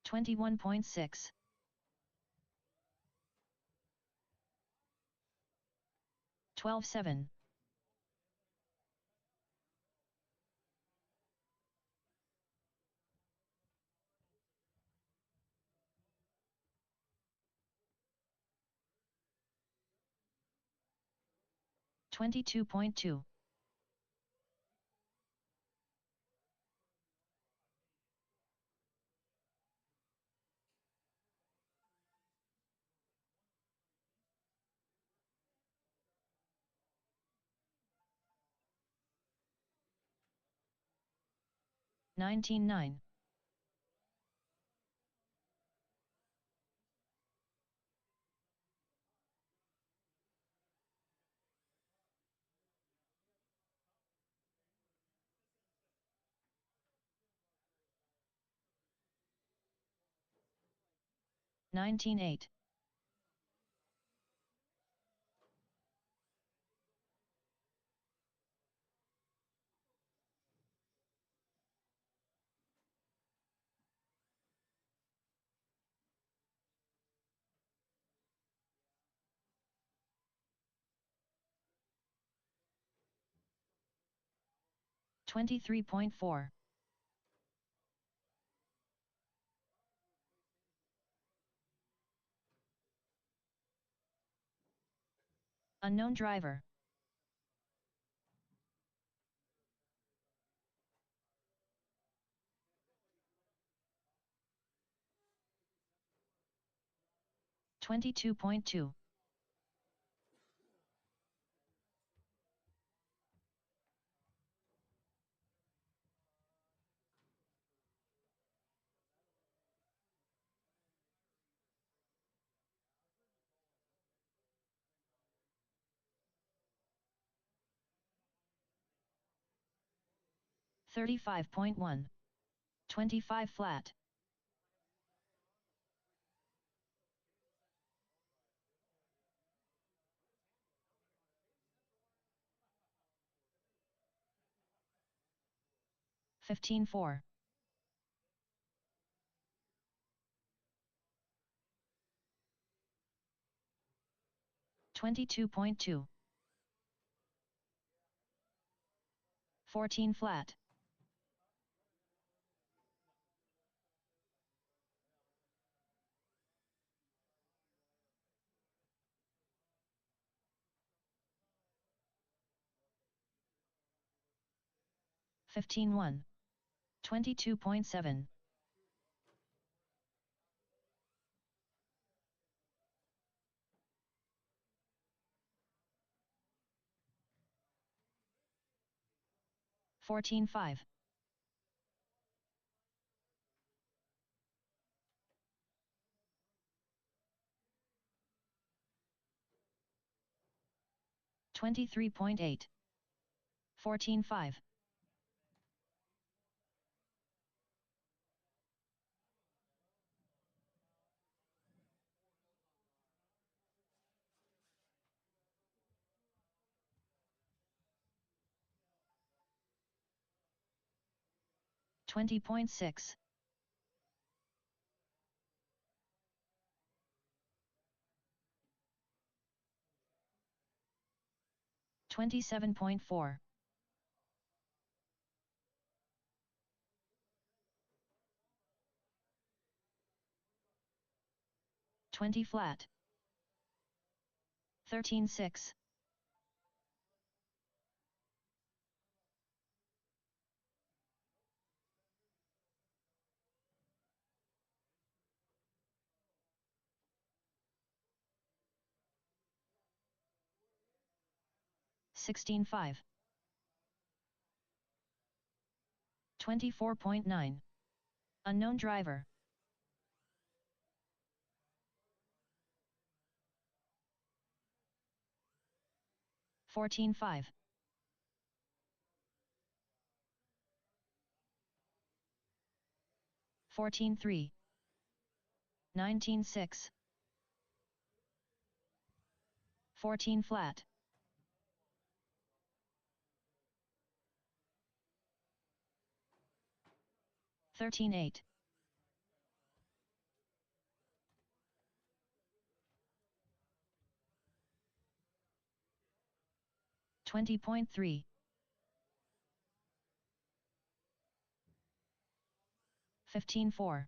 21.6. 12.7. 22.2. 19.9. 19.8. 23.4. Unknown driver. 22.2. 35.1. 25 flat. 15.4. 22.2. 14 flat. 15.1. 22.7. 14.5. 23.8. 14.5. 20.6. 27.4. 20 flat. 13.6. 16.5. 24.9. Unknown driver. 14.5. 14.3. 19.6. 14 flat. 13.8. 20.3. 15.4.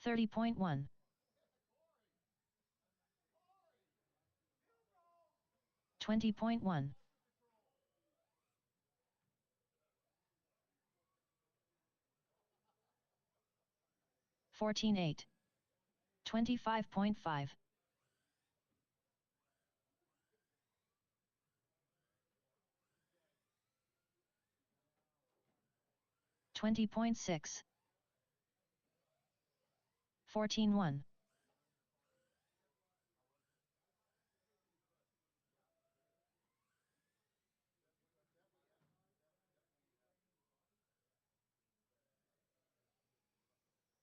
30.1. 20.1. 14.8. 25.5. 20.6. 14.1.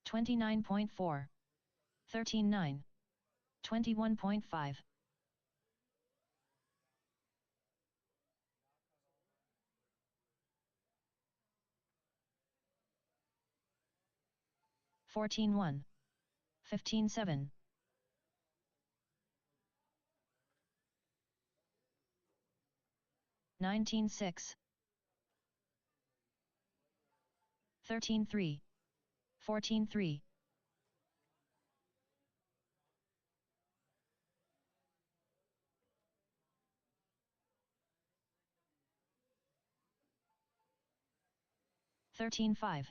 29.4. 13.9. 21.5. 14.1. 15.7. 19.6. 13.3. 14.3. 13.5.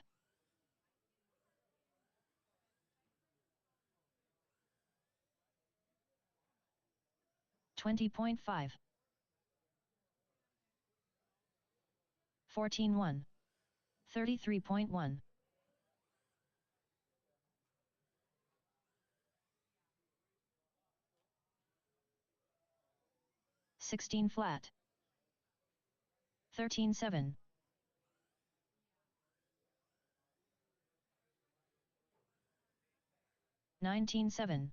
20.5. 14.1. 33.1. 16 flat. 13.7. 19.7.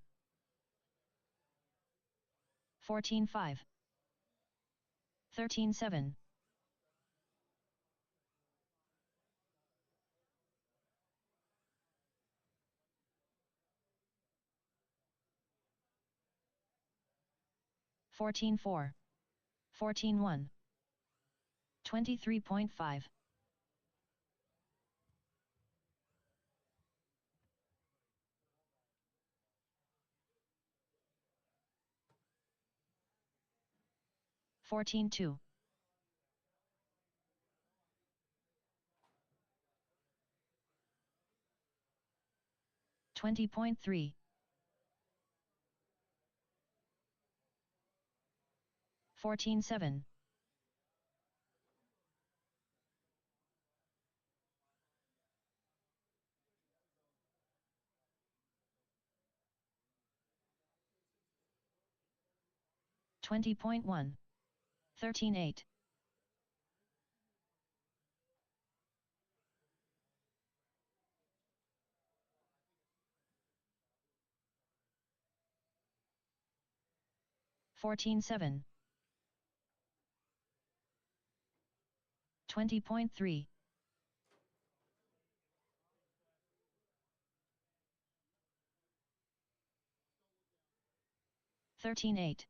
14.5. 13.7. 14.4. 14.1. 23.5. 14.2. 20.3. 14.7. 20.1. 13.8. 14.7. 20.3. 13.8.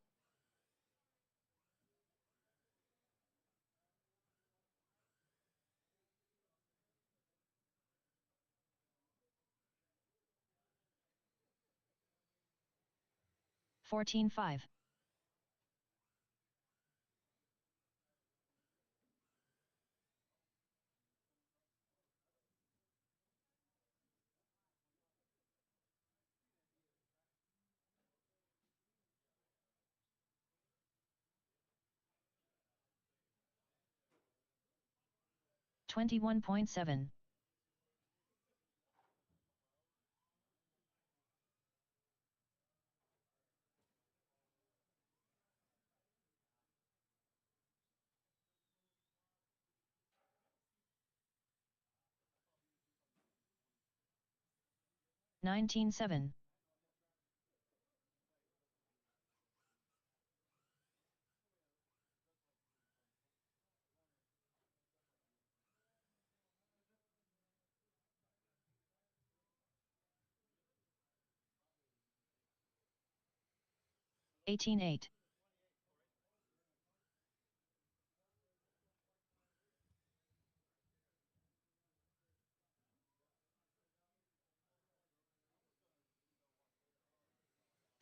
14.5. 21.7. 19.7. 18-8.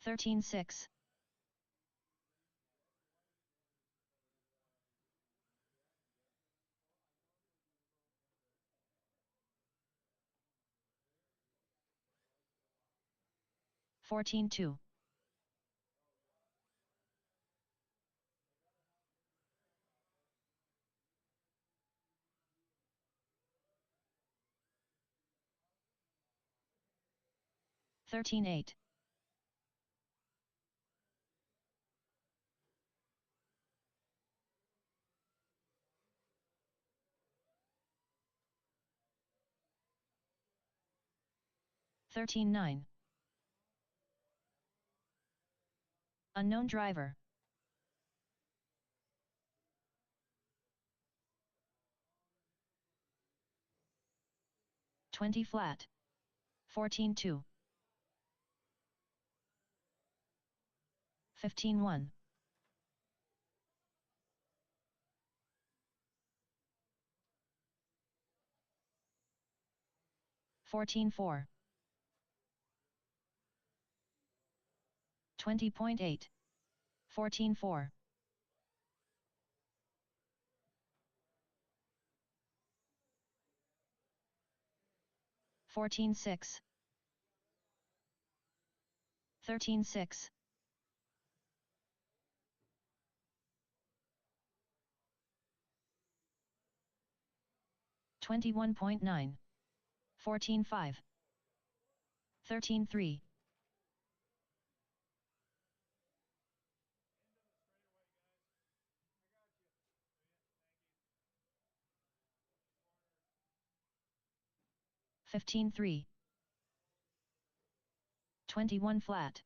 13-6. 14-2. 13-8. 13-9. Unknown driver. 20 flat. 14-2. 15-1. 14-4. 20.8. 14-4. 14-6. 13-6. 21.9. 14-5. 13-3. 15-3. 21 flat.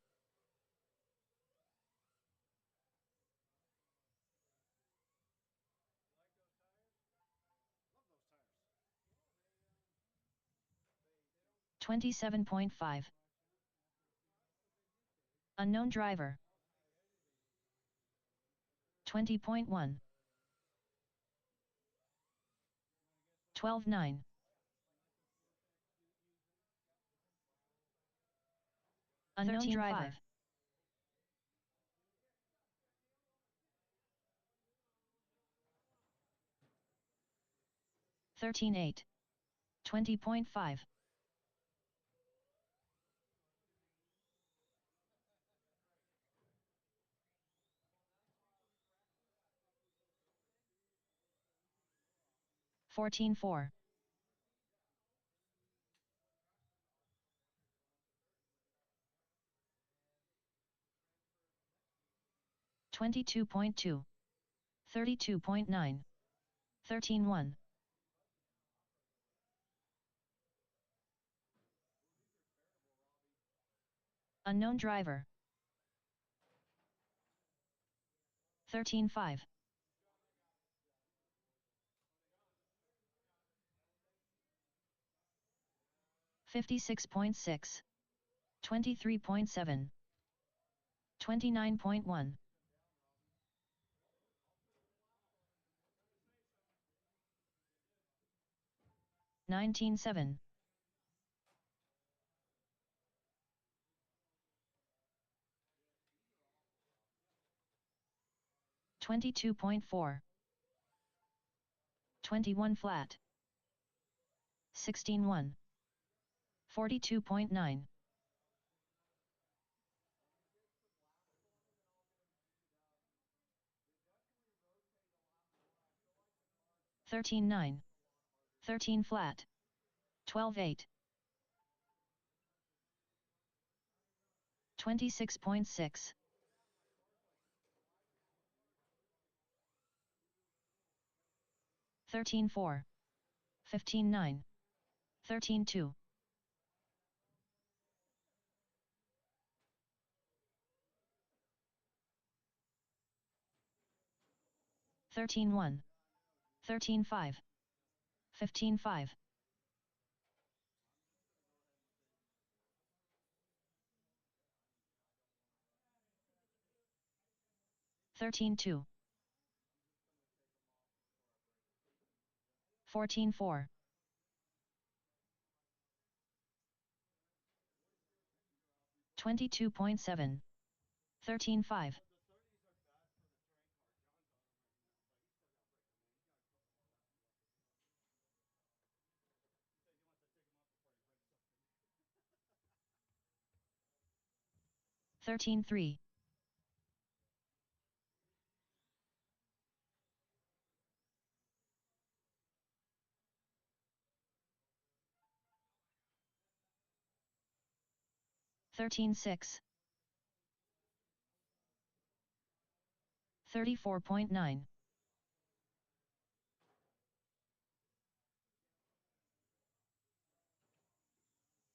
27.5. Unknown driver. 20.1. 12-9. Unknown driver. 13-8. 20.5. 14-4. 22.2. 32.9. 13-1. Unknown driver. 13-5. 56.6. 23.7. 29.1. 19-7. 22.4. 21 flat. 16-1. 42.9. 13-9. 13 flat. 12-8. 26.6. 13-4. 15-9. 13-2. 13-1. 13-5. 15-5. 13-2. 14-4. 22.7. 13-5. 13-3. 13-6. 34.9.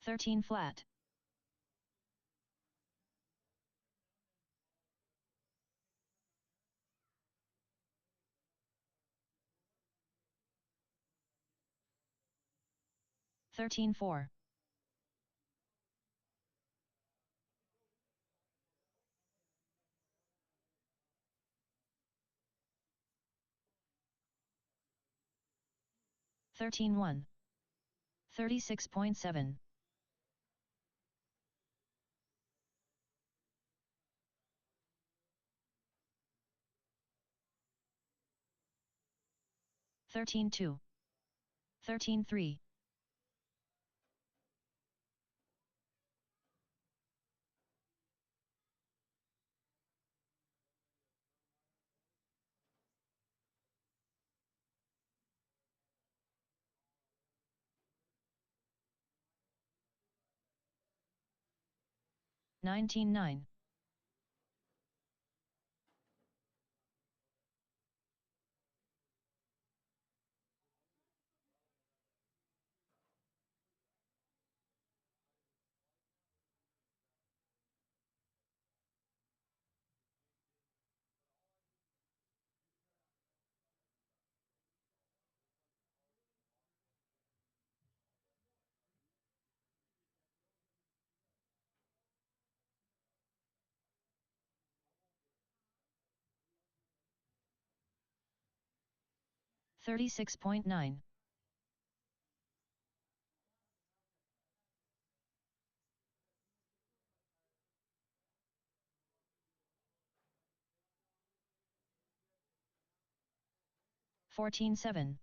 13 flat. 13-4. 13-1. 36.7. 13-2. 13-3. 19-9. 36.9. 14-7.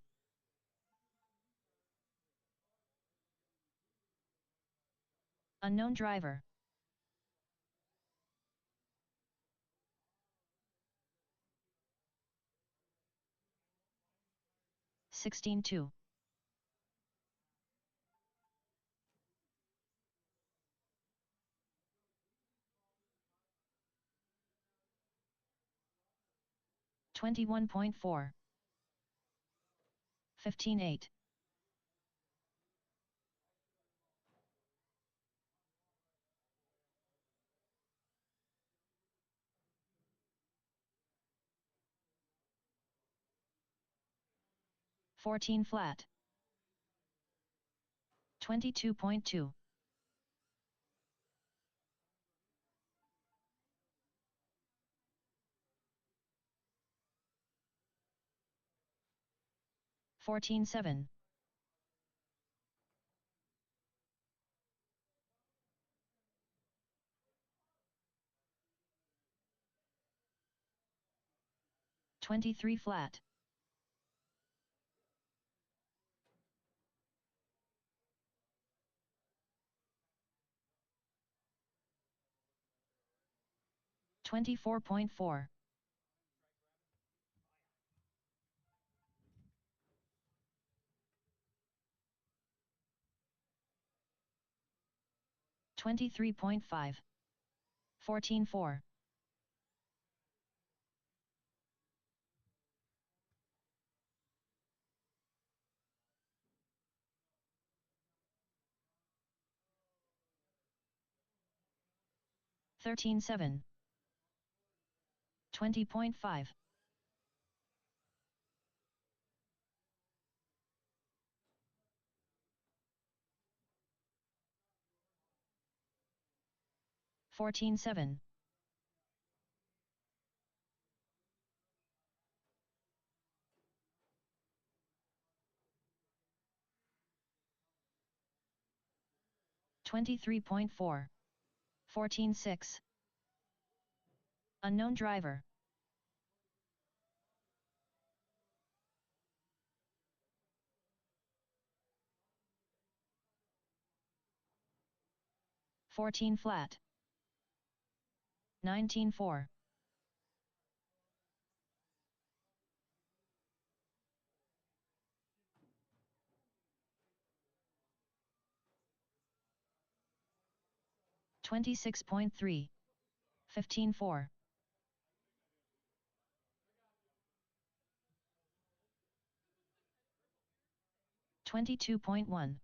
Unknown driver. 16-2. 21.4. 15-8. 14 flat. 22.2. 14-7. 23 flat. 24.4. 23.5. 14-4. 13-7. 20.5. 14-7. 23.4. 14.6. Unknown driver. 14 flat. 19.4. 26.3. 15.4. 22.1.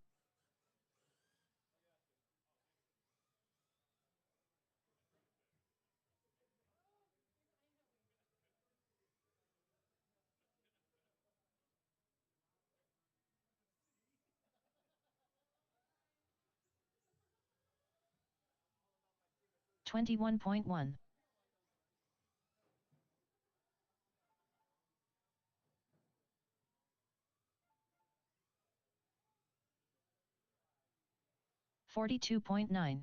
21.1. 42.9.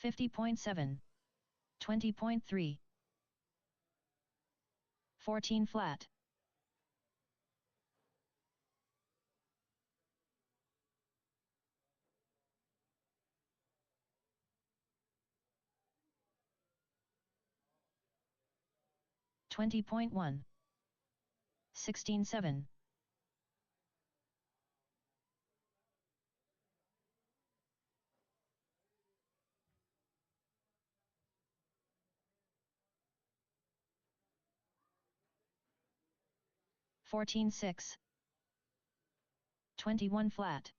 50.7. 20.3. 14 flat. 20.1. 16.7. 14.6. 21 flat.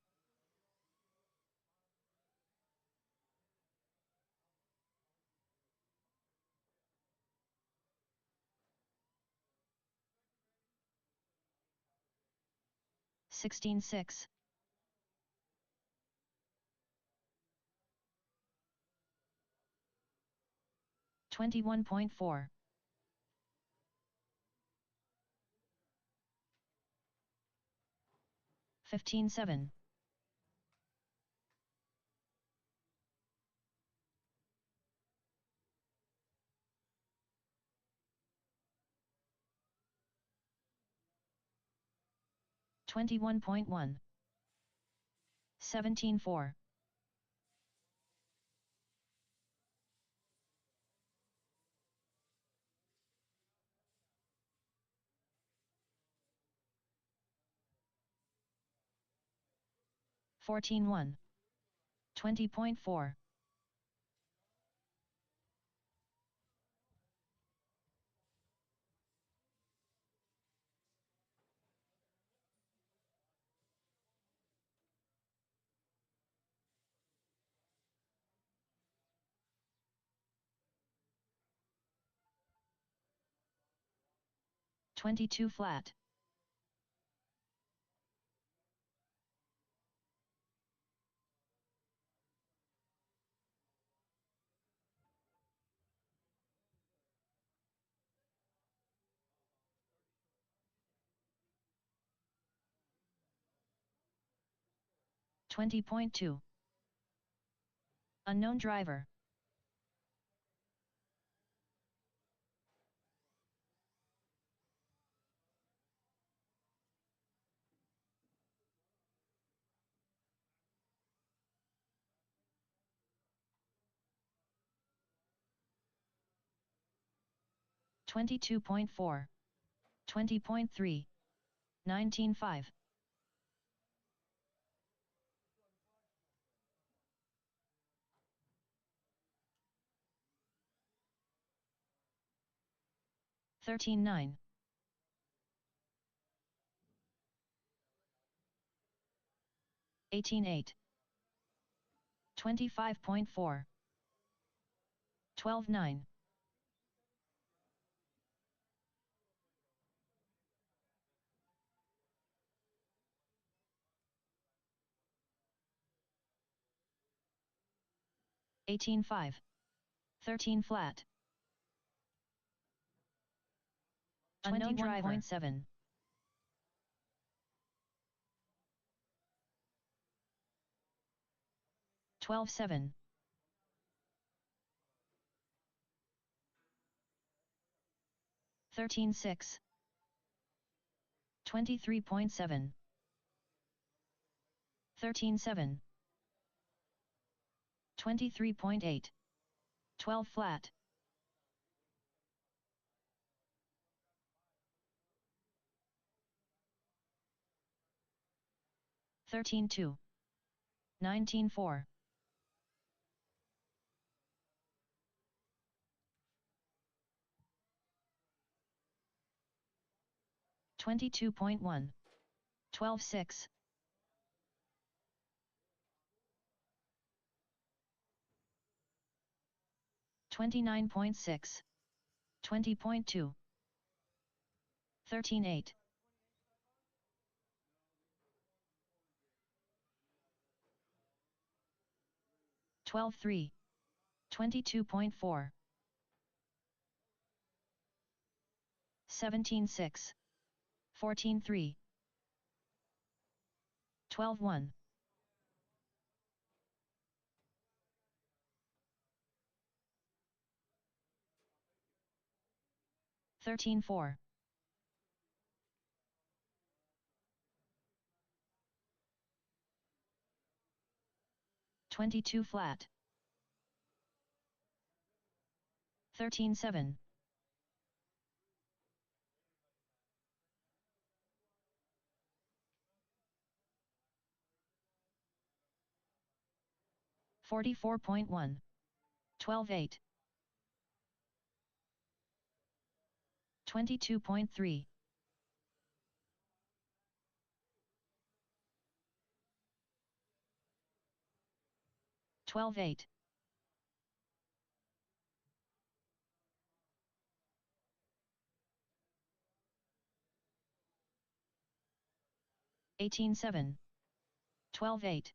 16.6. 21.4. 15.7. 21.1. 17.4. 14.1. 20.4. 22 flat. 20.2. Unknown driver. 22.4. 20.3. 19.5. 13.9. 18.8. 25.4. 12.9. 18.5. 13 flat. Unknown driver. 21.7. 12-7. 13-6. 23.7. 13-7. 23.8. 12 flat. 13-2. 19-4. 22.1. 12-6. 29.6. 20.2. 13-8. 12-3. 22.4. 17-6. 14-3. 12-1. 13-4. 22 flat. 13-7. 44.1. 12-8. 22.3. 12-8. 18-7. 12-8.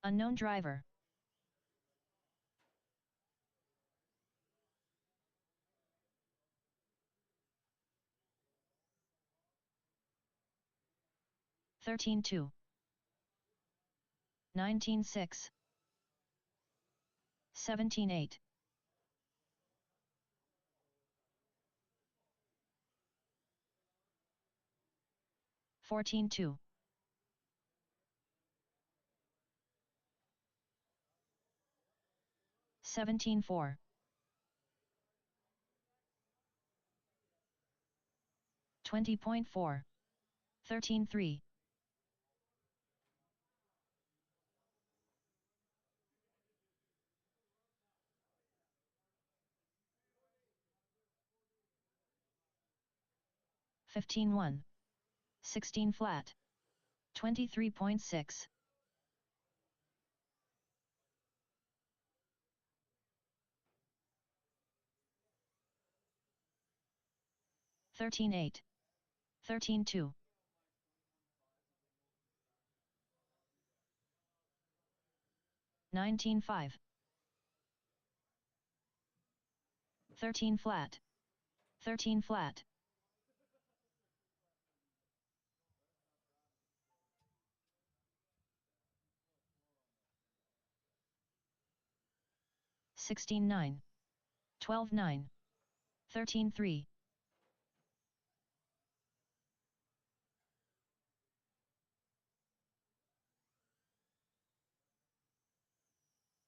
Unknown driver. Thirteen two. 19-6. 17-8. 14-2. 17-4. 20.4. 13-3. 15-1. 16 flat. 23.6. 13-8. 13-2. 19-5. 13 flat. 13 flat. 16-9. 12-9. 13-3.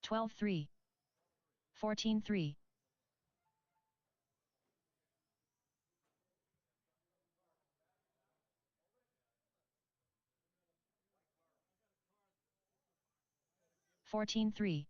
12-3. 14-3. 14-3.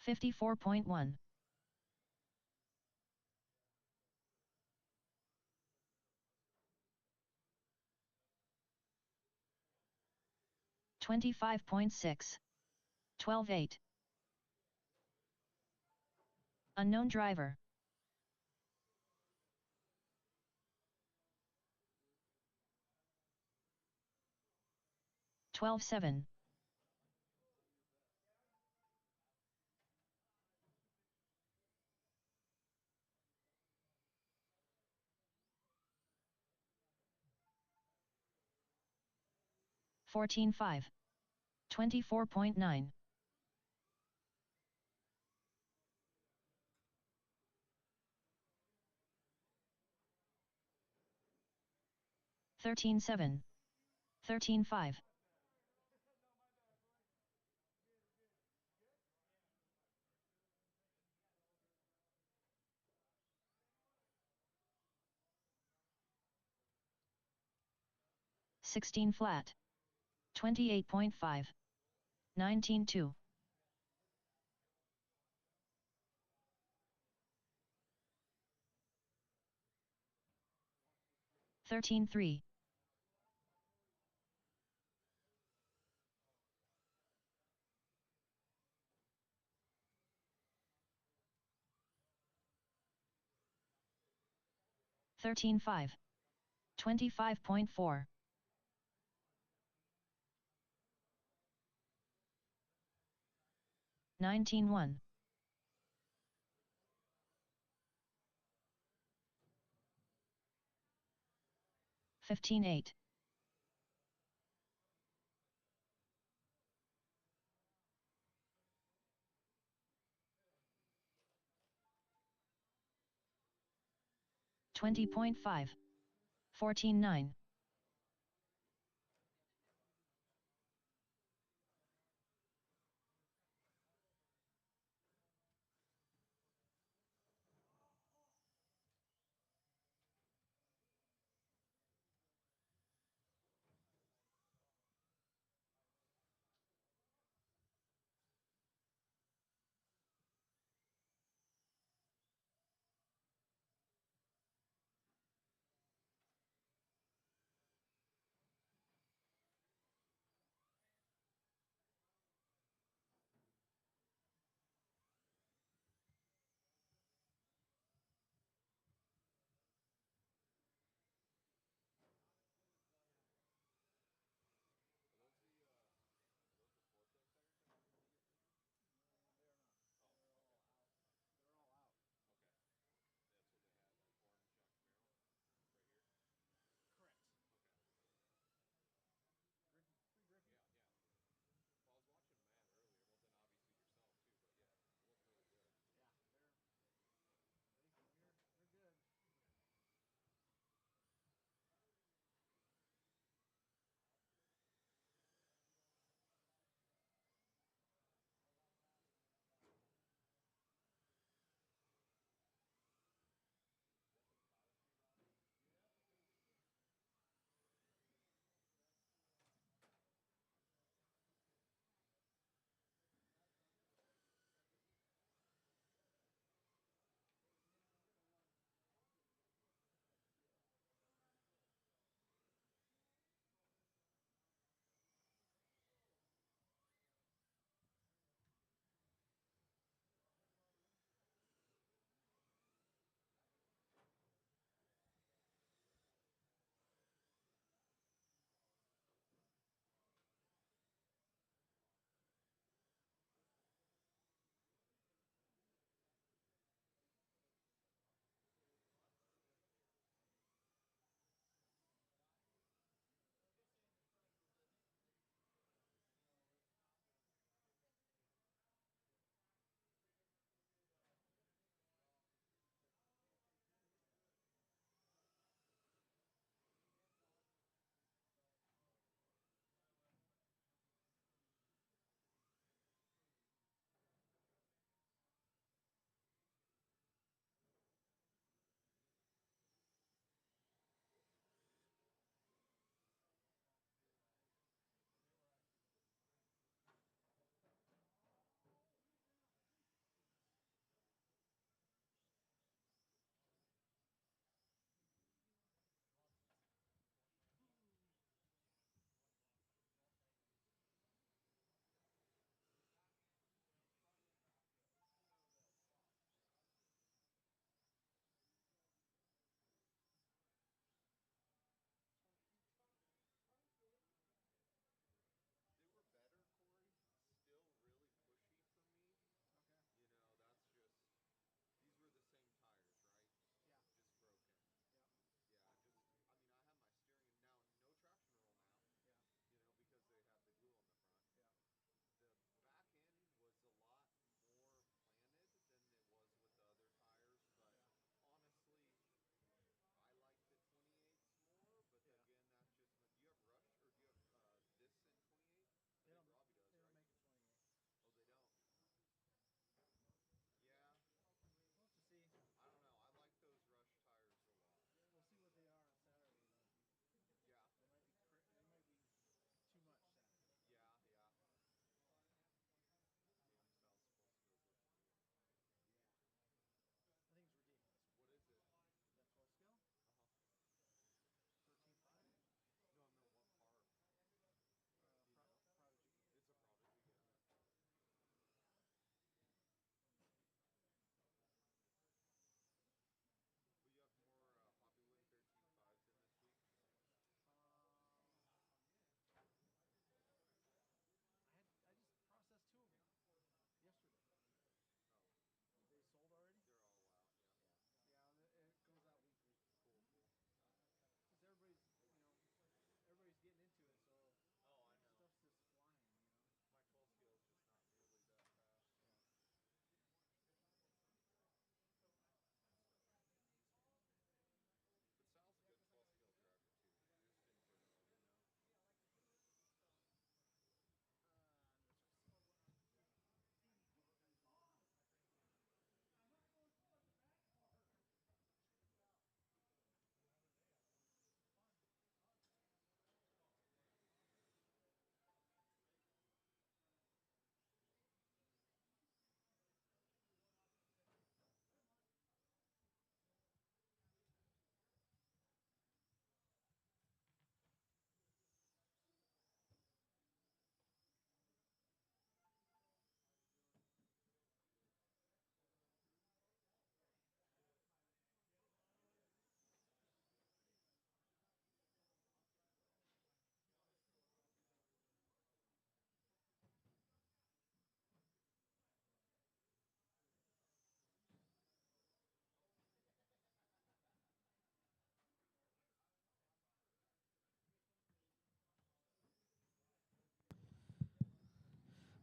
54.1. 25.6. 12.8. Unknown driver. 12.7. 14.5. 24.9. 13.7. 13.5. 16 flat. 28.5. 19.2. 13.3. 13.5. 25.4. 19.1. 15.8. 20.5. 14.9.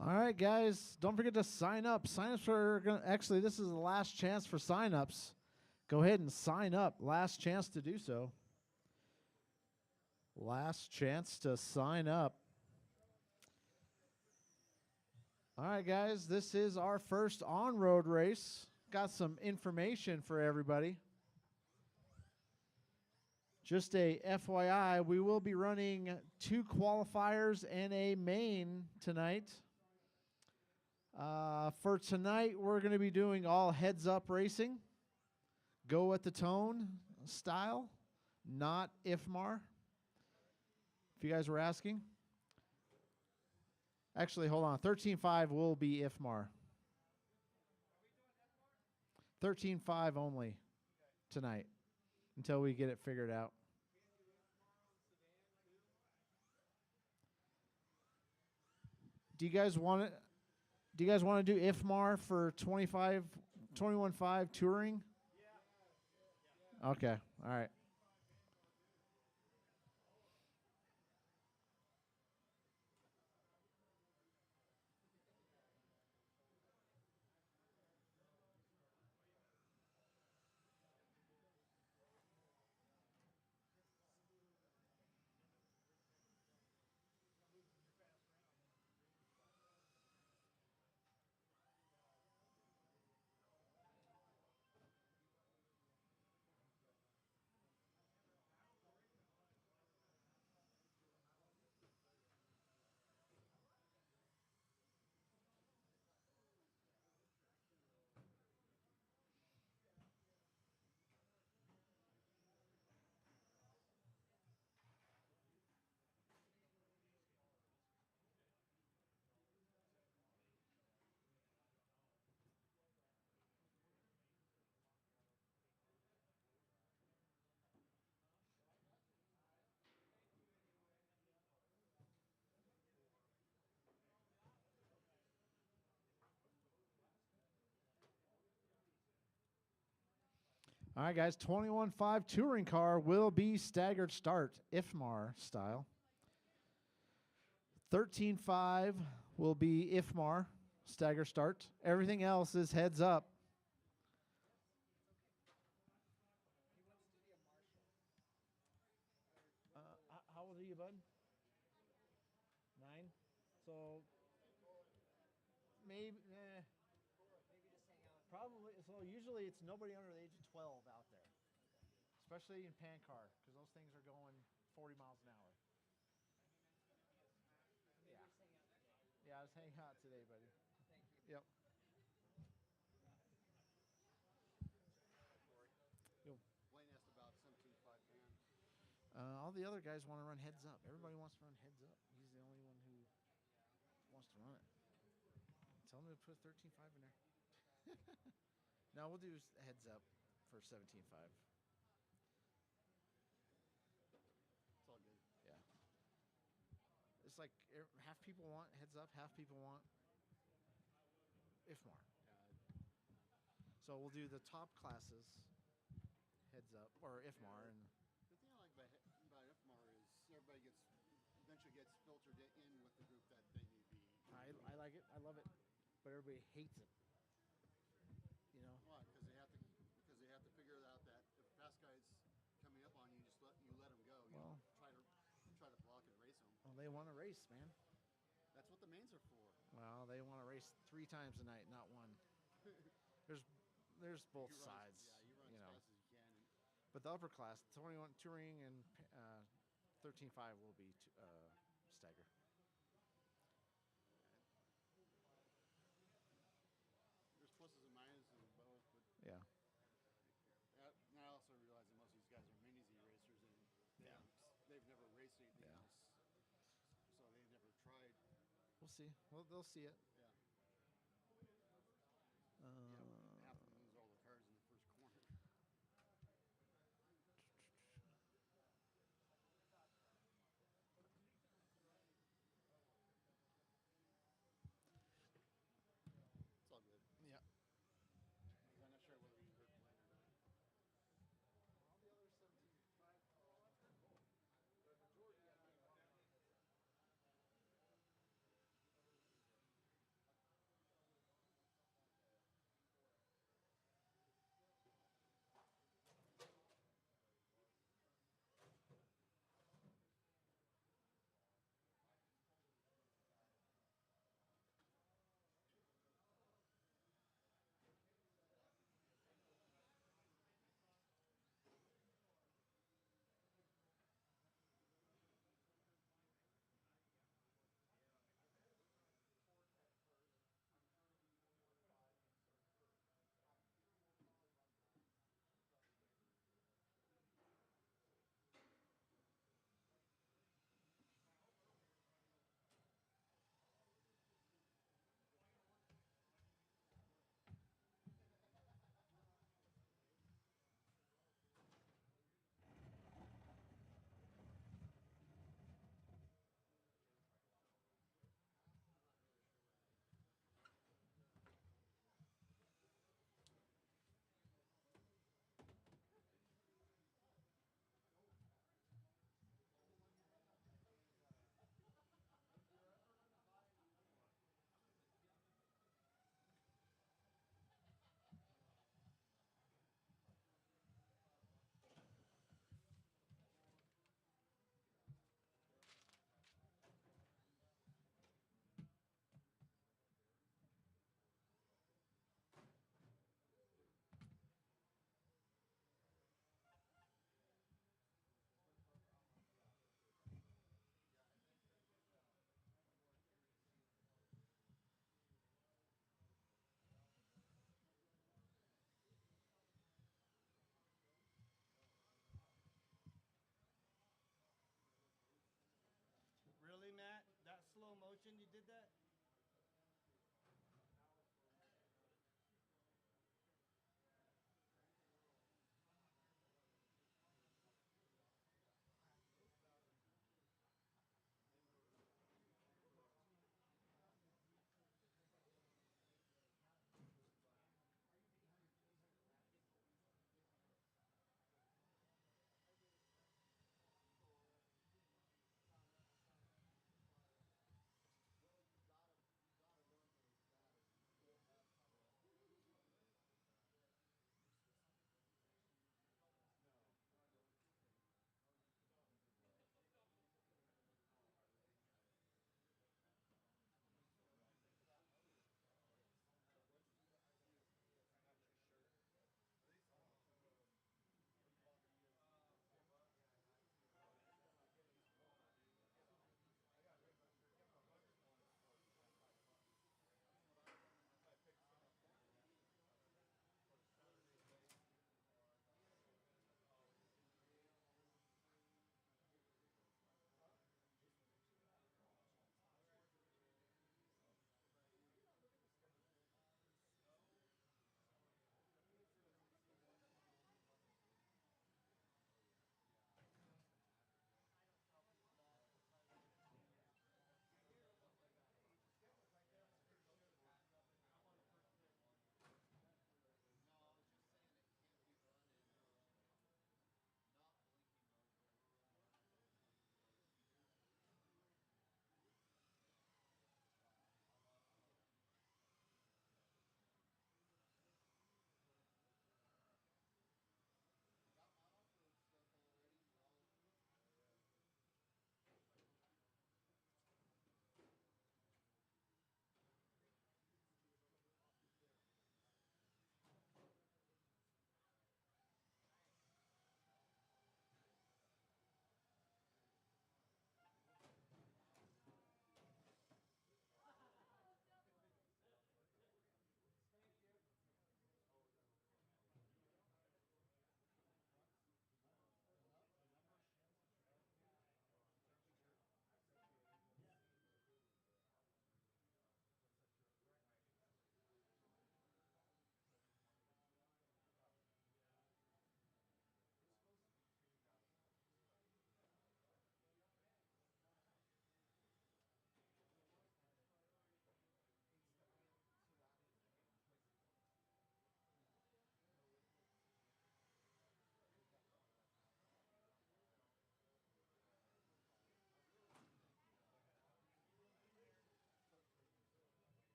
All right, guys. Don't forget to sign up. Sign-ups are going to... Actually, this is the last chance for sign-ups. Go ahead and sign up. Last chance to do so. Last chance to sign up. All right, guys. This is our first on-road race. Got some information for everybody. Just a FYI, we will be running 2 qualifiers and a main tonight. For tonight, we're going to be doing all heads-up racing. Go at the tone style, not IFMAR. If you guys were asking. Actually, hold on. 13.5 will be IFMAR. 13.5 only tonight until we get it figured out. Do you guys want it? Do you guys want to do IFMAR for 21.5 touring? Yeah. Okay. All right. All right, guys. 21.5 touring car will be staggered start, IFMAR style. 13.5 will be IFMAR, stagger start. Everything else is heads up. How old are you, bud? 9? So, maybe, probably, so usually it's nobody under the age of 12 out there. Especially in pan car, because those things are going 40 miles an hour. Yeah, I was hanging out today, buddy. Yep. Blaine asked about 17.5 pan. All the other guys want to run heads up. Everybody wants to run heads up. He's the only one who wants to run it. Tell him to put 13.5 in there. No, we'll do heads up for 17.5. It's all good. Yeah. It's like half people want heads up, half people want IFMAR. So we'll do the top classes heads up or IFMAR, and The thing I like about FMAR is everybody eventually gets filtered in with the group that they need to be. I like it. I love it, but everybody hates it. You know. Why? Because they have to figure out that if a fast guy's coming up on you, just let them go. You Well, know, try to block and race them. Well, they want to race, man. That's what the mains are for. Well, they want to race 3 times a night, not one. There's both sides. You run you as know. fast as you can. But the upper class, 21 touring and 13.5 will be stagger. There's pluses and minuses in both, but Yeah. I also realize that most of these guys are mini Z racers and they've never raced anything else, so they've never tried. We'll see. Well, they'll see it. Yeah. Half of them lose all the cars in the first corner. It's all good. Yeah. I'm not sure whether you heard Blaine or not. All the other 17.5 the majority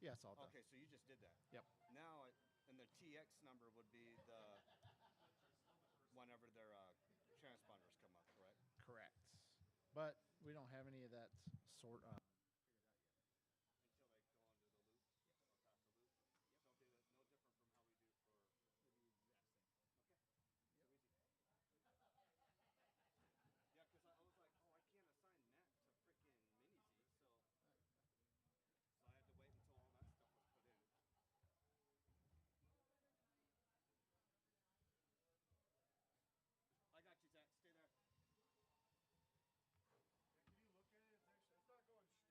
Yeah, it's all done. Okay, so you just did that. Yep. Now, and the TX number would be the whenever their transponders come up, correct? Correct. But we don't have any of that sort. Until they go under the loop or past the loop. So it'll be no different from how we do for. It'll be the exact same. Okay. Too easy. Yeah, because I was like, oh, I can't assign that to freaking Mini Z, so I had to wait until all that stuff was put in. I got you, Zach. Stay there. Yeah, can you look at it? It's not going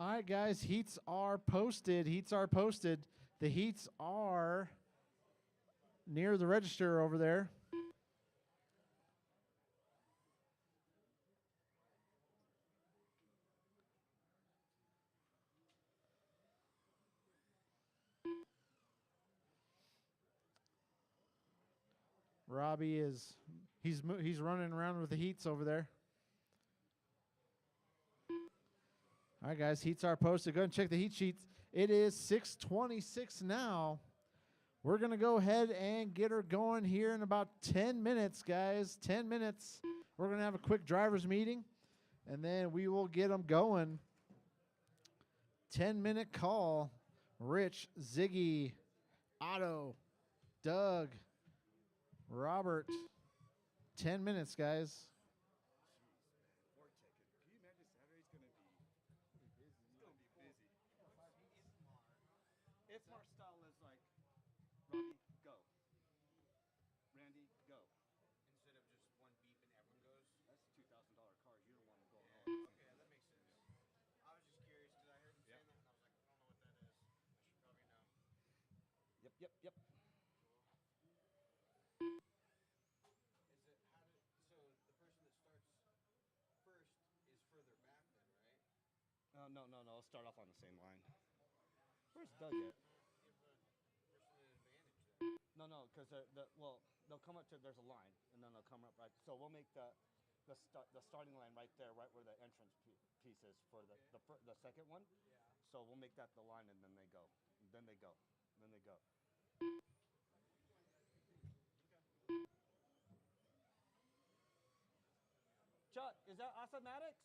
All right, guys. Heats are posted. Heats are posted. The heats are near the register over there. Robbie is he's running around with the heats over there. All right, guys. Heats are posted. Go ahead and check the heat sheets. It is 6:26 now. We're going to go ahead and get her going here in about 10 minutes, guys. 10 minutes. We're going to have a quick driver's meeting, and then we will get them going. 10-minute call. Rich, Ziggy, Otto, Doug, Robert. 10 minutes, guys. More ticket. Can you imagine Saturday's going to be busy? It's going to be busy. If our style is like, Robbie, go. Randy, go. Instead of just one beep and everyone goes. That's $2,000 cars. You don't want to go Yeah. all at the Okay, same that makes sense. I was just curious because I heard him saying that and I was like, I don't know what that is. I should probably know. Yep, yep, yep. Is it how did so the person that starts first is further back then, right? No. Let's start off on the same line. Where's Doug at? Give a person an advantage then. No, because they'll come up to there's a line, and then they'll come up right. So we'll make the starting line right there, right where the entrance piece is for the second one. Yeah. So we'll make that the line, and then they go, then they go, then they go. Chuck, is that Automatics?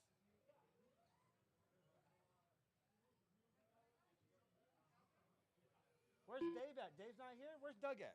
Where's Dave at? Dave's not here? Where's Doug at?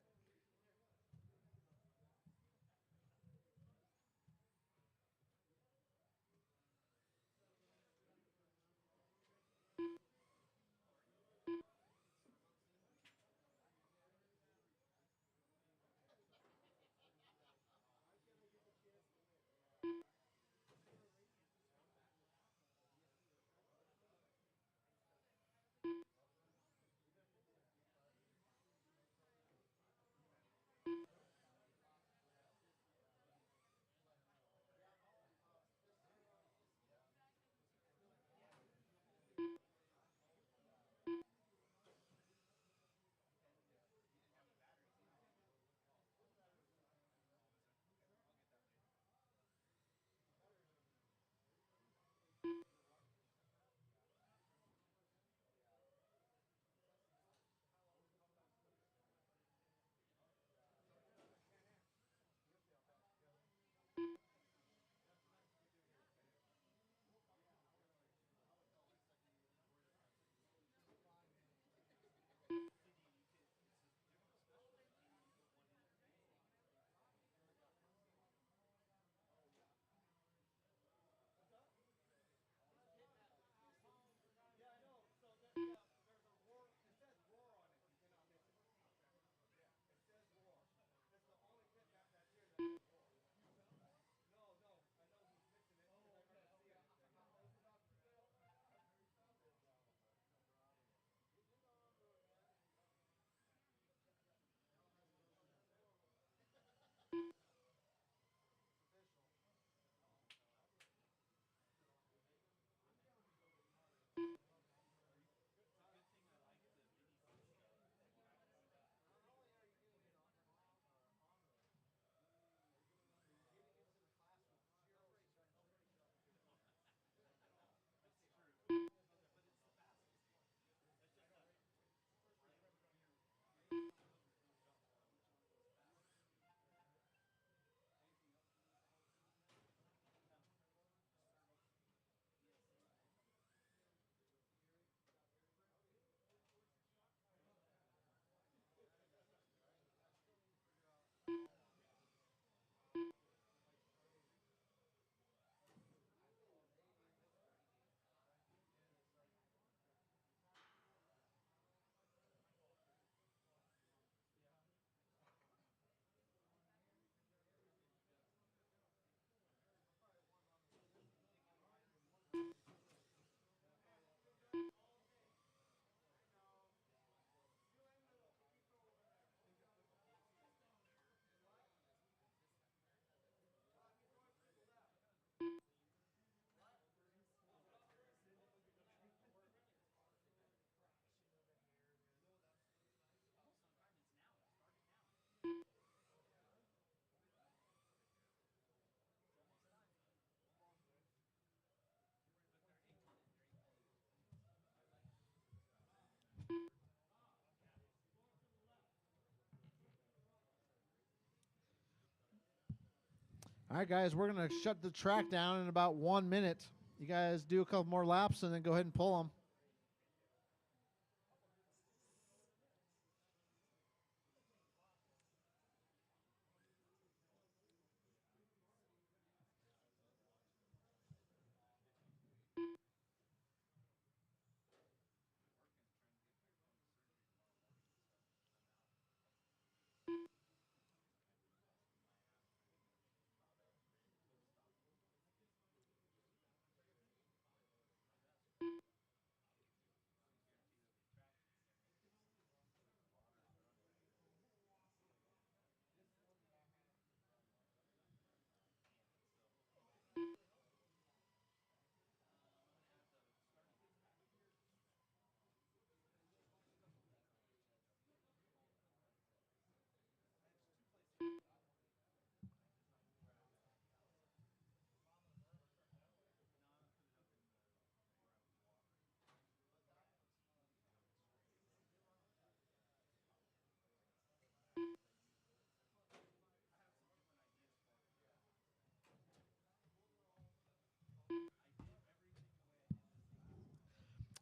All right, guys, we're going to shut the track down in about 1 minute. You guys do a couple more laps and then go ahead and pull them.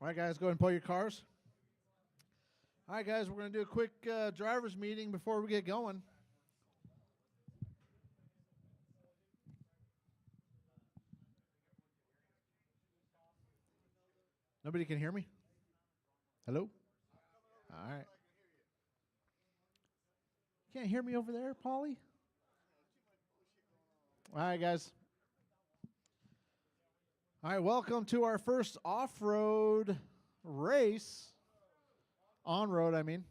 All right, guys, go ahead and pull your cars. All right, guys, we're going to do a quick driver's meeting before we get going. Nobody can hear me? Hello? All right. Can't hear me over there, Polly? All right, guys. All right, welcome to our first off-road race. On-road, I mean.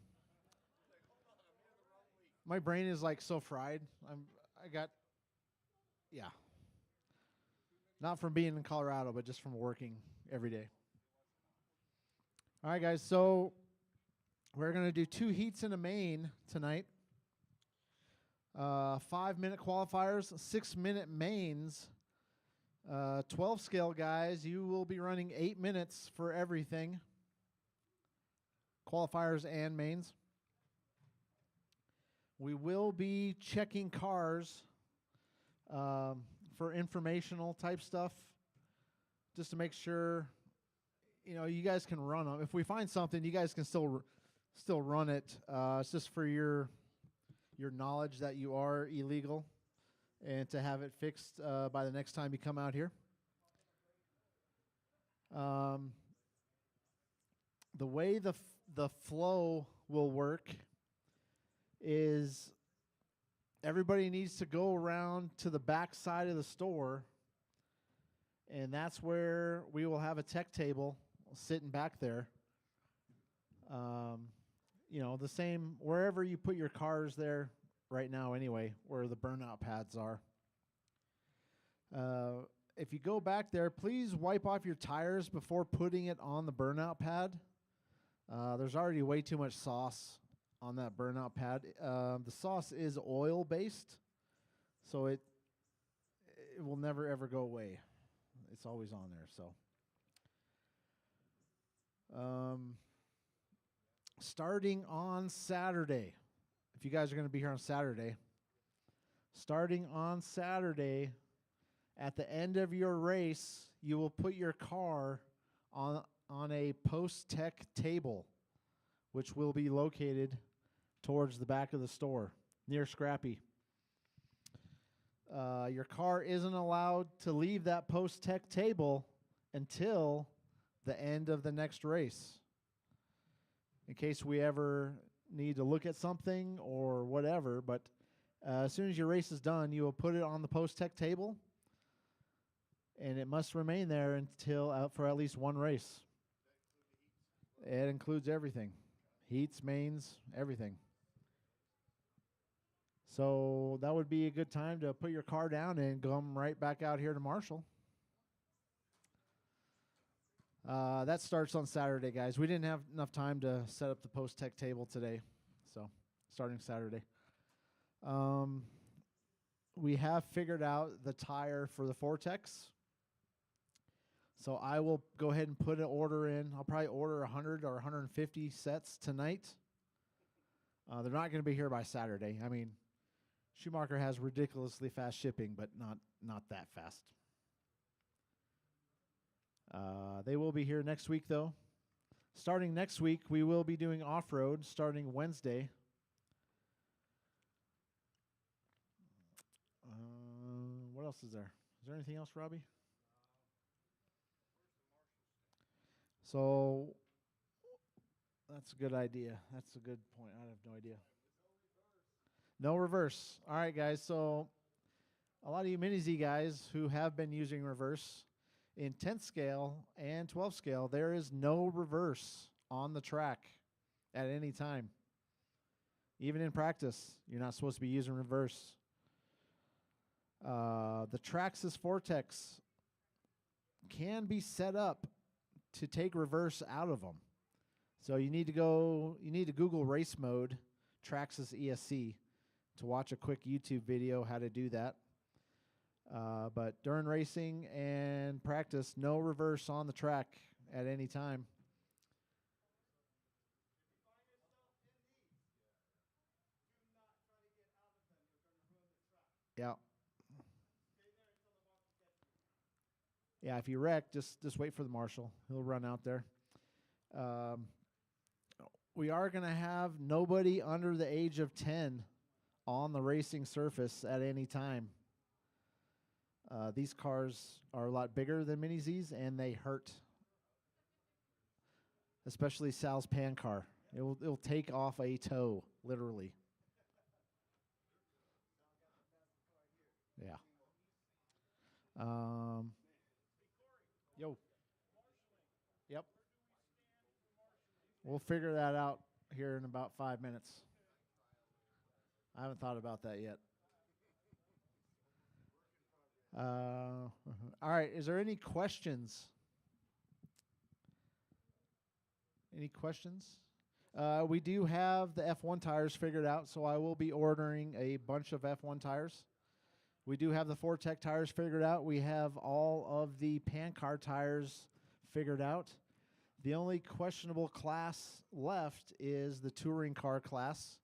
My brain is like so fried. Not from being in Colorado, but just from working every day. All right, guys, so we're going to do 2 heats in a main tonight. 5-minute qualifiers, 6-minute mains. 12 scale guys, you will be running 8 minutes for everything. Qualifiers and mains. We will be checking cars for informational type stuff, just to make sure, you guys can run them. If we find something, you guys can still run it. It's just for your knowledge that you are illegal, and to have it fixed by the next time you come out here. The way the flow will work is everybody needs to go around to the back side of the store, and that's where we will have a tech table sitting back there. The same wherever you put your cars there right now anyway, where the burnout pads are. If you go back there, please wipe off your tires before putting it on the burnout pad. There's already way too much sauce on that burnout pad. The sauce is oil-based, so it will never, ever go away. It's always on there, so. Starting on Saturday, if you guys are going to be here on Saturday, starting on Saturday, at the end of your race, you will put your car on a post-tech table, which will be located towards the back of the store, near Scrappy. Your car isn't allowed to leave that post-tech table until the end of the next race, in case we ever need to look at something or whatever. But as soon as your race is done, you will put it on the post-tech table, and it must remain there until for at least one race. It includes everything. Heats, mains, everything. So that would be a good time to put your car down and come right back out here to Marshall. That starts on Saturday, guys. We didn't have enough time to set up the post-tech table today, so starting Saturday. We have figured out the tire for the Vortex. So I will go ahead and put an order in. I'll probably order 100 or 150 sets tonight. They're not going to be here by Saturday. I mean, Schumacher has ridiculously fast shipping, but not that fast. They will be here next week, though. Starting next week, we will be doing off-road starting Wednesday. What else is there? Is there anything else, Robbie? So that's a good idea. That's a good point. I have no idea. No reverse. All right, guys. So a lot of you Mini-Z guys who have been using reverse, in 10th scale and 12th scale, there is no reverse on the track at any time. Even in practice, you're not supposed to be using reverse. The Traxxas Vortex can be set up to take reverse out of them. So you need to Google race mode, Traxxas ESC, to watch a quick YouTube video how to do that. But during racing and practice, no reverse on the track at any time. Yeah. Yeah, if you wreck, just wait for the marshal. He'll run out there. We are going to have nobody under the age of 10 on the racing surface at any time. These cars are a lot bigger than Mini-Zs, and they hurt. Especially Sal's pan car. It'll take off a toe, literally. Yeah. Yo. Yep. We'll figure that out here in about 5 minutes. I haven't thought about that yet. All right. Is there any questions? Any questions? We do have the F1 tires figured out, so I will be ordering a bunch of F1 tires. We do have the Fortec tires figured out. We have all of the pan car tires figured out. The only questionable class left is the touring car class.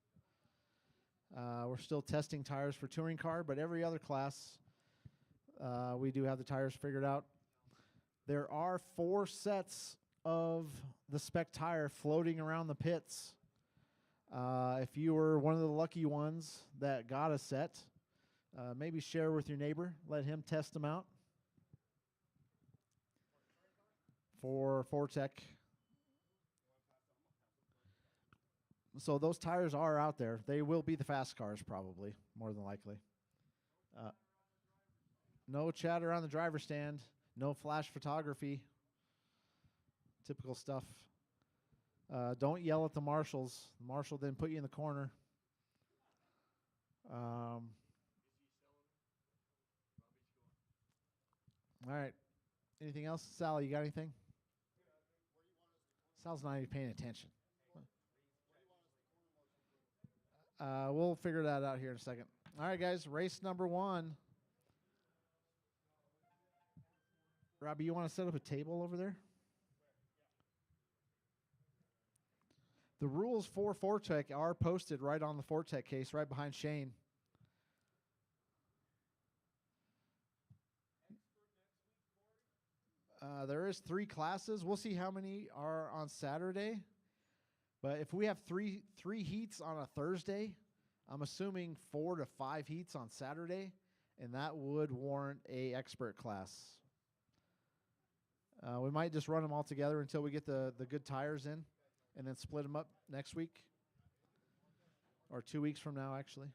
We're still testing tires for touring car, but every other class, we do have the tires figured out. There are 4 sets of the spec tire floating around the pits. If you were one of the lucky ones that got a set, maybe share with your neighbor. Let him test them out for Fortec. So those tires are out there. They will be the fast cars probably, more than likely. No chatter on the driver's stand. No flash photography. Typical stuff. Don't yell at the marshals. The marshal then put you in the corner. All right. Anything else? Sal, you got anything? Sal's not even paying attention. We'll figure that out here in a second. All right, guys. Race number 1. Robbie, you want to set up a table over there? The rules for Fortec are posted right on the Fortec case, right behind Shane. There is 3 classes. We'll see how many are on Saturday. But if we have three heats on a Thursday, I'm assuming 4 to 5 heats on Saturday, and that would warrant a expert class. We might just run them all together until we get the good tires in, and then split them up next week, or 2 weeks from now, actually.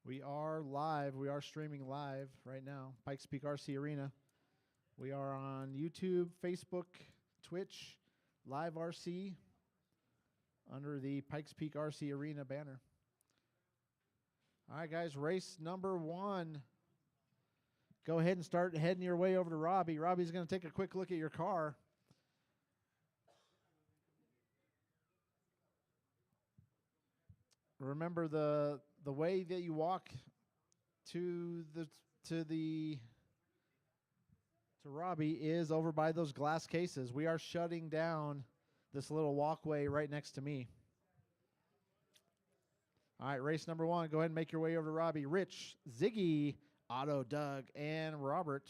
We are live. We are streaming live right now. Pikes Peak RC Arena. We are on YouTube, Facebook, Twitch, Live RC, under the Pikes Peak RC Arena banner. All right, guys, race number 1. Go ahead and start heading your way over to Robbie. Robbie's going to take a quick look at your car. Remember, the way that you walk to Robbie is over by those glass cases. We are shutting down this little walkway right next to me. All right, race number 1. Go ahead and make your way over to Robbie. Rich, Ziggy, Otto, Doug, and Robert.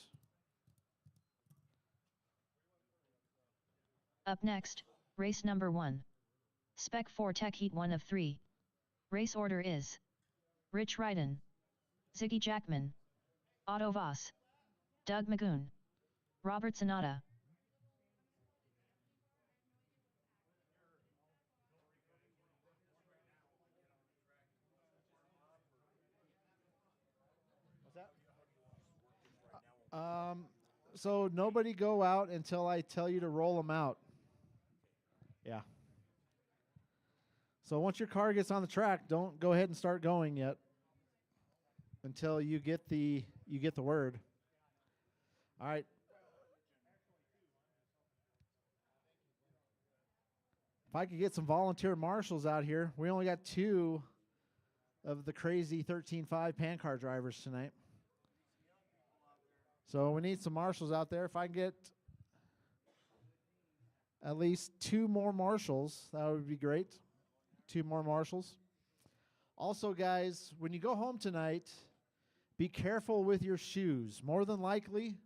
Up next, race number 1. Spec 4 Tech Heat 1 of 3. Race order is Rich Ryden, Ziggy Jackman, Otto Voss, Doug Magoon, Robert Sonata. What's that? So nobody go out until I tell you to roll them out. Yeah. So once your car gets on the track, don't go ahead and start going yet until you get the word. All right. If I could get some volunteer marshals out here. We only got 2 of the crazy 13.5 pan car drivers tonight. So we need some marshals out there. If I can get at least 2 more marshals, that would be great. 2 more marshals. Also, guys, when you go home tonight, be careful with your shoes. More than likely,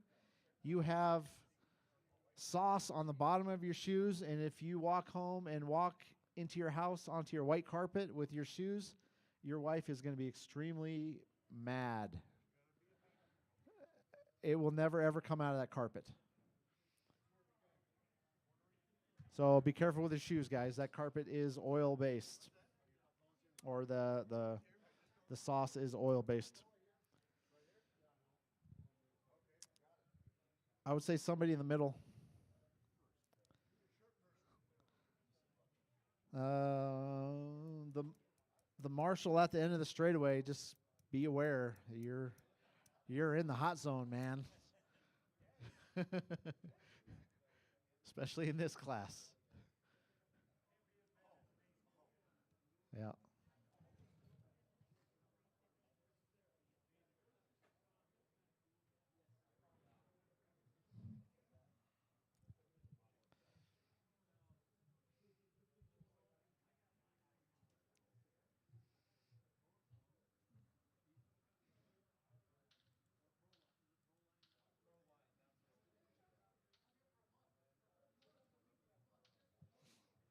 you have sauce on the bottom of your shoes, and if you walk home and walk into your house onto your white carpet with your shoes, your wife is going to be extremely mad. It will never, ever come out of that carpet. So be careful with the shoes, guys. That carpet is oil-based, or the sauce is oil-based. I would say somebody in the middle. The marshal at the end of the straightaway, just be aware. You're in the hot zone, man. Especially in this class. Yeah.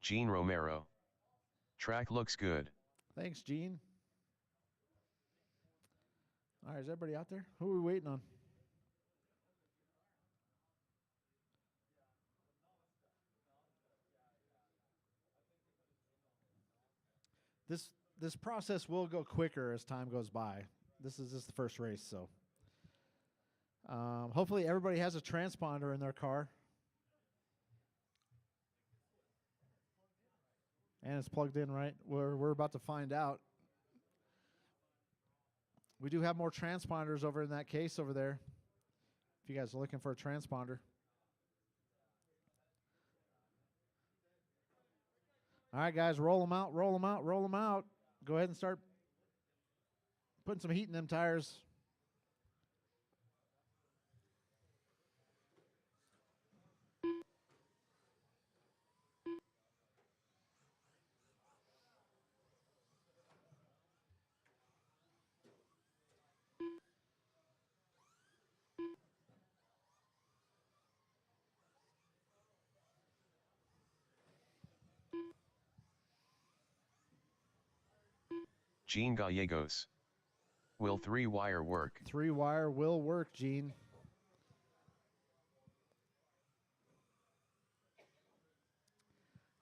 Gene Romero. Track looks good. Thanks, Gene. All right, is everybody out there? Who are we waiting on? This process will go quicker as time goes by. This is just the first race, so hopefully everybody has a transponder in their car. And it's plugged in, right? We're about to find out. We do have more transponders over in that case over there, if you guys are looking for a transponder. All right, guys, roll them out, roll them out, roll them out. Go ahead and start putting some heat in them tires. Gene Gallegos. Will 3-wire work? 3-wire will work, Gene.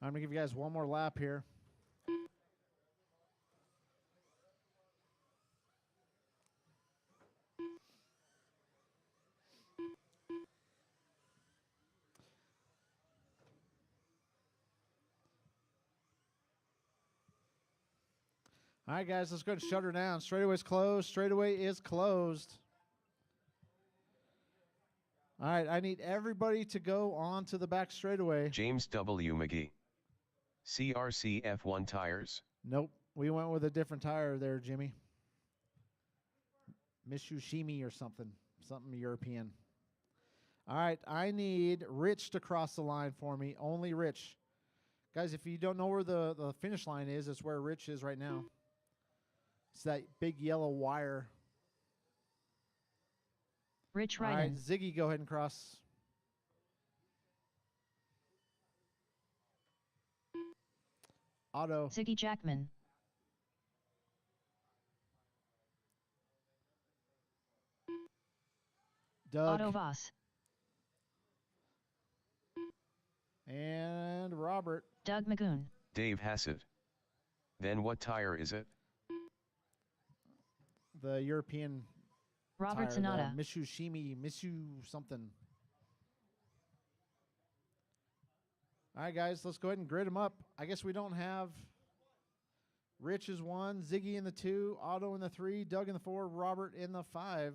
I'm going to give you guys one more lap here. All right, guys, let's go ahead and shut her down. Straightaway's closed. Straightaway is closed. All right, I need everybody to go on to the back straightaway. James W. McGee. CRC F1 tires. Nope, we went with a different tire there, Jimmy. Mitsubishi or something European. All right, I need Rich to cross the line for me. Only Rich. Guys, if you don't know where the finish line is, it's where Rich is right now. It's that big yellow wire. Rich All right, Ryden. Ziggy, go ahead and cross. Otto. Ziggy Jackman. Doug. Otto Voss. And Robert. Doug Magoon. Dave Hassett. Then what tire is it? The European Robert tire, Sonata. the Mitsushimi something. All right, guys, let's go ahead and grid them up. I guess we don't have Rich is 1, Ziggy in the 2, Otto in the 3, Doug in the 4, Robert in the 5.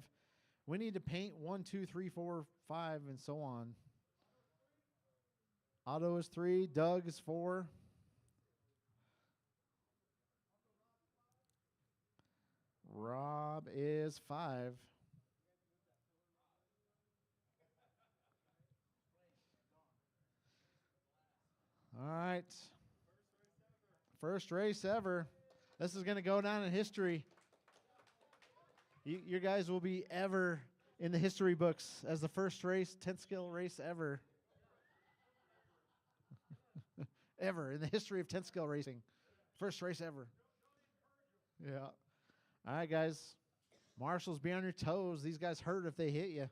We need to paint 1, 2, 3, 4, 5, and so on. Otto is 3, Doug is 4. Rob is 5. All right. First race ever. This is going to go down in history. You guys will be ever in the history books as the first race, 10th skill race ever. Ever in the history of 10th skill racing. First race ever. Yeah. All right, guys. Marshals, be on your toes. These guys hurt if they hit you.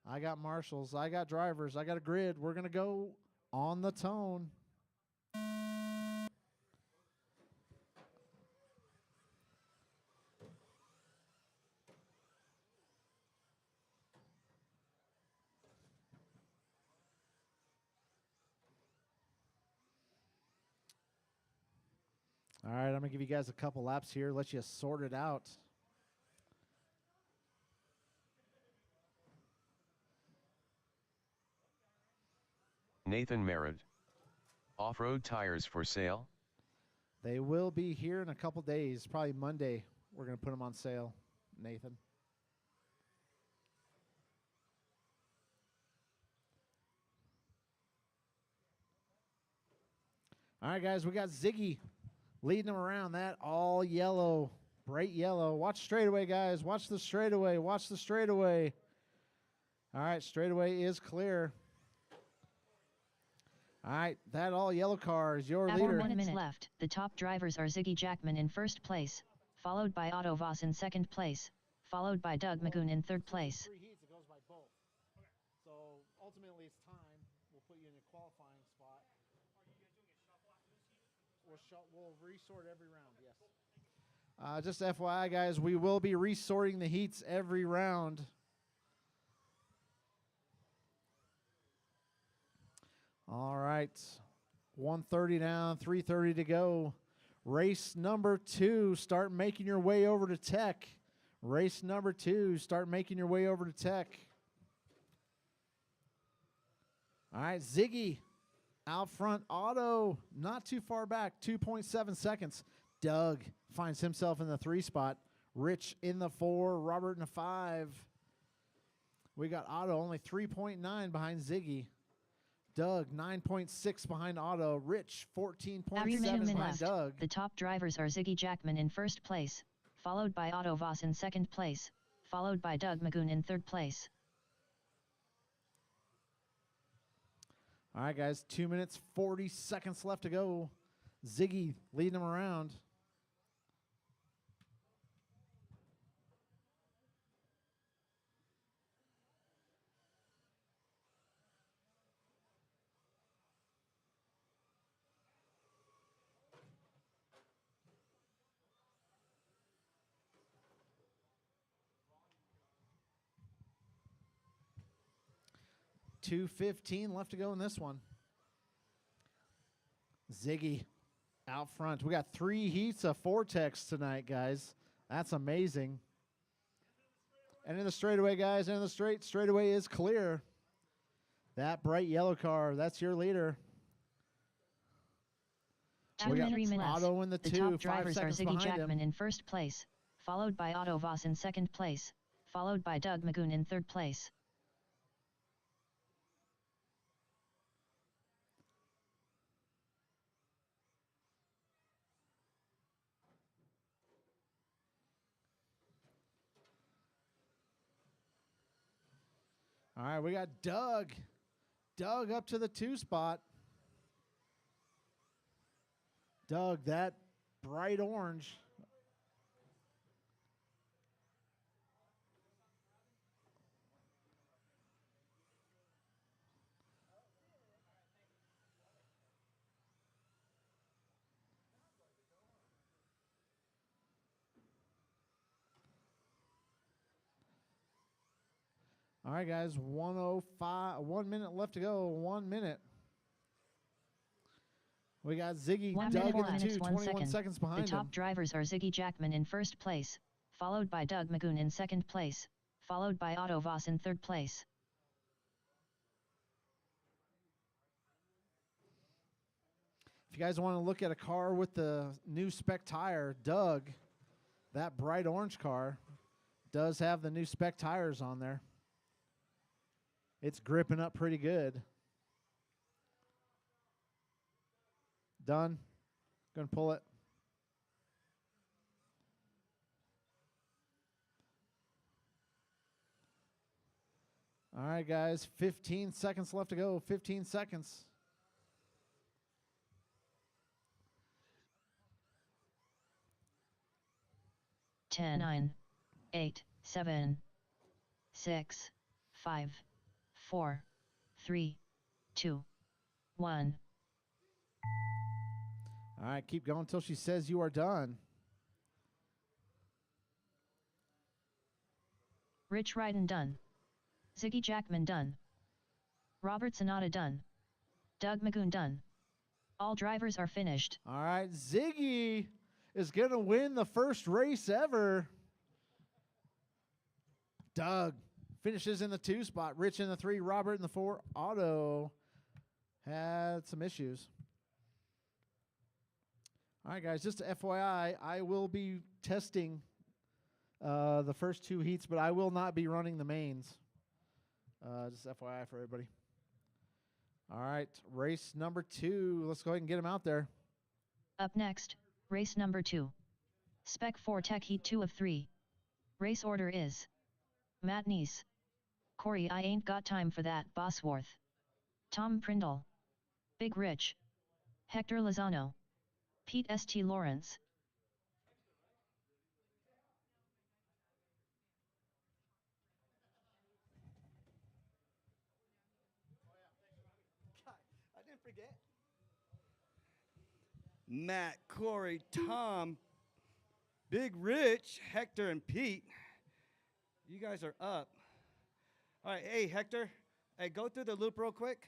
I got marshals. I got drivers. I got a grid. We're going to go on the tone. All right, I'm going to give you guys a couple laps here, let you sort it out. Nathan Merritt. Off-road tires for sale? They will be here in a couple days, probably Monday. We're going to put them on sale, Nathan. All right, guys, we got Ziggy leading them around. That all yellow, bright yellow. Watch straightaway, guys. Watch the straightaway. Watch the straightaway. All right, straightaway is clear. All right, that all yellow car is your After leader. 1 minute left, the top drivers are Ziggy Jackman in first place, followed by Otto Voss in second place, followed by Doug Magoon in third place. 3 heats, it goes by both. So ultimately it's time. We'll put you in a qualifying spot. We'll resort every round, yes. Just FYI, guys, we will be resorting the heats every round. All right, 1:30 down, 3:30 to go. Race number 2, start making your way over to Tech. Race number 2, start making your way over to Tech. All right, Ziggy out front. Otto not too far back, 2.7 seconds. Doug finds himself in the 3 spot. Rich in the 4, Robert in the 5. We got Otto only 3.9 behind Ziggy. Doug 9.6 behind Otto. Rich 14.7 behind Doug. The top drivers are Ziggy Jackman in first place, followed by Otto Voss in second place, followed by Doug Magoon in third place. All right, guys, 2 minutes, 40 seconds left to go. Ziggy leading them around. $2:15 left to go in this one. Ziggy out front. We got 3 heats of Vortex tonight, guys. That's amazing. And in the straightaway, guys, in the straightaway is clear. That bright yellow car, that's your leader. We got 3 minutes. Otto in the 2, top 5 drivers are seconds Ziggy behind Jackman him. in first place, followed by Otto Voss in second place, followed by Doug Magoon in third place. All right, we got Doug. Doug up to the 2 spot. Doug, that bright orange. All right, guys, 1:05, 1 minute left to go. 1 minute. We got Ziggy, 1 Doug minute, 4 in the minutes, 2, 1 21 second. seconds The behind top him. drivers are Ziggy Jackman in first place, followed by Doug Magoon in second place, followed by Otto Voss in third place. If you guys want to look at a car with the new spec tire, Doug, that bright orange car, does have the new spec tires on there. It's gripping up pretty good. Done. Going to pull it. All right, guys, 15 seconds left to go. 15 seconds. Ten, 9, 8, 7, 6, 5, 4, 3, 2, 1. All right, keep going until she says you are done. Rich Ryden done. Ziggy Jackman done. Robert Sonata done. Doug Magoon done. All drivers are finished. All right, Ziggy is going to win the first race ever. Doug finishes in the 2 spot. Rich in the 3, Robert in the 4. Otto had some issues. All right, guys, just FYI, I will be testing the first 2 heats, but I will not be running the mains. Just FYI for everybody. All right, race number 2. Let's go ahead and get him out there. Up next, race number 2. Spec 4 Tech Heat 2 of 3. Race order is Matt Neese, Corey I Ain't Got Time for That Bosworth, Tom Prindle, Big Rich, Hector Lozano, Pete St. Lawrence. I didn't forget. Matt, Corey, Tom, Big Rich, Hector, and Pete. You guys are up. All right, hey, Hector. Hey, go through the loop real quick.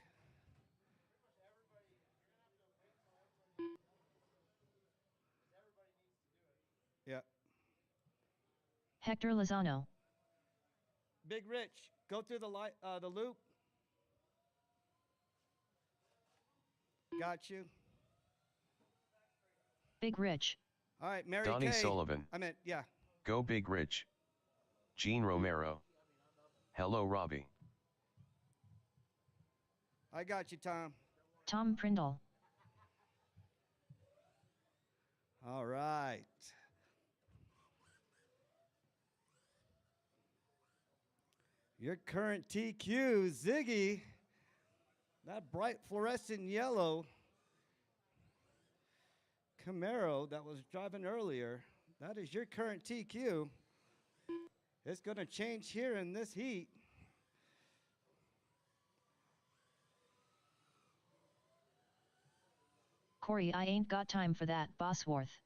Yeah. Hector Lozano. Big Rich, go through the loop. Got you. Big Rich. All right, Mary Donnie Kay. Sullivan. I meant, yeah. Go Big Rich. Gene Romero. Hello Robbie. I got you, Tom. Tom Prindle. All right. Your current TQ, Ziggy. That bright fluorescent yellow Camaro that was driving earlier, that is your current TQ. It's going to change here in this heat. Corey I Ain't Got Time for That Bosworth.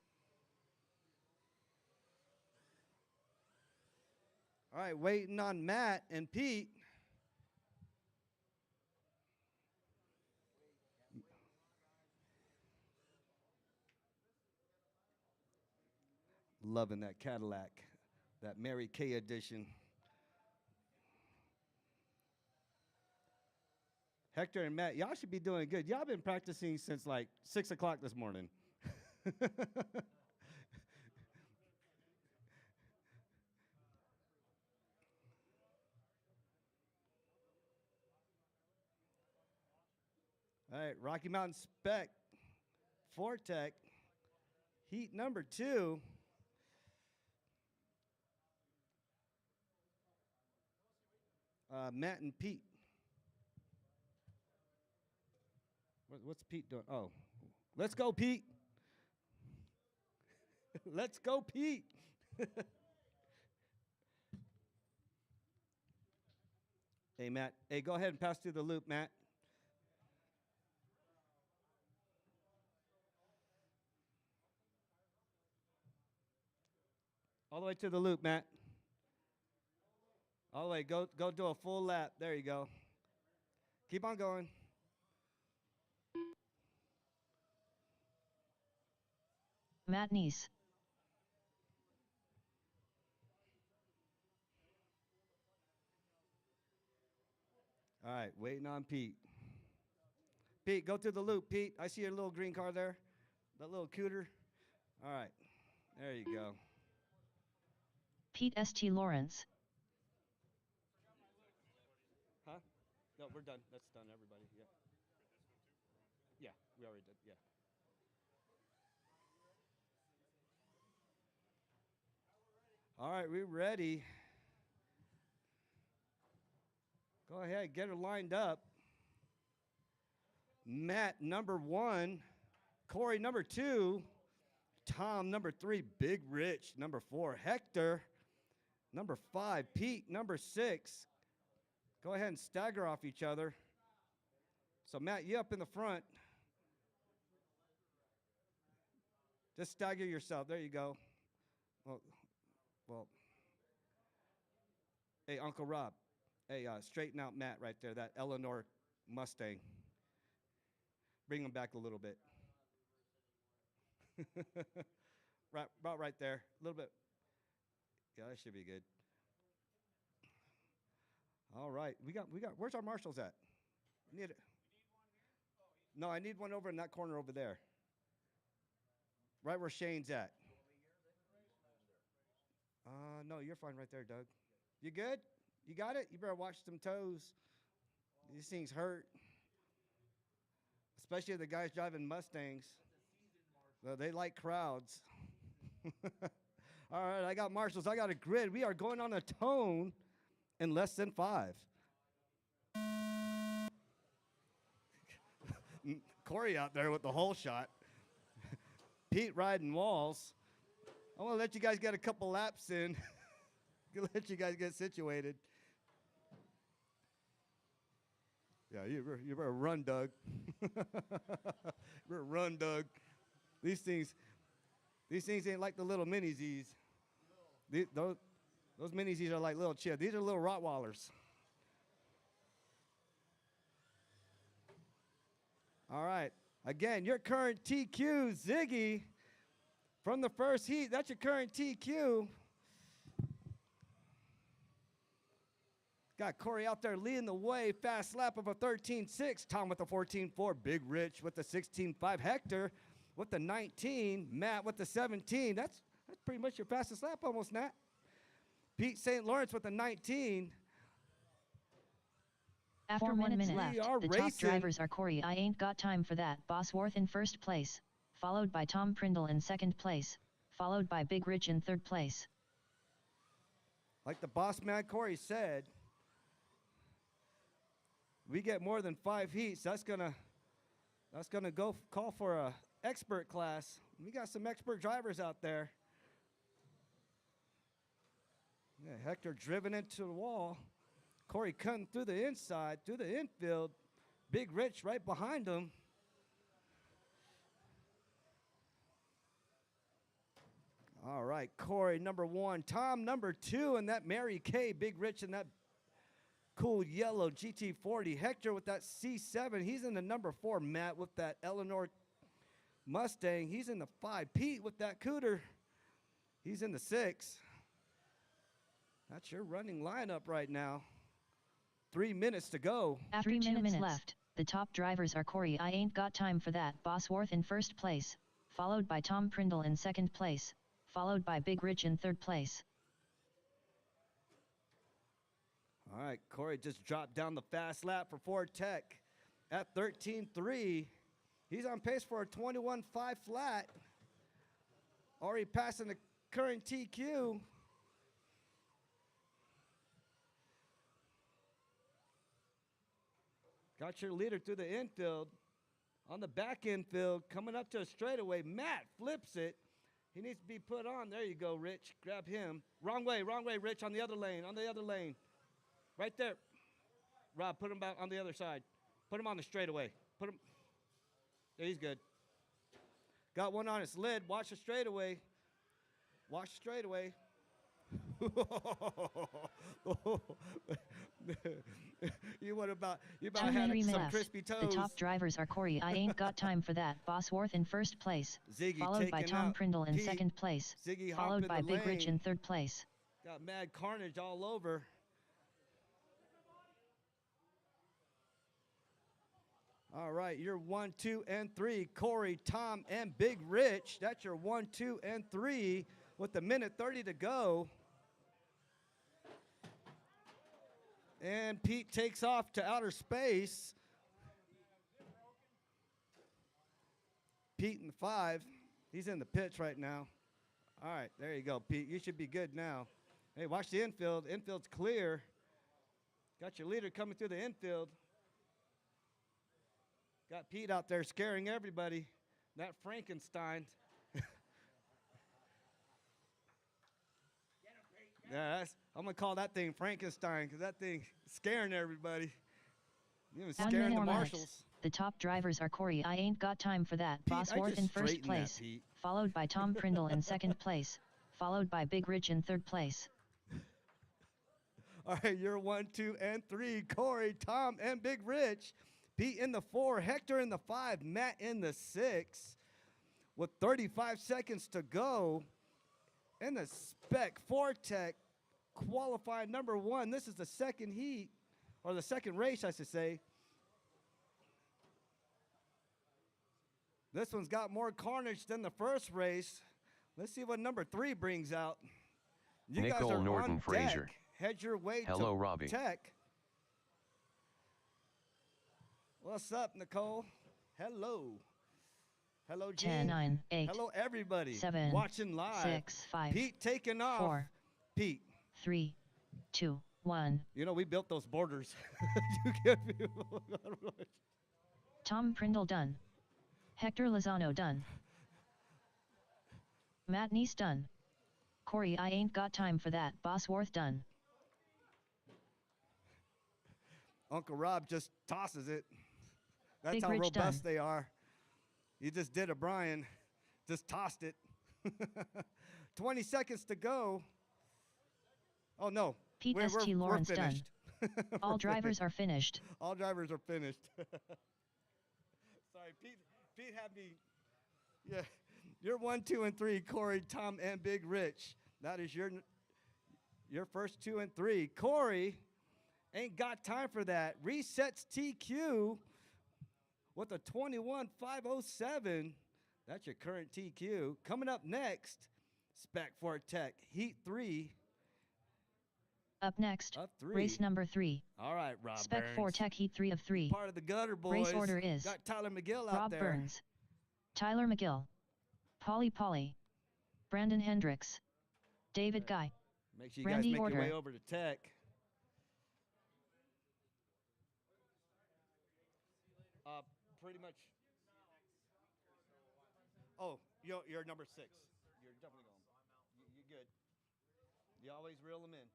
All right, waiting on Matt and Pete. Loving that Cadillac, that Mary Kay edition. Hector and Matt, y'all should be doing good. Y'all been practicing since like 6 o'clock this morning. All right, Rocky Mountain Spec, Fortec, heat number 2. Matt and Pete. What's Pete doing? Oh, let's go, Pete. Let's go, Pete. Hey, Matt. Hey, go ahead and pass through the loop, Matt. All the way to the loop, Matt. All the way. Go do a full lap. There you go. Keep on going. Matt Neese. All right, waiting on Pete. Pete, go through the loop, Pete. I see your little green car there. That little cooter. All right, there you go. Pete St. Lawrence. Huh? No, we're done. That's done, everybody. Yeah. Yeah, we already did. Yeah. All right, we're ready. Go ahead, get her lined up. Matt, number 1. Corey, number 2. Tom, number 3. Big Rich, number 4. Hector, number 5. Pete, number 6. Go ahead and stagger off each other. So, Matt, you up in the front. Just stagger yourself. There you go. Well. Hey, Uncle Rob. Hey, straighten out Matt right there, that Eleanor Mustang. Bring him back a little bit. About right there, a little bit. Yeah, that should be good. All right, we got. Where's our marshals at? Need it. No, I need one over in that corner over there. Right where Shane's at. No, you're fine right there, Doug. You good? You got it? You better watch them toes. These things hurt. Especially the guys driving Mustangs. They like crowds. All right, I got marshals. I got a grid. We are going on a tone in less than 5. Corey out there with the whole shot. Pete riding walls. I want to let you guys get a couple laps in. Let you guys get situated. Yeah, you better run, Doug. You better run, Doug. These things ain't like the little mini Z's. Those mini Z's are like little chips. These are little Rottweilers. All right. Again, your current TQ, Ziggy, from the first heat. That's your current TQ. Got Corey out there leading the way. Fast lap of a 13.6. Tom with the 14.4. Big Rich with the 16.5. Hector with the 19. Matt with the 17. That's pretty much your fastest lap almost, Nat. Pete St. Lawrence with the 19. After 1 minute left, the racing. top drivers are Corey I Ain't Got Time for That, Bosworth in first place, followed by Tom Prindle in second place, followed by Big Rich in third place. Like the boss man Corey said, we get more than 5 heats. That's gonna go call for a expert class. We got some expert drivers out there. Yeah, Hector driven into the wall. Corey cutting through the inside, through the infield. Big Rich right behind him. All right, Corey, number 1. Tom, number 2, and that Mary Kay. Big Rich in that cool yellow GT40. Hector with that C7. He's in the number 4. Matt with that Eleanor Mustang. He's in the 5. Pete with that Cooter. He's in the 6. That's your running lineup right now. 3 minutes to go. After 2 minutes left, the top drivers are Corey I Ain't Got Time for That, Bosworth in first place, followed by Tom Prindle in second place, followed by Big Rich in third place. All right, Corey just dropped down the fast lap for Ford Tech at 13.3. He's on pace for a 21.5 flat. Already passing the current TQ. Got your leader through the infield. On the back infield, coming up to a straightaway. Matt flips it. He needs to be put on. There you go, Rich. Grab him. Wrong way, Rich. On the other lane, Right there. Rob, put him back on the other side. Put him on the straightaway. Put him. Yeah, he's good. Got one on his lid. Watch the straightaway. You about 2 had meters some left. crispy toes. The top drivers are Corey. I ain't got time for that. Bosworth in first place, Ziggy followed by taking Tom out Prindle in Pete. second place, Ziggy followed hopping by the Big Rich lane. in third place. Got mad carnage all over. All right, you're 1, 2, and 3. Corey, Tom, and Big Rich. That's your 1, 2, and 3 with a minute 30 to go. And Pete takes off to outer space. Pete in 5. He's in the pits right now. All right, there you go, Pete. You should be good now. Hey, watch the infield. Infield's clear. Got your leader coming through the infield. Got Pete out there scaring everybody. That Frankenstein. Yeah, I'm going to call that thing Frankenstein because that thing scaring everybody. Even Add scaring the more marshals. laps. The top drivers are Corey. I ain't got time for that. Pete, I Bosworth just in first straightened that, place, Pete. followed by Tom Prindle in second place, followed by Big Rich in third place. All right, you're 1, 2, and 3. Corey, Tom, and Big Rich. Pete in the 4, Hector in the 5, Matt in the 6. With 35 seconds to go, in the Spec 4 Tech qualified number 1. This is the second heat, or the second race, I should say. This one's got more carnage than the first race. Let's see what number 3 brings out. You guys Nicole are Norton on Fraser. deck. Head your way Hello, to Robbie. Tech. What's up, Nicole? Hello. Hello, Gene. 10, 9, 8, Hello, everybody. 7, watching live. 6, 5, Pete taking off. 4, Pete. 3, 2, 1. You know, we built those borders. You can't be. Tom Prindle done. Hector Lozano done. Matt Neese done. Corey, I ain't got time for that. Bosworth done. Uncle Rob just tosses it. That's Big how Rich robust done. they are. You just did a Brian. Just tossed it. 20 seconds to go. Oh, no. Pete We're St. Lawrence done. finished. All We're drivers finished. are finished. All drivers are finished. Sorry, Pete had me. Yeah, you're 1, 2, and 3. Corey, Tom, and Big Rich. That is your first 2 and 3. Corey ain't got time for that. Resets TQ with a 21.507. That's your current TQ. Coming up next, Spec 4 Tech Heat 3. Up next, Up 3. race number 3. All right, Rob Spec Burns. 4 Tech Heat 3 of 3. Part of the Gutter Boys. Race order is Got Tyler McGill out Rob there. Burns, Tyler McGill, Polly, Brandon Hendricks, David Guy. Make sure you Randy guys make Order. your way over to Tech. Pretty much. Oh, you're number 6. You're definitely going. You're good. You always reel them in.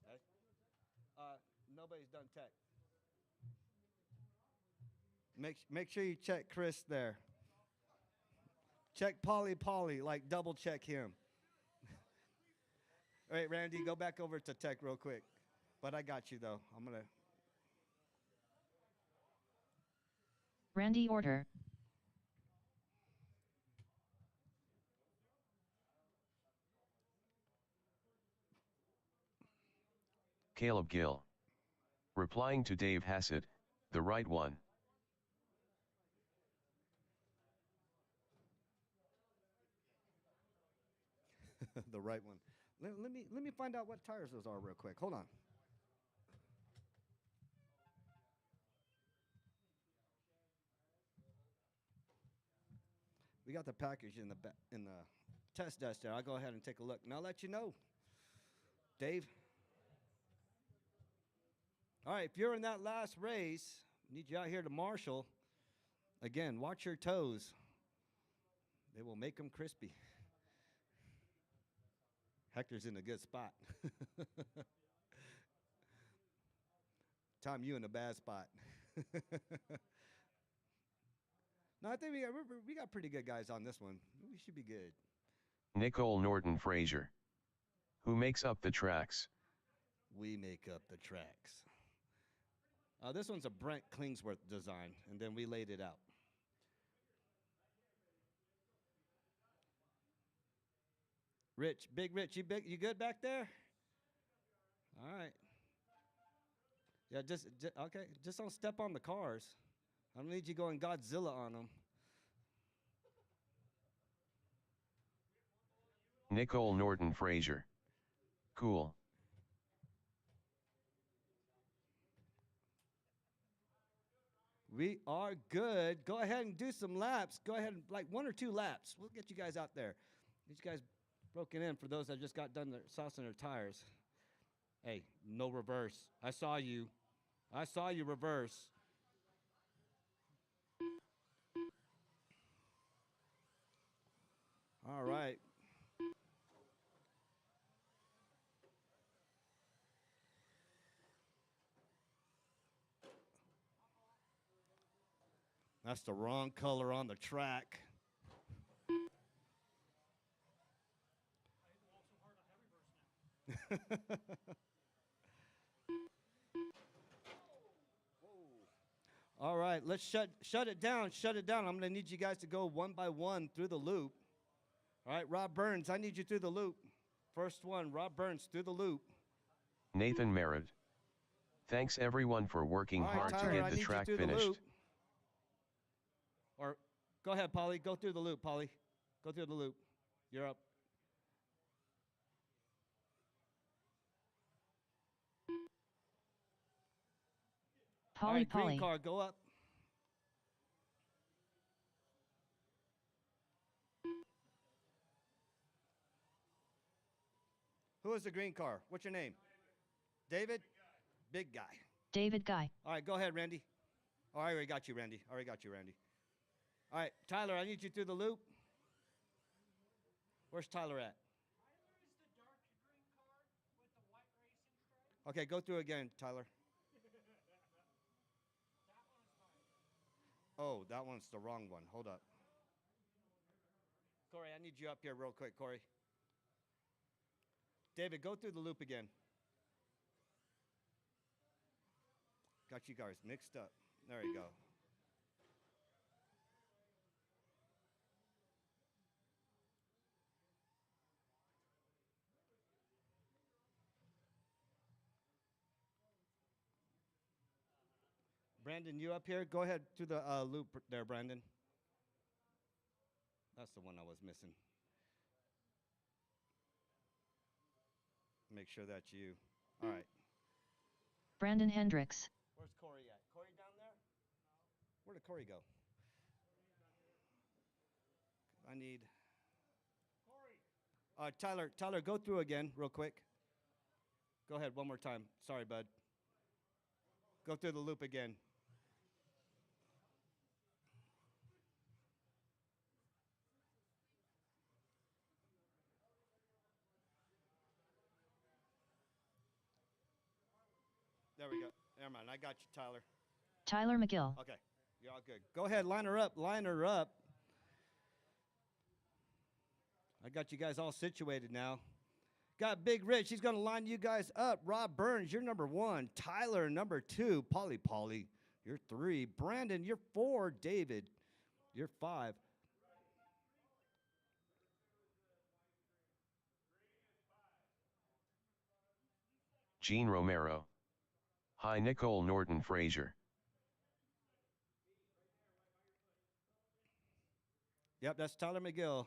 Okay? Nobody's done Tech. Make sure you check Chris there. Check Polly, like double check him. All right, Randy, go back over to Tech real quick. But I got you, though. I'm going to. Randy Order. Caleb Gill. Replying to Dave Hassett, the right one. The right one. Let me find out what tires those are real quick. Hold on. We got the package in the test desk there. I'll go ahead and take a look, and I'll let you know. Dave. All right, if you're in that last race, need you out here to marshal. Again, watch your toes. They will make them crispy. Hector's in a good spot. Tom, you in a bad spot. No, I think we got pretty good guys on this one. We should be good. Nicole Norton Frazier. Who makes up the tracks? We make up the tracks. This one's a Brent Klingsworth design, and then we laid it out. Rich, Big Rich, you good back there? All right. Yeah, okay. Just don't step on the cars. I don't need you going Godzilla on them. Nicole Norton Frazier. Cool. We are good. Go ahead and do some laps. Go ahead and like 1 or 2 laps. We'll get you guys out there. These guys broken in for those that just got done saucing their tires. Hey, no reverse. I saw you. I saw you reverse. All right. That's the wrong color on the track. All right, let's shut it down. Shut it down. I'm going to need you guys to go one by one through the loop. All right, Rob Burns, I need you through the loop. First one, Rob Burns, through the loop. Nathan Merritt. Thanks everyone for working All right, hard Tyler, to I get the need you track through the finished. loop. Or go ahead, Polly. Go through the loop, Polly. Go through the loop. You're up. All Polly, right, green Polly. car, go up. Who is the green car? What's your name? David? Big guy. David Guy. All right, go ahead, Randy. All right, I already got you, Randy. All right, Tyler, I need you through the loop. Where's Tyler at? Okay, go through again, Tyler. Oh, that one's the wrong one. Hold up. Corey, I need you up here real quick, Corey. David, go through the loop again. Got you guys mixed up. There you go. Brandon, you up here? Go ahead through the loop there, Brandon. That's the one I was missing. Make sure that's you. All right. Brandon Hendricks. Where's Corey at? Corey down there? Where did Corey go? I need... Corey. Tyler, go through again real quick. Go ahead one more time. Sorry, bud. Go through the loop again. There we go. Never mind. I got you, Tyler. Tyler McGill. Okay. You're all good. Go ahead. Line her up. Line her up. I got you guys all situated now. Got Big Rich. He's going to line you guys up. Rob Burns, you're number 1. Tyler, number 2. Polly, you're 3. Brandon, you're 4. David, you're 5. Gene Romero. Hi Nicole Norton Frazier. Yep, that's Tyler McGill.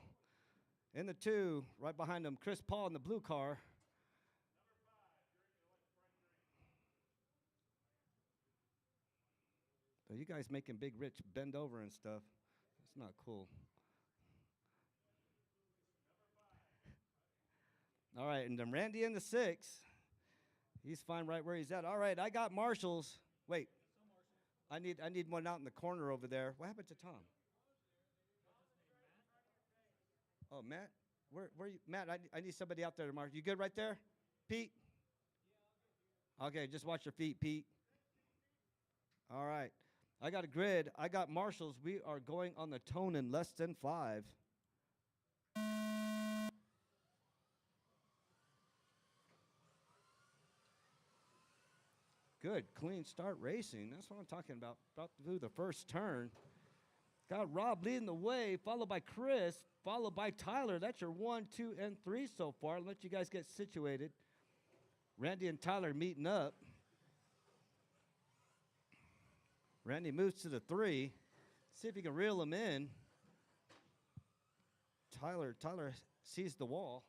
In the 2, right behind him, Chris Paul in the blue car. So you guys making Big Rich bend over and stuff. That's not cool. All right, and then Randy in the 6. He's fine right where he's at. All right, I got Marshall's. Wait, I need one out in the corner over there. What happened to Tom? Oh, Matt, where you? Matt, I need somebody out there to mark. You good right there, Pete? Okay, just watch your feet, Pete. All right, I got a grid. I got Marshall's. We are going on the tone in less than 5. Good, clean start racing. That's what I'm talking about. About to do the first turn. Got Rob leading the way, followed by Chris, followed by Tyler. That's your 1, 2, and 3 so far. I'll let you guys get situated. Randy and Tyler meeting up. Randy moves to the 3. See if he can reel him in. Tyler sees the wall.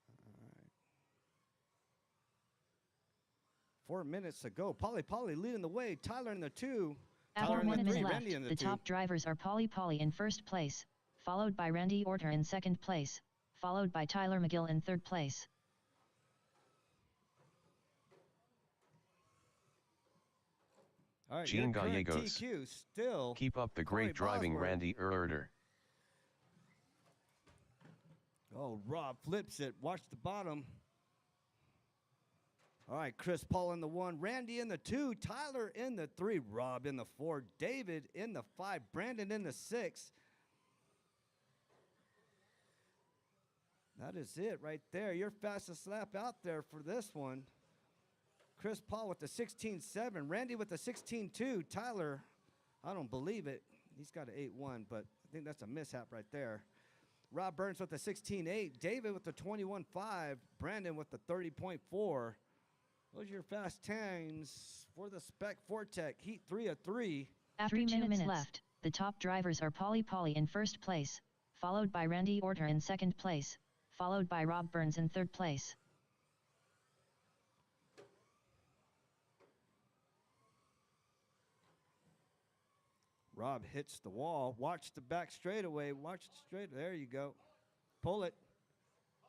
All right. 4 minutes to go. Polly leading the way. Tyler in the 2. After Tyler in 1 the minute 3. left, Randy in the the 2. top drivers are Polly in first place, followed by Randy Orter in second place, followed by Tyler McGill in third place. All right, Gene your current Gallegos. TQ still. Keep up the Corey great driving, Bosworth. Randy Erder. Oh, Rob flips it. Watch the bottom. All right, Chris Paul in the 1, Randy in the 2, Tyler in the 3, Rob in the 4, David in the 5, Brandon in the 6. That is it right there. Your fastest lap out there for this one. Chris Paul with the 16.7, Randy with the 16.2, Tyler, I don't believe it. He's got an 8.1, but I think that's a mishap right there. Rob Burns with the 16.8, David with the 21.5, Brandon with the 30.4. Those are your fast times for the Spec Fortec Heat 3 of 3. After 2 minutes left, the top drivers are Polly in first place, followed by Randy Orter in second place, followed by Rob Burns in third place. Rob hits the wall. Watch the back straightaway. Watch the straight. There you go. Pull it.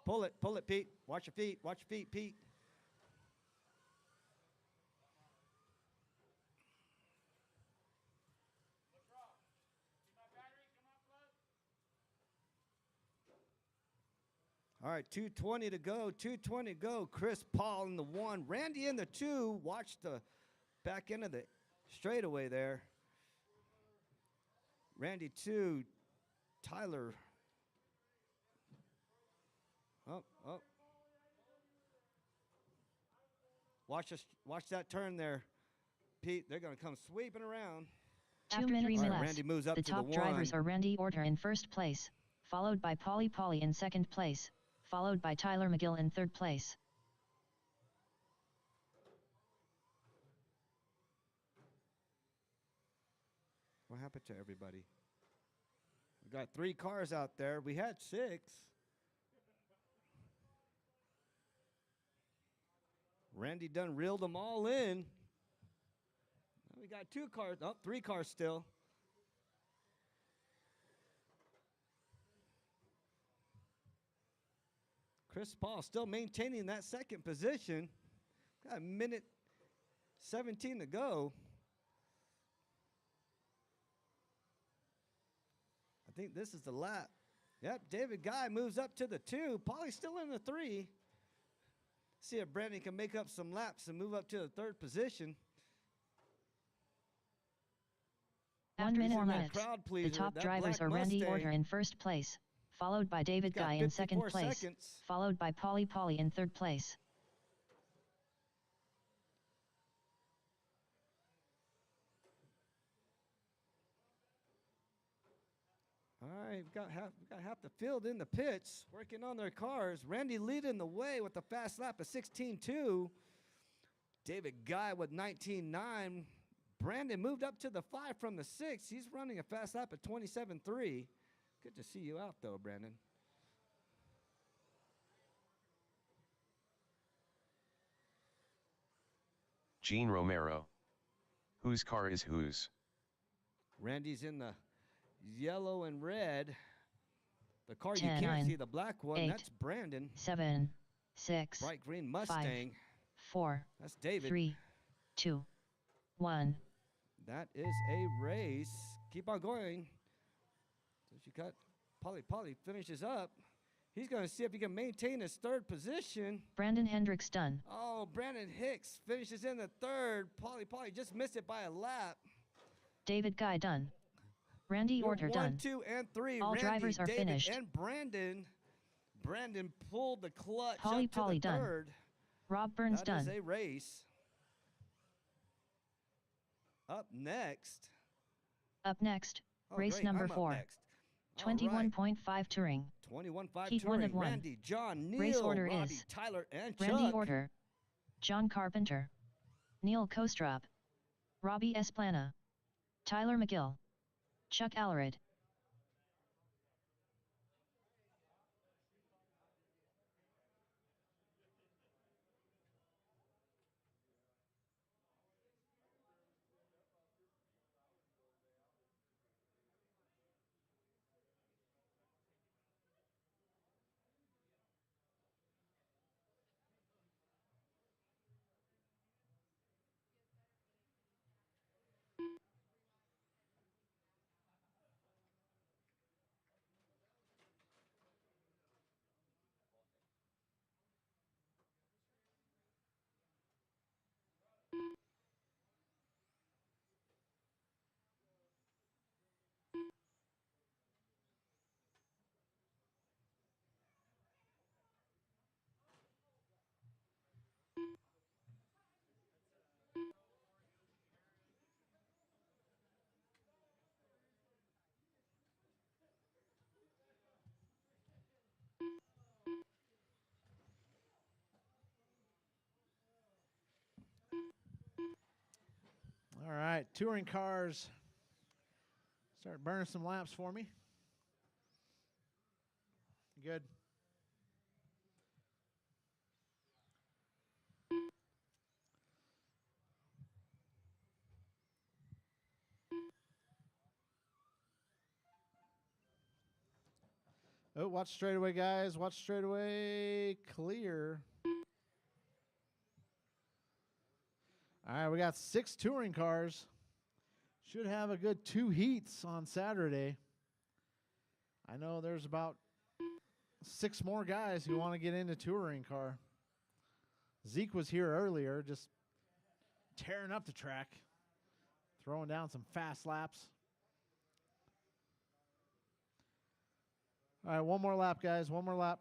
Pull it, Pete. Watch your feet. Watch your feet, Pete. All right, 2:20 to go. 2:20 to go. Chris Paul in the 1. Randy in the 2. Watch the back end of the straightaway there. Randy 2. Tyler. Oh. Watch that turn there, Pete. They're going to come sweeping around. After 3 minutes left, Randy moves up the to top the drivers 1. are Randy Orter in first place, followed by Polly in second place, followed by Tyler McGill in third place. What happened to everybody? We got 3 cars out there. We had 6. Randy done reeled them all in. Now we got 2 cars. Oh, 3 cars still. Chris Paul still maintaining that second position. Got a minute 17 to go. I think this is the lap. Yep, David Guy moves up to the 2. Paulie's still in the 3. See if Brandon can make up some laps and move up to the 3rd position. 1 minute more minutes. Crowd The pleaser, top that drivers black are Randy Mustang. Orter in first place, followed by David He's got Guy in second 54 place, seconds. followed by Polly in third place. All right, we got half the field in the pits working on their cars. Randy leading the way with a fast lap of 16.2. David Guy with 19.9. Brandon moved up to the 5 from the 6. He's running a fast lap of 27.3. Good to see you out, though, Brandon. Gene Romero. Whose car is whose? Randy's in the yellow and red. The car you 10, can't 9, see, the black one, 8, that's Brandon. 7, 6, Bright green 5, Mustang. 4, That's David. 3, 2, 1. That is a race. Keep on going. So she got Polly finishes up. He's going to see if he can maintain his third position. Brandon Hendricks done. Oh, Brandon Hicks finishes in the third. Polly just missed it by a lap. David Guy done. Randy Orter 1, done. 2, and 3. All Randy, drivers are David, finished. and Brandon. Brandon pulled the clutch Polly up to the done. third. Rob Burns That done. is a race. Up next. Up next, Oh, race great, number I'm up 4. next. All right. 21.5 touring. 21.5 Heat 1 touring. of 1. Randy, John, Neil, Race order Robbie, is Tyler, and Randy Chuck. Orter, John Carpenter, Neil Kostrop, Robbie Esplana, Tyler McGill, Chuck Allred. All right, touring cars. Start burning some laps for me. Good. Oh, watch straightaway, guys. Watch straightaway. Clear. All right, we got 6 touring cars. Should have a good 2 heats on Saturday. I know there's about 6 more guys who want to get into touring car. Zeke was here earlier, just tearing up the track, throwing down some fast laps. All right, one more lap, guys. One more lap.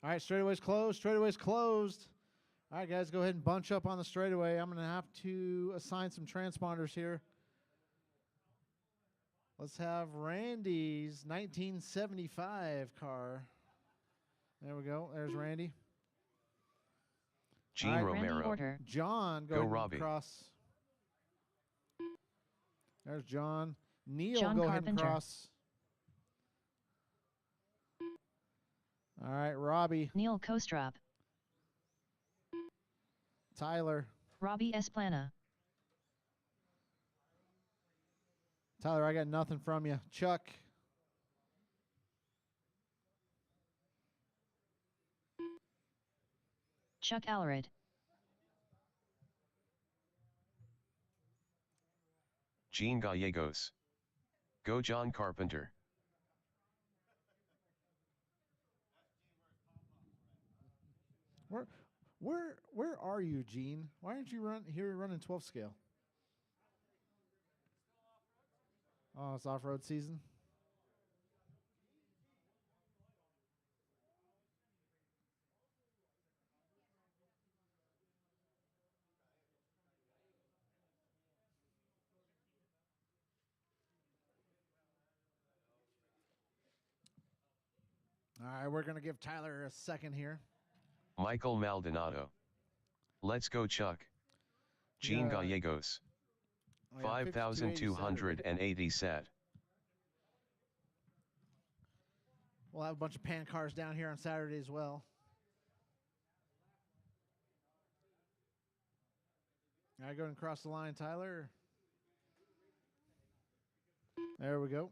All right, straightaway's closed. Straightaway's closed. All right, guys, go ahead and bunch up on the straightaway. I'm going to have to assign some transponders here. Let's have Randy's 1975 car. There we go. There's Randy. Gene All right, Randy Romero. Orter, John, go Go ahead Robbie. and cross. There's John. Neil, John go ahead and Carpenter. cross. All right, Robbie, Neil Kostrop, Tyler. Robbie Esplana, Tyler, I got nothing from you. Chuck. Chuck Allred, Gene Gallegos. Go John Carpenter. Where are you, Gene? Why aren't you here running 12 scale? Oh, it's off-road season. All right, we're going to give Tyler a second here. Michael Maldonado. Let's go Chuck. Gene Yeah. Gallegos. Oh, yeah, 5,280 set. We'll have a bunch of pan cars down here on Saturday as well. All right, go ahead and cross the line, Tyler. There we go.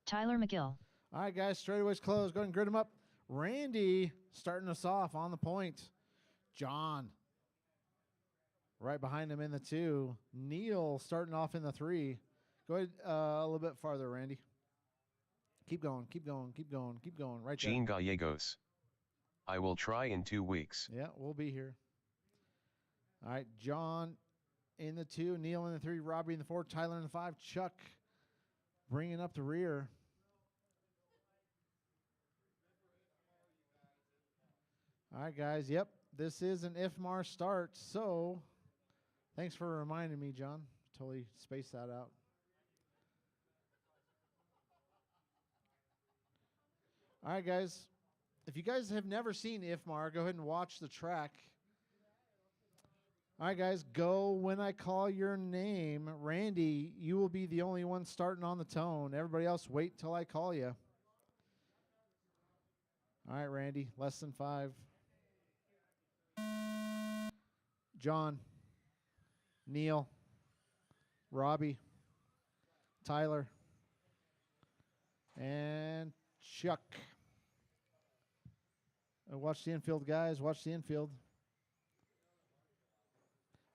Tyler McGill. All right, guys, straightaways closed. Go ahead and grid them up. Randy starting us off on the point. John right behind him in the 2. Neil starting off in the 3. Go ahead a little bit farther, Randy. Keep going, keep going, keep going, keep going. Right there. Gene Gallegos. I will try in 2 weeks. Yeah, we'll be here. All right, John in the 2, Neil in the 3, Robbie in the 4, Tyler in the 5, Chuck bringing up the rear. All right, guys. Yep, this is an IFMAR start, so thanks for reminding me, John. Totally spaced that out. All right, guys. If you guys have never seen IFMAR, go ahead and watch the track. All right, guys, go when I call your name. Randy, you will be the only one starting on the tone. Everybody else, wait till I call you. All right, Randy, less than 5. John, Neil, Robbie, Tyler, and Chuck. Watch the infield, guys. Watch the infield.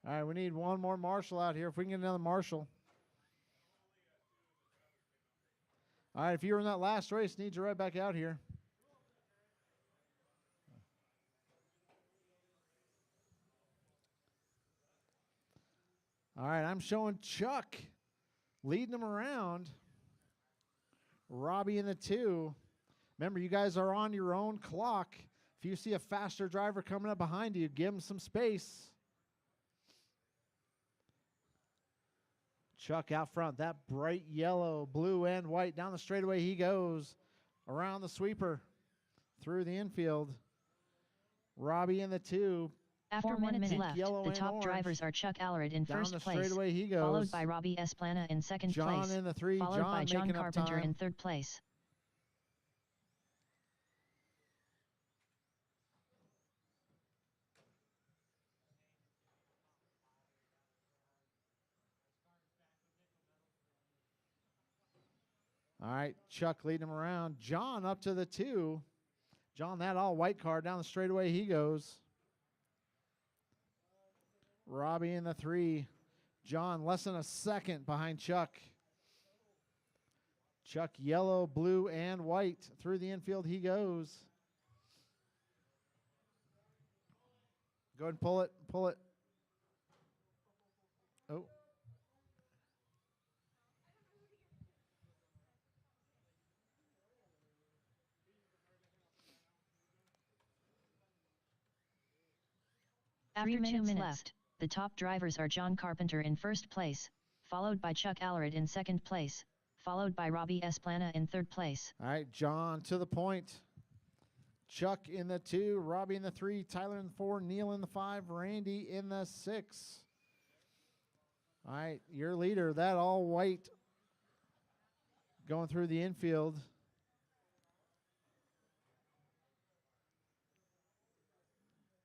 All right, we need one more marshal out here. If we can get another marshal. All right, if you were in that last race, need you right back out here. All right, I'm showing Chuck leading them around. Robbie in the 2. Remember, you guys are on your own clock. If you see a faster driver coming up behind you, give him some space. Chuck out front, that bright yellow, blue, and white. Down the straightaway he goes. Around the sweeper. Through the infield. Robbie in the 2. After 1 minute left, yellow the and top orange. drivers are Chuck Allred in Down first the place, straightaway he goes. followed by Robbie Esplana in second John place, in the 3. followed John by John making up Carpenter time. in third place. All right, Chuck leading him around. John up to the 2. John, that all white car, down the straightaway he goes. Robbie in the 3. John less than a second behind Chuck. Chuck yellow, blue, and white. Through the infield he goes. Go ahead and pull it, pull it. Oh. After 2 minutes left, the top drivers are John Carpenter in first place, followed by Chuck Allred in second place, followed by Robbie Esplana in third place. All right, John to the point. Chuck in the 2, Robbie in the 3, Tyler in the 4, Neil in the 5, Randy in the 6. All right, your leader, that all white going through the infield.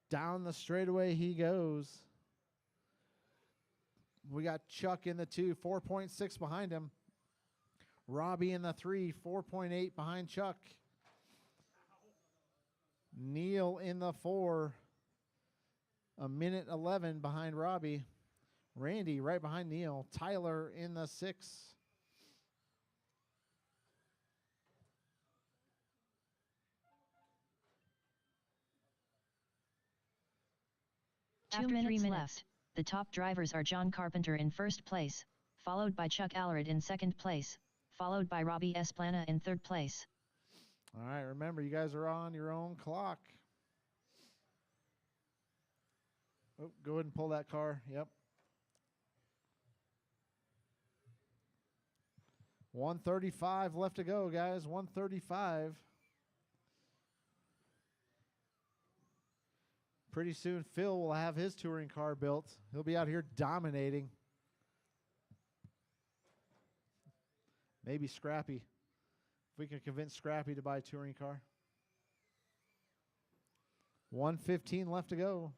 Down the straightaway he goes. We got Chuck in the 2, 4.6 behind him. Robbie in the 3, 4.8 behind Chuck. Neil in the 4, a minute 11 behind Robbie. Randy right behind Neil. Tyler in the 6. After 3 minutes left, the top drivers are John Carpenter in first place, followed by Chuck Allred in second place, followed by Robbie Esplana in third place. All right, remember, you guys are on your own clock. Oh, go ahead and pull that car. Yep. 135 left to go, guys. 135. Pretty soon, Phil will have his touring car built. He'll be out here dominating. Maybe Scrappy. If we can convince Scrappy to buy a touring car. 1:15 left to go.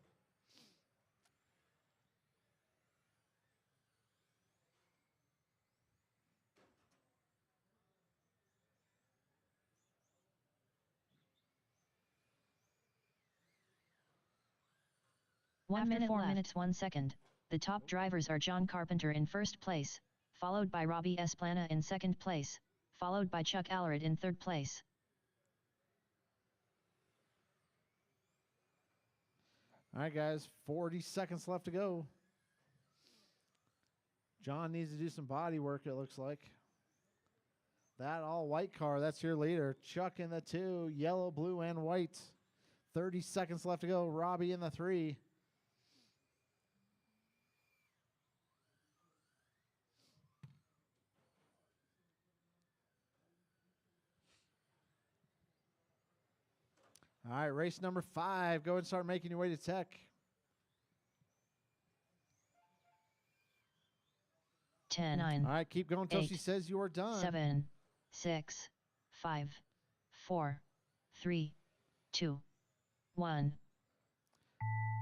One minute 4 minutes 1 second. The top drivers are John Carpenter in first place, followed by Robbie Esplana in second place, followed by Chuck Allred in third place. All right, guys, 40 seconds left to go. John needs to do some body work, it looks like. That all-white car, that's your leader. Chuck in the 2, yellow, blue, and white. 30 seconds left to go. Robbie in the 3. All right, race number 5. Go and start making your way to Tech. 10, 9. All right, keep going until 8, she says you are done. 7, 6, 5, 4, 3, 2, 1.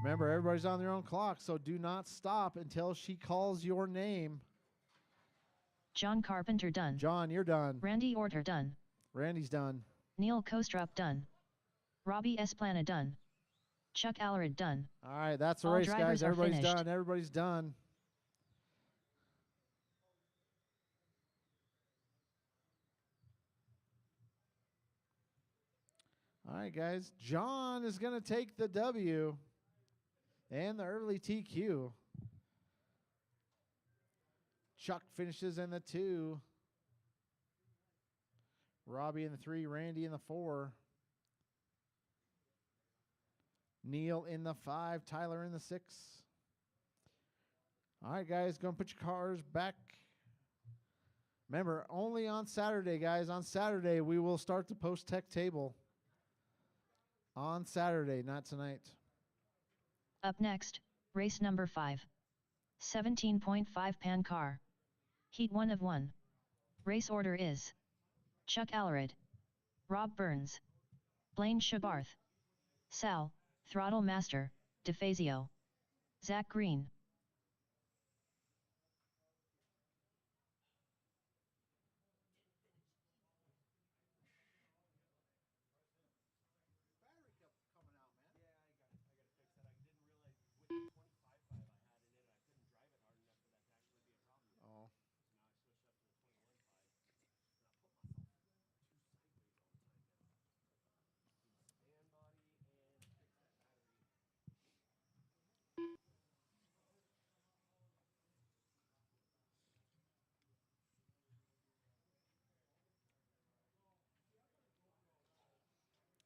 Remember, everybody's on their own clock, so do not stop until she calls your name. John Carpenter done. John, you're done. Randy Orter done. Randy's done. Neil Kostrup done. Robbie Esplana done. Chuck Allred done. All right, that's the All race, drivers guys. are Everybody's finished. done. Everybody's done. All right, guys. John is going to take the W and the early TQ. Chuck finishes in the 2. Robbie in the 3. Randy in the 4. Neil in the 5. Tyler in the 6. All right, guys. Going to put your cars back. Remember, only on Saturday, guys. On Saturday, we will start the post-tech table. On Saturday, not tonight. Up next, race number 5. 17.5 pan car. Heat 1 of 1. Race order is Chuck Allred, Rob Burns, Blaine Shabarth, Sal, Throttle Master, DeFazio, Zach Green.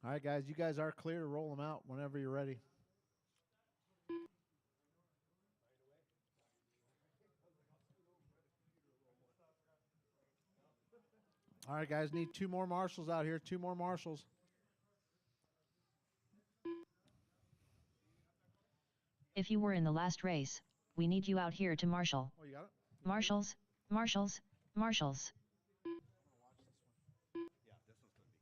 All right, guys. You guys are clear to roll them out whenever you're ready. All right, guys. Need 2 more marshals out here. 2 more marshals. If you were in the last race, we need you out here to marshal. Oh, you got it? Marshals, marshals, marshals. Yeah, this one's going to be cool.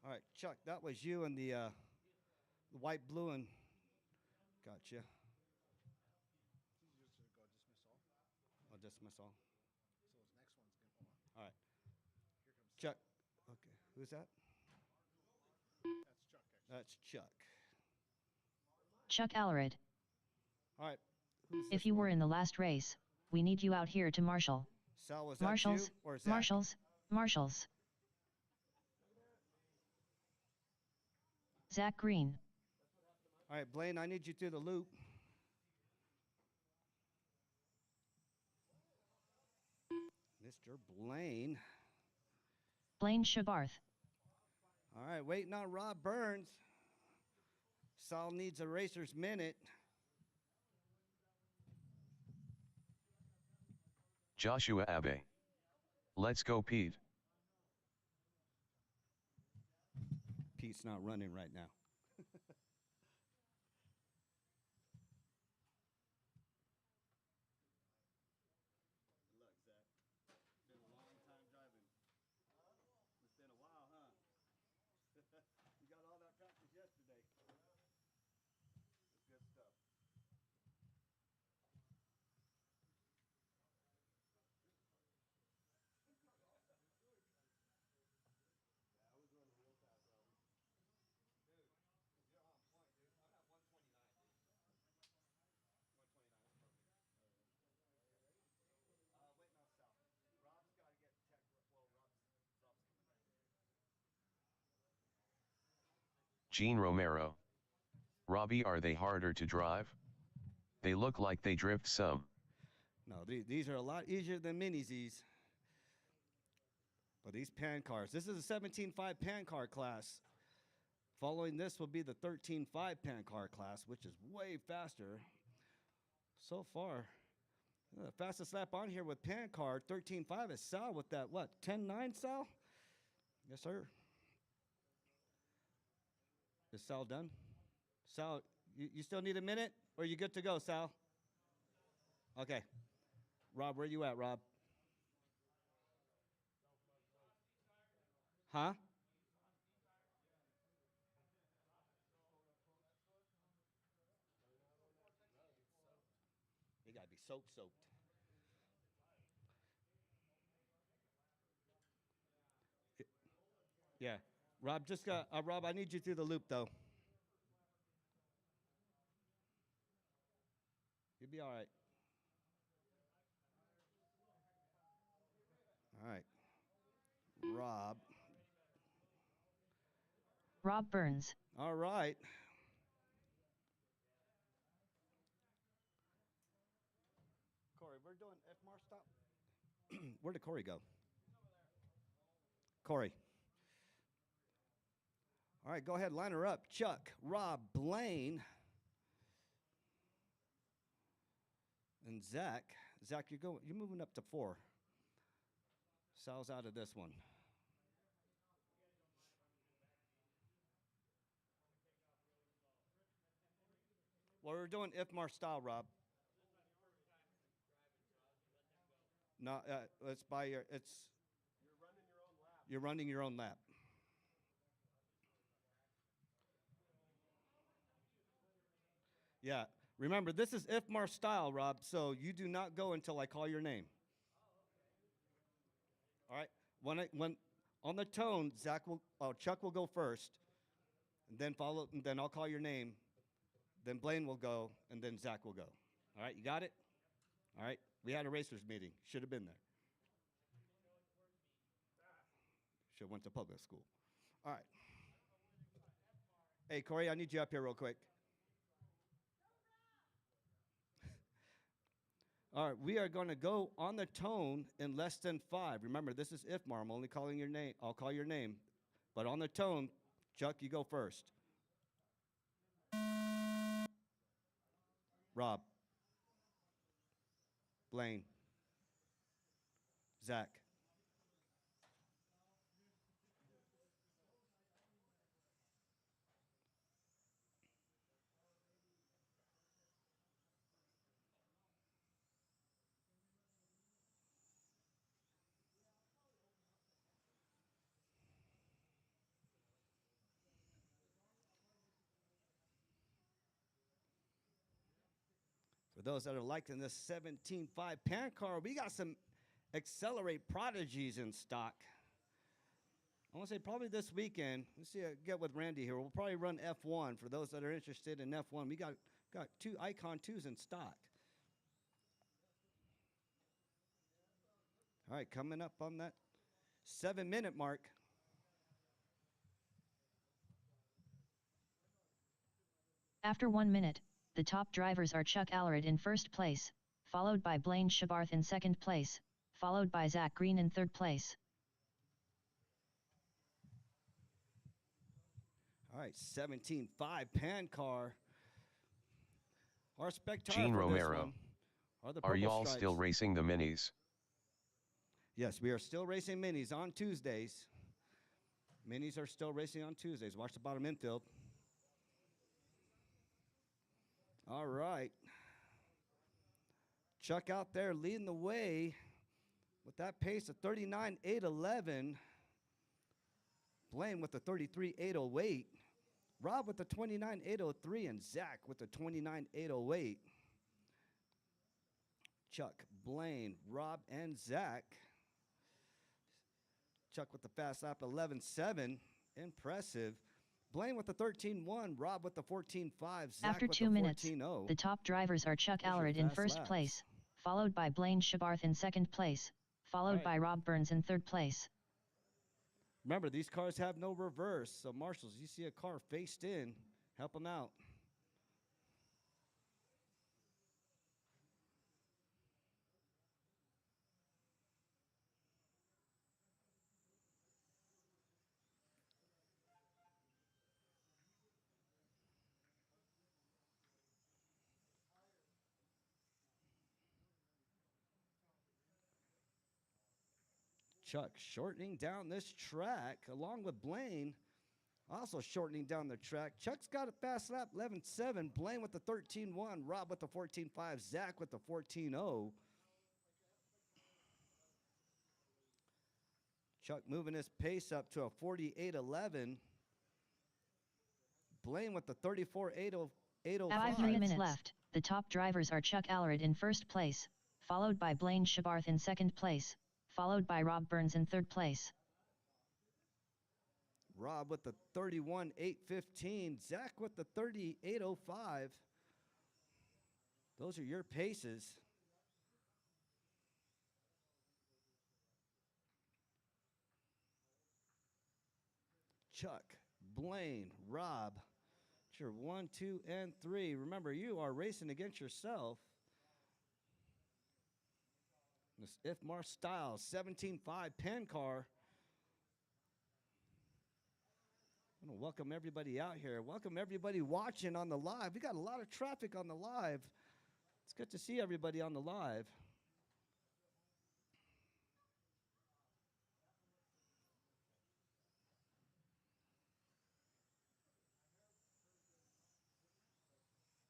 All right, Chuck, that was you and the white, blue, and gotcha. I'll dismiss all. All right. Chuck. Okay, who's that? That's Chuck. Chuck Allred. All right. Who's If this you one? were in the last race, we need you out here to marshal. Sal, was that Marshals, you or Zach? marshals, marshals. Zach Green. All right, Blaine, I need you through the loop. Mr. Blaine. Blaine Shabarth. All right, waiting on Rob Burns. Sal needs a racer's minute. Joshua Abe. Let's go, Pete. Pete's not running right now. Look, Zach, been a long time driving. It's been a while, huh? You got all that practice yesterday. That's good stuff. Yeah, I was running real fast, Robbie. Dude, you're on point, dude. I'm at 129, dude. 129 is perfect. Wait, no, Sal. Rob's got to get tech. Well, Rob's coming back. Gene Romero. Robbie, are they harder to drive? They look like they drift some. No, these are a lot easier than minis. These. But these pan cars. This is a 17.5 pan car class. Following this will be the 13.5 pan car class, which is way faster. So far, the fastest lap on here with pan car 13.5 is Sal with that, what, 10.9, Sal? Yes, sir. Is Sal done? Sal, you still need a minute, or are you good to go, Sal? Okay. Rob, where you at, Rob? Huh? You gotta be soaked. Yeah. Rob, Rob, I need you through the loop, though. You'll be all right. All right. Rob. Rob Burns. All right. Corey, we're doing FMAR stop. Where did Corey go? Corey. All right, go ahead, line her up. Chuck, Rob, Blaine, and Zach. Zach, you're moving up to 4. Sal's out of this one. Well, we're doing IFMAR style, Rob. No, it's by your. It's. You're running your own lap. Yeah. Remember, this is IFMAR style, Rob. So you do not go until I call your name. All right. When on the tone, Chuck will go first, and then I'll call your name. Then Blaine will go, and then Zach will go. All right, you got it? All right. We had a racers meeting. Should have been there. Should have went to public school. All right. Hey, Corey, I need you up here real quick. All right, we are going to go on the tone in less than 5. Remember, this is IFMAR. I'm only calling your name. I'll call your name. But on the tone, Chuck, you go first. Rob. Blaine. Zach. For those that are liking this 17.5 pan car, we got some Accelerate Prodigies in stock. I want to say probably this weekend. Let's see, get with Randy here. We'll probably run F1 for those that are interested in F1. We got 2 Icon 2s in stock. All right, coming up on that 7-minute mark. After 1 minute, the top drivers are Chuck Allred in first place, followed by Blaine Shabarth in second place, followed by Zach Green in third place. All right, 17.5 pan car. Our spectator Gene for Romero. this one are the Are purple y'all stripes. still racing the minis? Yes, we are still racing minis on Tuesdays. Minis are still racing on Tuesdays. Watch the bottom infield. All right. Chuck out there leading the way with that pace of 39.811. Blaine with the 33.808. Rob with the 29.803. And Zach with the 29.808. Chuck, Blaine, Rob, and Zach. Chuck with the fast lap 11.7. Impressive. Blaine with the 13.1. Rob with the 14.5. Zach After with 2 the minutes, 14.0. the top drivers are Chuck Those are Allred in fast first laps. place, followed by Blaine Shabarth in second place, followed Right. by Rob Burns in third place. Remember, these cars have no reverse. So, marshals, you see a car faced in, help them out. Chuck shortening down this track along with Blaine. Also shortening down the track. Chuck's got a fast lap 11.7. Blaine with the 13.1. Rob with the 14.5. Zach with the 14.0. Chuck moving his pace up to a 48.11. Blaine with the 34.805. 5 minutes left. The top drivers are Chuck Allred in first place, followed by Blaine Shabarth in second place, followed by Rob Burns in third place. Rob with the 31.815. Zach with the 30.805. Those are your paces. Chuck, Blaine, Rob. It's your 1, 2, and 3. Remember, you are racing against yourself. This Ifmar Styles 17.5 Penn car. I want to welcome everybody out here. Welcome everybody watching on the live. We got a lot of traffic on the live. It's good to see everybody on the live.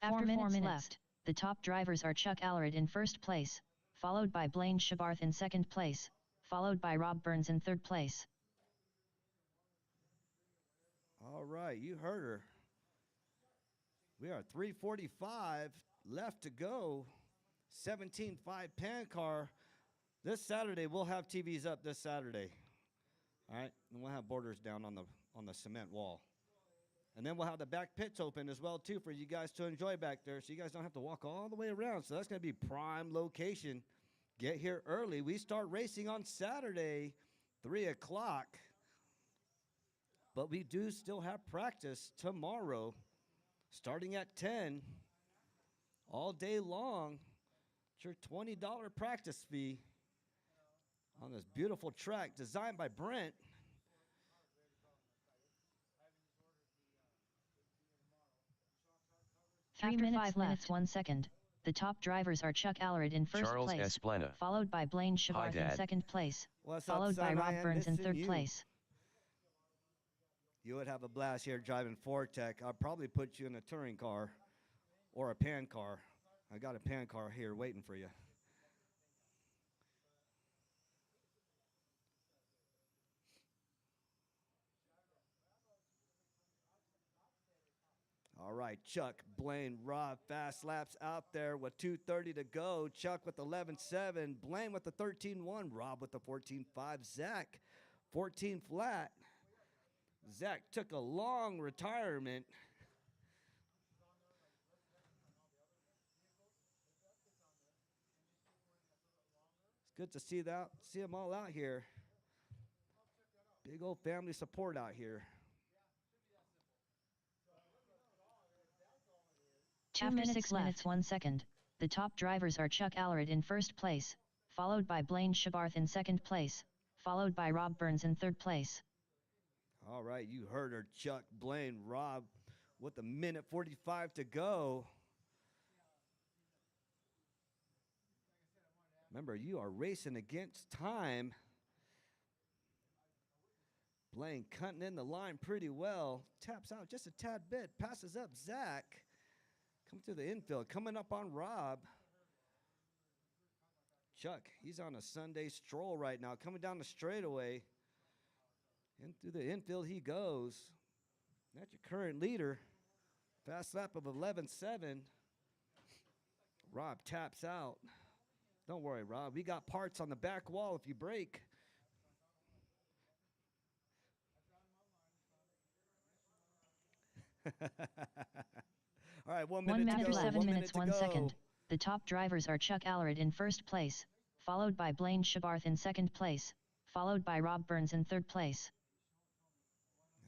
After 4 minutes left, the top drivers are Chuck Allred in first place, followed by Blaine Shabarth in second place, followed by Rob Burns in third place. All right, you heard her. We are 3:45 left to go. 17.5 Pan car. This Saturday, we'll have TVs up this Saturday. All right, and we'll have borders down on the cement wall. And then we'll have the back pits open as well, too, for you guys to enjoy back there, so you guys don't have to walk all the way around. So that's going to be prime location. Get here early. We start racing on Saturday, 3 o'clock. But we do still have practice tomorrow, starting at 10, all day long. It's your $20 practice fee on this beautiful track designed by Brent. After 5 minutes 1 second, the top drivers are Chuck Allred in first Charles place, Esplana. followed by Blaine Shabarth in Dad. second place, What's up, followed by son? I Rob am Burns in missing third you. place. You would have a blast here driving Fortec. I'll probably put you in a touring car or a pan car. I got a pan car here waiting for you. All right, Chuck, Blaine, Rob, fast laps out there with 2:30 to go. Chuck with 11.7, Blaine with the 13.1, Rob with the 14.5, Zach 14 flat. Zach took a long retirement. It's good to see them all out here. Big old family support out here. After 6 minutes 1 second, the top drivers are Chuck Allred in first place, followed by Blaine Shabarth in second place, followed by Rob Burns in third place. All right, you heard her, Chuck, Blaine, Rob, with a minute 45 to go. Remember, you are racing against time. Blaine cutting in the line pretty well. Taps out just a tad bit. Passes up Zach. Come to the infield. Coming up on Rob. Chuck, he's on a Sunday stroll right now. Coming down the straightaway. In through the infield he goes. That's your current leader. Fast lap of 11.7. Rob taps out. Don't worry, Rob. We got parts on the back wall if you break. All right, 1 minute to go. After 7 1 minutes, minute to 1 second, go. the top drivers are Chuck Allred in first place, followed by Blaine Shabarth in second place, followed by Rob Burns in third place.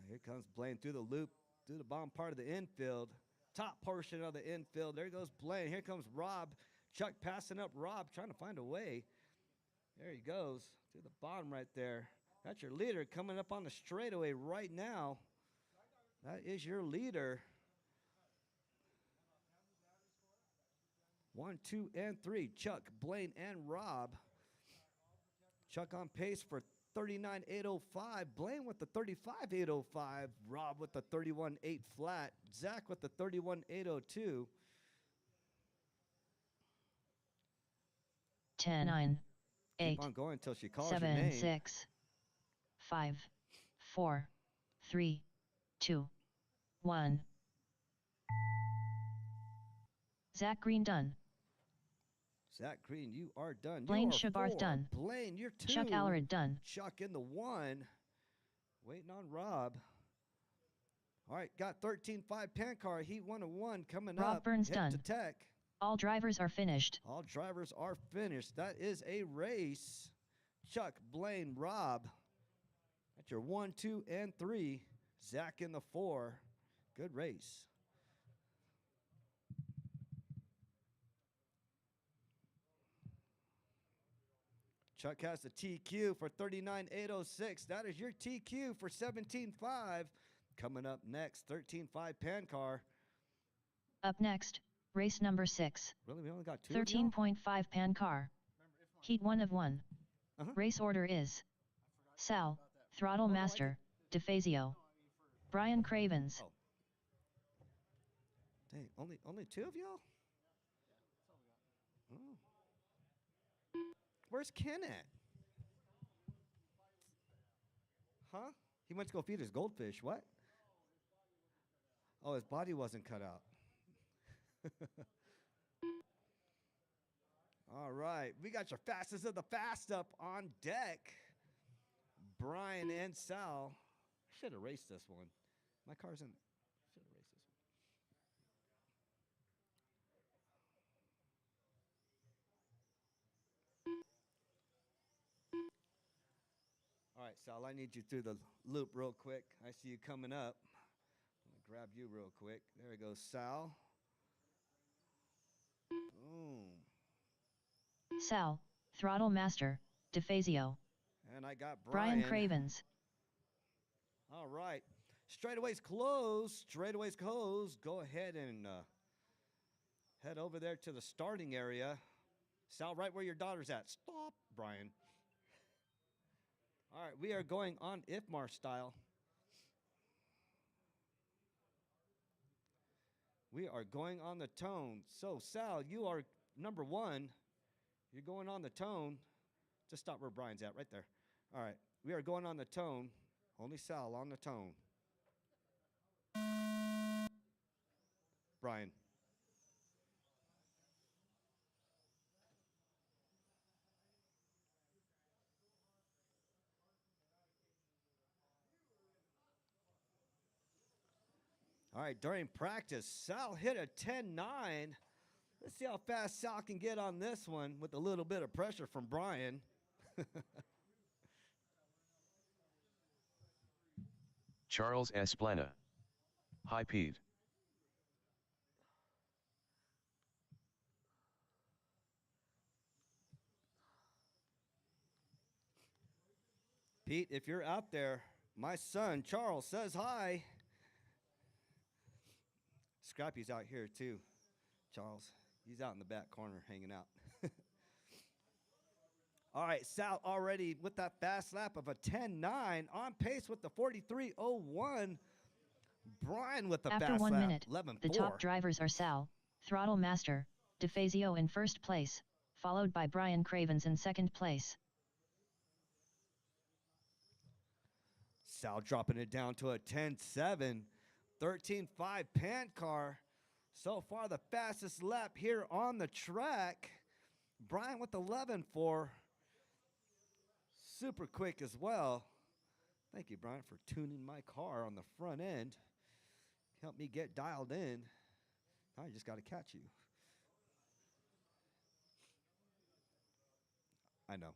Here comes Blaine through the loop, through the bottom part of the infield. Top portion of the infield. There goes Blaine. Here comes Rob. Chuck passing up Rob, trying to find a way. There he goes, to the bottom right there. That's your leader coming up on the straightaway right now. That is your leader. 1, 2, and 3. Chuck, Blaine, and Rob. Chuck on pace for 39.805. Blaine with the 35.805. Rob with the 31.8 flat. Zach with the 31.802. 10, 9, 8, Keep on going until she calls 7, your name. 6, 5, 4, 3, 2, 1. Zach Green done. Zach Green, you are done. Blaine you are Shabarth 4. done. Blaine, you're 2. Chuck Allred done. Chuck in the 1. Waiting on Rob. All right, got 13.5 pan car. Heat 1 of 1 coming Rob up. Burns Head done. to Tech. All drivers are finished. All drivers are finished. That is a race. Chuck, Blaine, Rob. That's your 1, 2, and 3. Zach in the 4. Good race. Chuck has the TQ for 39.806. That is your TQ for 17.5. Coming up next, 13.5 pan car. Up next, race number 6. Really, we only got 2 of y'all? 13.5 pan car. Heat 1 of 1. Uh-huh. Race order is Sal, Throttle Master, DeFazio, Brian Cravens. Oh. Dang, only 2 of y'all? Oh. Where's Ken at? Huh? He went to go feed his goldfish. What? Oh, his body wasn't cut out. All right. We got your fastest of the fast up on deck. Brian and Sal. I should have raced this one. My car's in. Should have raced this one. All right, Sal, I need you through the loop real quick. I see you coming up. I'm going to grab you real quick. There we go, Sal. Boom. Sal, Throttle Master, DeFazio, And I got Brian Cravens. All right. Straightaways closed. Straightaways closed. Go ahead and head over there to the starting area. Sal, right where your daughter's at. Stop, Brian. All right, we are going on IFMAR style. We are going on the tone. So, Sal, you are number 1. You're going on the tone. Just stop where Brian's at, right there. All right, we are going on the tone. Only Sal on the tone. Brian. All right, during practice, Sal hit a 10.9. Let's see how fast Sal can get on this one with a little bit of pressure from Brian. Charles Esplana. Hi Pete. Pete, if you're out there, my son Charles says hi. Scrappy's out here too, Charles. He's out in the back corner hanging out. All right, Sal already with that fast lap of a 10.9, on pace with the 43.01. Brian with the After fast 1 lap, minute, 11.4. the top drivers are Sal, Throttle Master, DeFazio in first place, followed by Brian Cravens in second place. Sal dropping it down to a 10-7. 13-5 Pan Car. So far the fastest lap here on the track. Brian with 11-4. Super quick as well. Thank you, Brian, for tuning my car on the front end. Help me get dialed in. Now I just got to catch you. I know.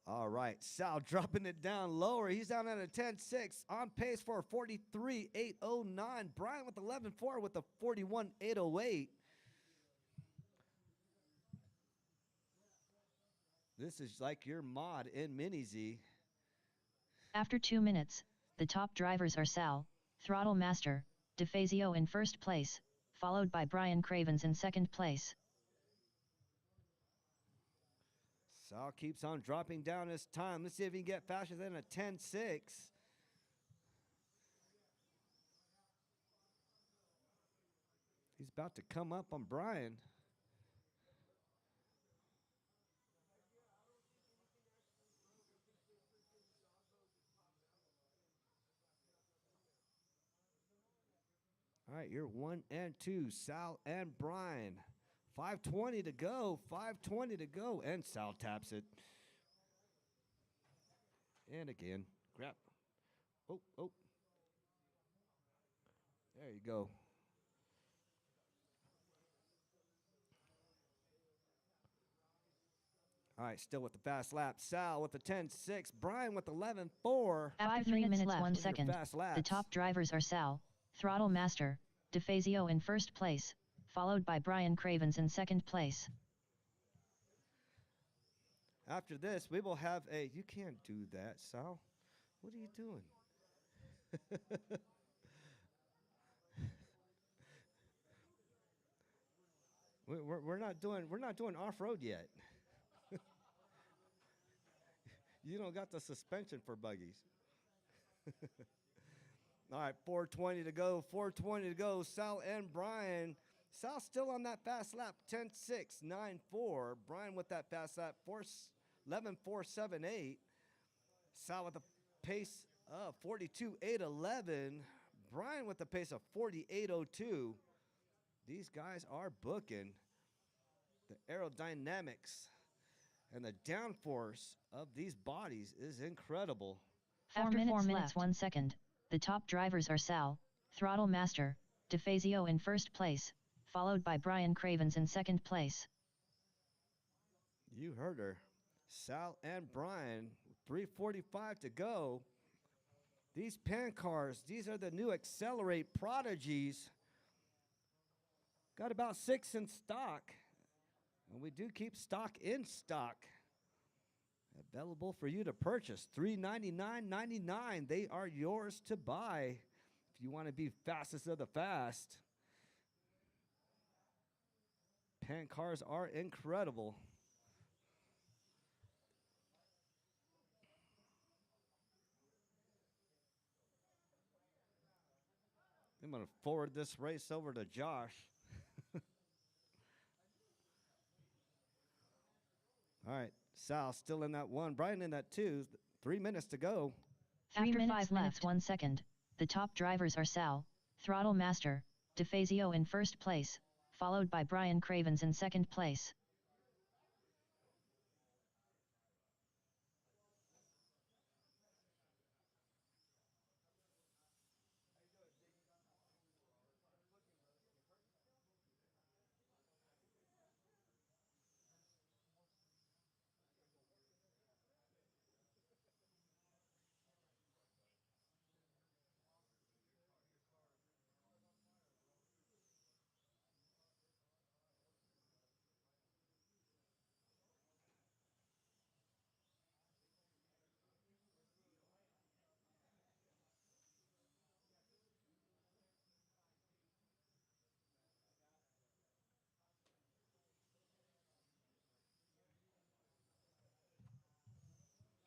All right, Sal dropping it down lower. He's down at a 10-6, on pace for a 43.809. Brian with 11.4 with a 41.808. This is like your mod in Mini Z. After 2 minutes, the top drivers are Sal, Throttle Master, DeFazio in first place, followed by Brian Cravens in second place. Sal keeps on dropping down his time. Let's see if he can get faster than a 10-6. He's about to come up on Brian. All right, you're 1 and 2, Sal and Brian. 5:20 to go, 5:20 to go, and Sal taps it. And again, grab. Oh. There you go. All right, still with the fast lap. Sal with the 10-6. Brian with 11-4. After 3 minutes left, 1 Those are second, fast laps. the top drivers are Sal, Throttle Master, DeFazio in first place, followed by Brian Cravens in second place. After this, we will have a... You can't do that, Sal. What are you doing? We're not doing off-road yet. You don't got the suspension for buggies. All right, 4:20 to go. 4:20 to go. Sal and Brian. Sal still on that fast lap. 10-6, 9-4. Brian with that fast lap. 11-4-7-8. Sal with a pace of 42.811. Brian with the pace of 48.02. These guys are booking. The aerodynamics and the downforce of these bodies is incredible. After 4 minutes 1 second, the top drivers are Sal, Throttle Master, DeFazio in first place, followed by Brian Cravens in second place. You heard her. Sal and Brian, 3:45 to go. These Pan cars, these are the new Accelerate Prodigies. Got about 6 in stock. And we do keep stock in stock. Available for you to purchase. $399.99. They are yours to buy if you want to be fastest of the fast. Pan cars are incredible. I'm going to forward this race over to Josh. All right, Sal still in that 1. Brian in that 2. 3 minutes to go. After 5 minutes 1 second, the top drivers are Sal, Throttle Master, DeFazio in first place, followed by Brian Cravens in second place.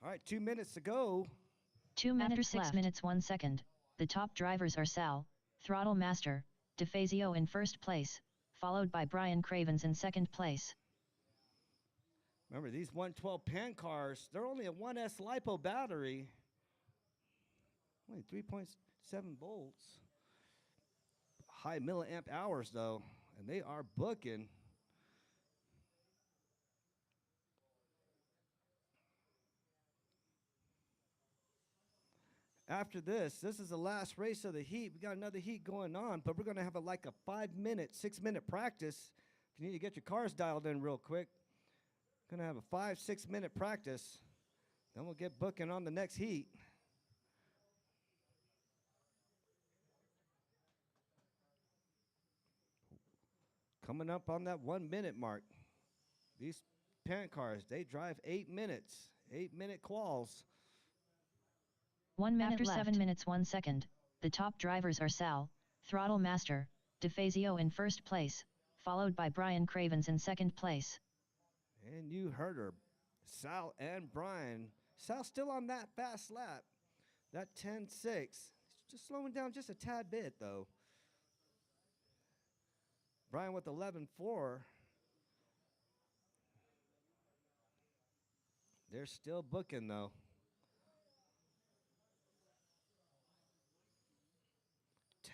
All right, 2 minutes to go. 2 minutes 6 minutes 1 second, the top drivers are Sal, Throttle Master, DeFazio in first place, followed by Brian Cravens in second place. Remember, these 112 pan cars, they're only a 1S LiPo battery. Only 3.7 volts. High milliamp hours, though, and they are booking. After this is the last race of the heat. We got another heat going on, but we're going to have like a 5-minute, 6-minute practice. If you need to get your cars dialed in real quick, going to have a 5-6 minute practice. Then we'll get booking on the next heat. Coming up on that 1 minute mark. These pan cars, they drive 8 minutes, 8-minute quals. 1 minute after left. 7 minutes 1 second, the top drivers are Sal, Throttle Master, DeFazio in first place, followed by Brian Cravens in second place. And you heard her, Sal and Brian. Sal still on that fast lap, that 10.6. Just slowing down just a tad bit, though. Brian with 11.4. They're still booking, though.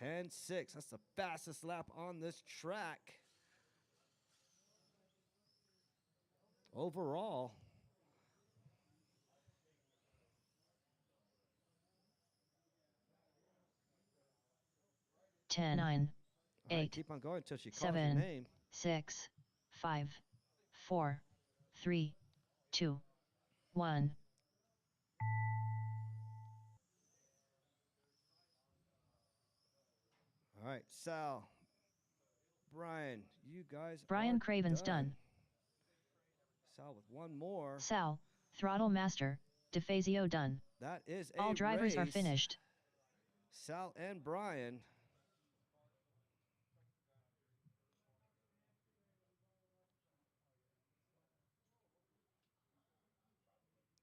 10.6. That's the fastest lap on this track. Overall. Ten, 9, 8, Right, keep on going until she calls 7, your name. 6, 5, 4, 3, 2, 1. All right, Sal, Brian, you guys Brian are Cravens done. Sal with one more. Sal, Throttle Master, DeFazio done. That is a All drivers are race. finished. Sal and Brian.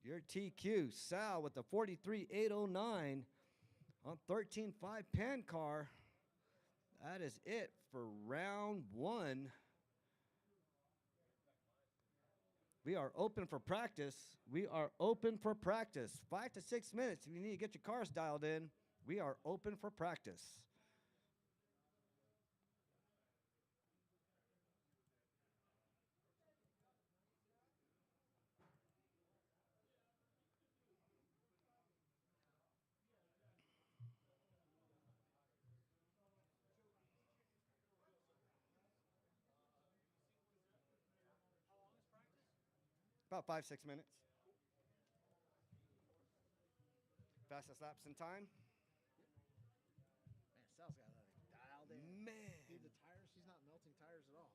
Your TQ, Sal with the 43.809 on 13.5 pan car. That is it for round 1. We are open for practice. We are open for practice. 5 to 6 minutes. If you need to get your cars dialed in, we are open for practice. About 5, 6 minutes. Fastest laps in time. Man, Sal's got that dialed in. Man. Dude, the tires, he's not melting tires at all.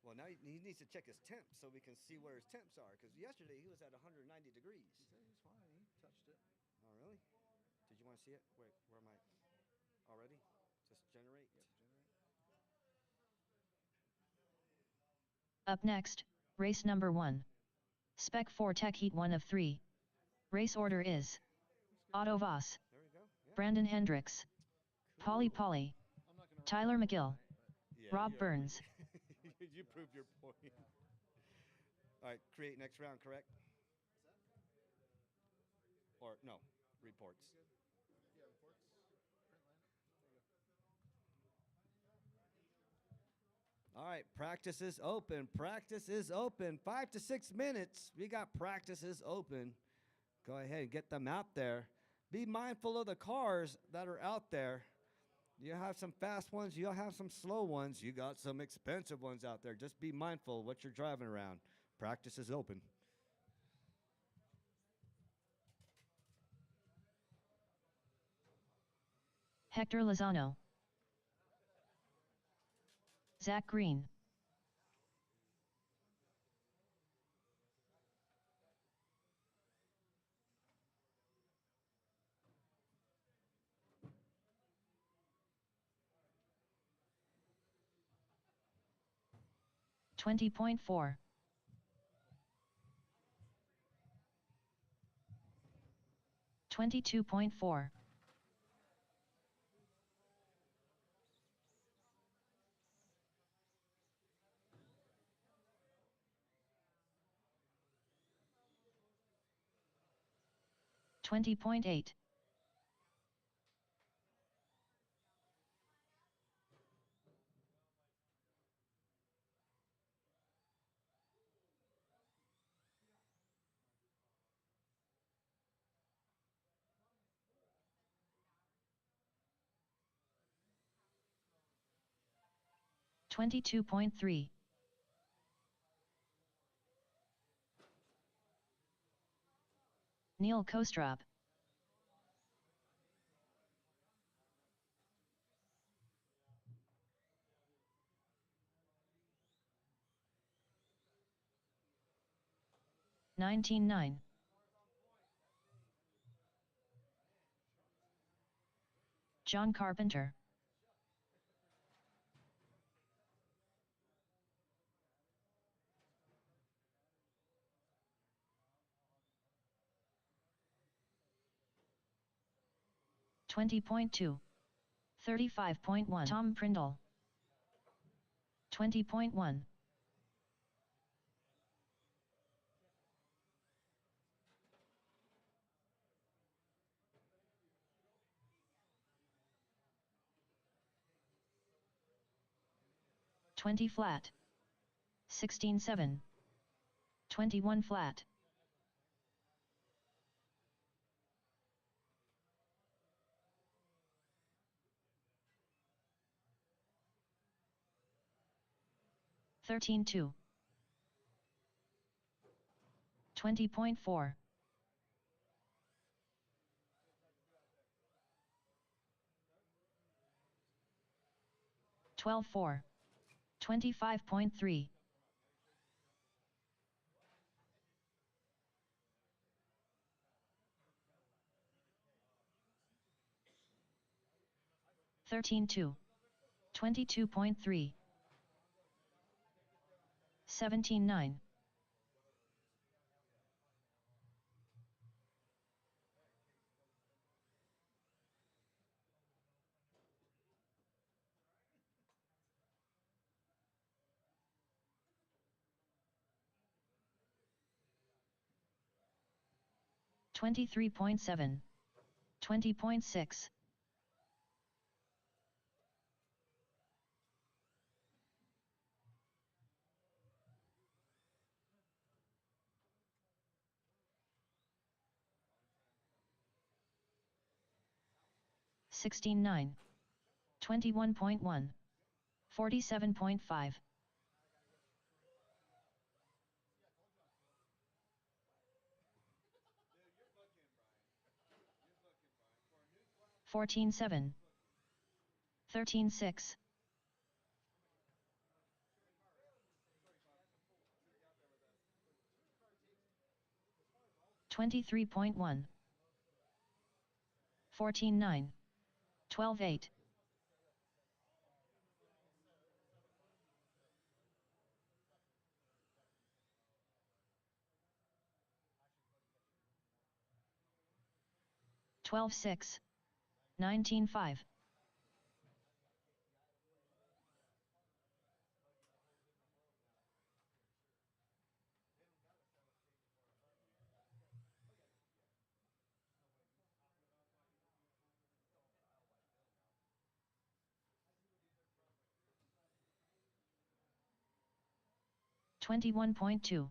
Well, now he needs to check his temps so we can see where his temps are. Because yesterday he was at 190 degrees. He said he was fine. He touched it. Oh, really? Did you want to see it? Where am I? Already? Just generate? Yep, generate. Up next, race number 1. Spec 4 Tech Heat 1 of 3. Race order is Otto Voss, There we go. Yeah. Brandon Hendricks, Polly Polly, I'm not gonna Tyler run McGill, Yeah, Rob you Burns. you proved your point. All right, create next round, correct? Or no, reports. Yeah, reports. Print line. There you go. All right, practice is open. Practice is open. 5 to 6 minutes. We got practices open. Go ahead and get them out there. Be mindful of the cars that are out there. You have some fast ones. You'll have some slow ones. You got some expensive ones out there. Just be mindful of what you're driving around. Practice is open. Hector Lozano, Zach Green, $20.4. 22.4. 20.8. $22.3. Neil Kostrop. $19.9. John Carpenter. $20.2. 35.1. Tom Prindle. 20.1. $20 flat. 16.7. 21 flat. $13.2. 20.4. $12.4. 25.3. $13.2. 22.3. 17.9. $23.7. 20.6. $16.9. 21.1. 47.5. $14.7. 13.6. $23.1. 14.9. 12.8. $12.6. 19.5. $21.2.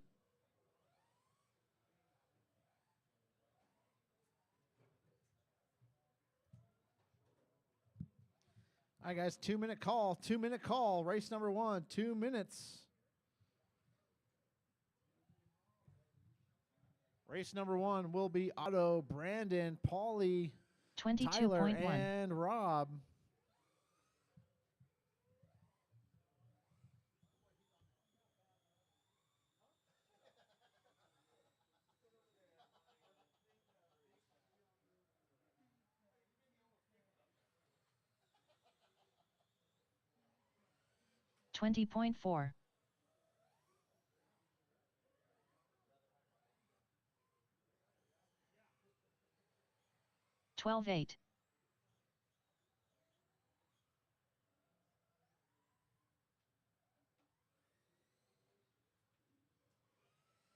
All right, guys, 2-minute call. 2-minute call. Race number 1, 2 minutes. Race number 1 will be Otto, Brandon, Paulie, Tyler, 22.1. and Rob. $20.4. 12.8.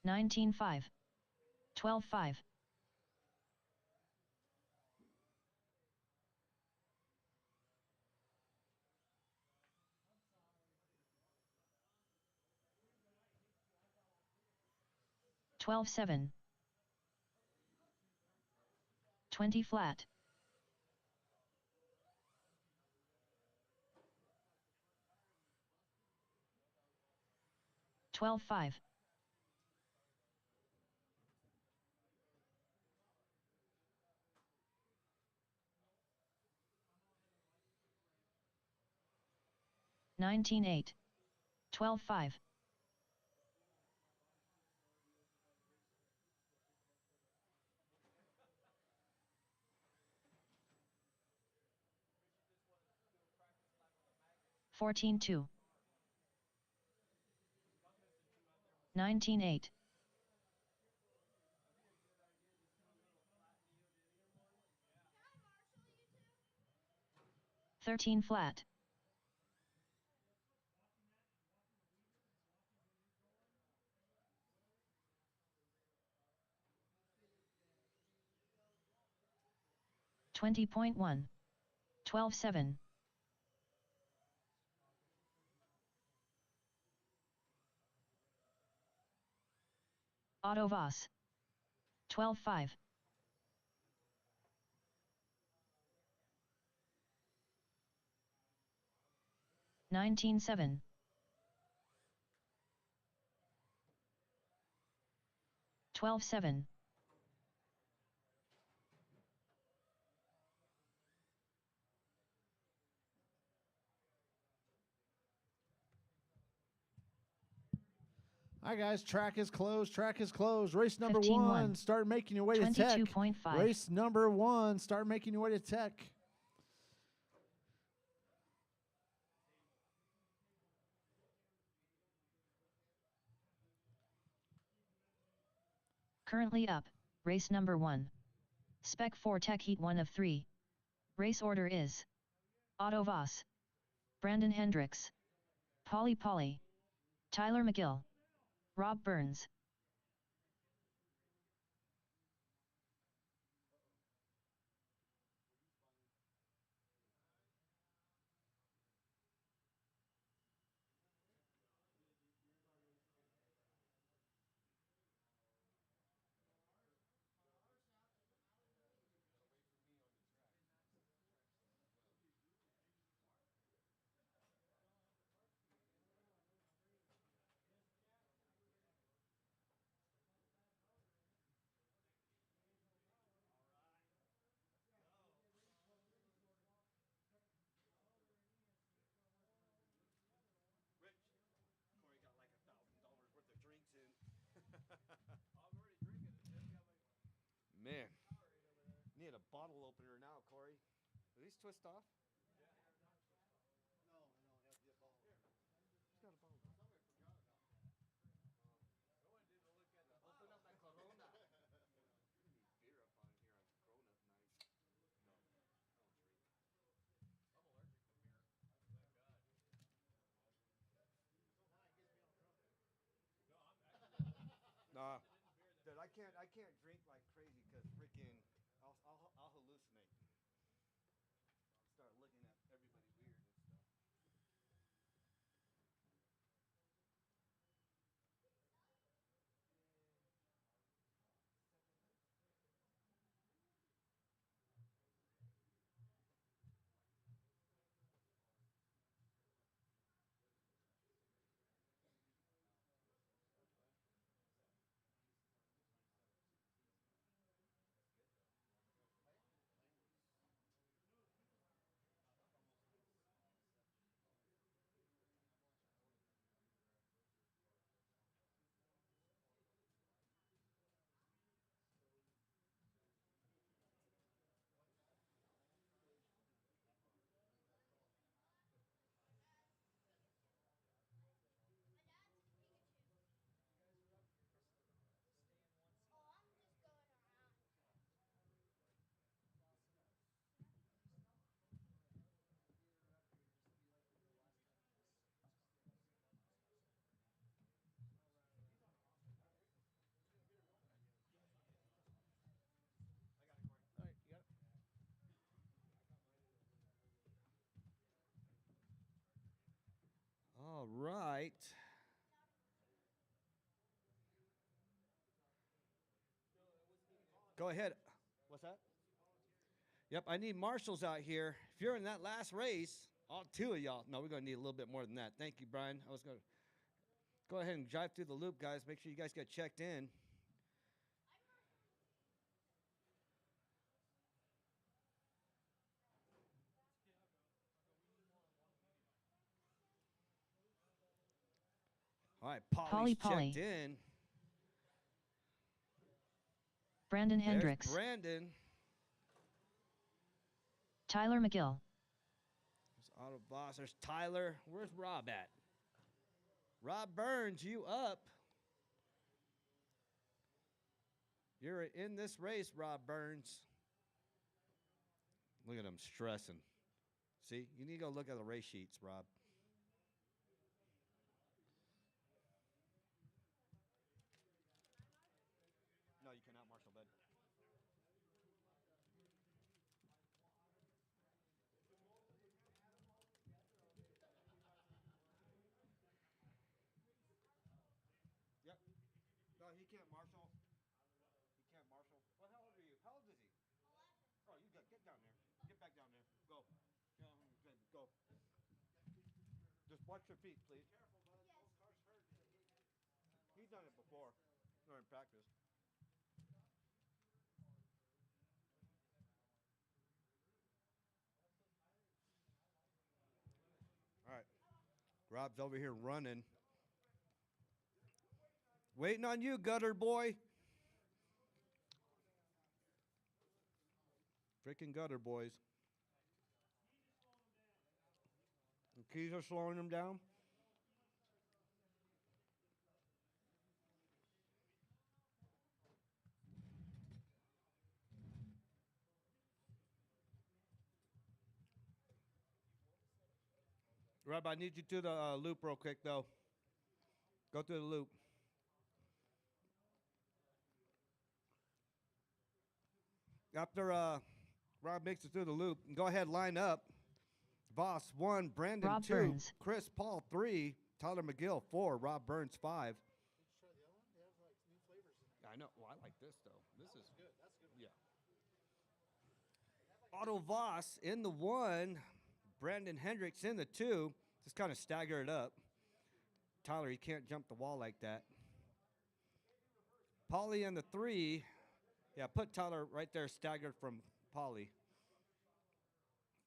19.5. 12.5. 12-7. 20 flat. 12-5. 19-8. 12-5. 14-2. 19-8. 13 flat. 20.1. 12-7. Auto Voss. 12-5. 19-7. 12-7. All right, guys, track is closed. Track is closed. Race number 15-1. one. Start making your way to Tech. 22.5. Race number one. Start making your way to Tech. Currently up, race number 1. Spec 4 Tech Heat 1 of 3. Race order is Otto Voss, Brandon Hendricks, Polly, Tyler McGill, Rob Burns. Rich, Corey got like $1,000 worth of drinks in. I'm already drinking it. Jim's got my Man, Powerade over there. need a bottle opener now, Corey. Do these twist off? No, I don't have the bottle. Here. He's got a bottle. Somebody forgot about that. No one didn't look at the Open bottle. up my Corona. We need beer up on here on Corona night. No, I don't drink. I'm allergic to beer. Thank God. So why? It gets me all drunk. No, I'm actually Nah, the beer that dude, I can't drink like crazy because freaking I'll hallucinate. Start looking at everybody weird and stuff. All right, you got it. All right. Go ahead. What's that? Yep, I need marshals out here. If you're in that last race, all two of y'all. No, we're going to need a little bit more than that. Thank you, Brian. I was going to go ahead and drive through the loop, guys. Make sure you guys get checked in. All right, Polly's Polly. checked in. Brandon There's Hendricks. Brandon. Tyler McGill. There's Otto Boss. There's Tyler. Where's Rob at? Rob Burns, you up. You're in this race, Rob Burns. Look at him stressing. See, you need to go look at the race sheets, Rob. No, you cannot, Marshall, bud. Yep. No, he can't, Marshall. He can't, Marshall. Well, how old are you? How old is he? 11. Oh, you got get down there. Get back down there. Go. Go. Just watch your feet, please. Careful, bud. Yes. Those cars hurt. He's done it before. Or in practice. All right. Rob's over here running. Waiting on you, gutter boy. Freaking gutter boys. The keys are slowing them down. Rob, I need you to the loop real quick, though. Go through the loop. After Rob makes it through the loop, go ahead, line up. Voss 1, Brandon Rob 2, Burns. Chris Paul 3, Tyler McGill 4, Rob Burns 5. Did you try the other one? They have like new flavors in there. I know. Well, I like this though. This is Good. That's a good. yeah. Otto Voss in the 1, Brandon Hendricks in the 2. Just kind of stagger it up. Tyler, you can't jump the wall like that. Polly in the 3. Yeah, put Tyler right there, staggered from Polly.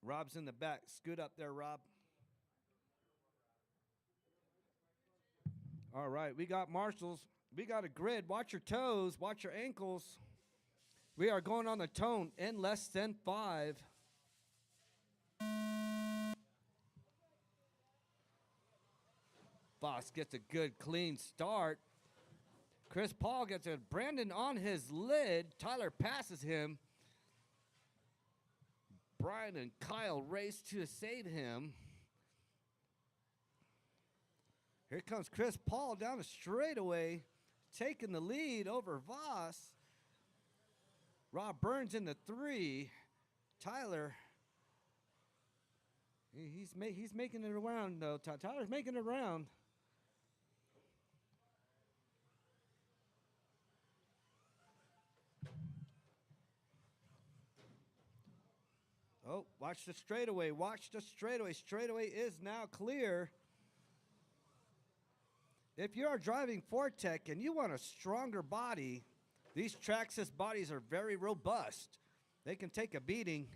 Rob's in the back. Scoot up there, Rob. All right, we got marshals. We got a grid. Watch your toes. Watch your ankles. We are going on the tone in less than 5. Voss gets a good, clean start. Chris Paul gets it. Brandon on his lid. Tyler passes him. Brian and Kyle race to save him. Here comes Chris Paul down the straightaway, taking the lead over Voss. Rob Burns in the 3. Tyler, he's making it around, though. Tyler's making it around. Oh, watch the straightaway. Watch the straightaway. Straightaway is now clear. If you are driving Fortec and you want a stronger body, these Traxxas bodies are very robust. They can take a beating.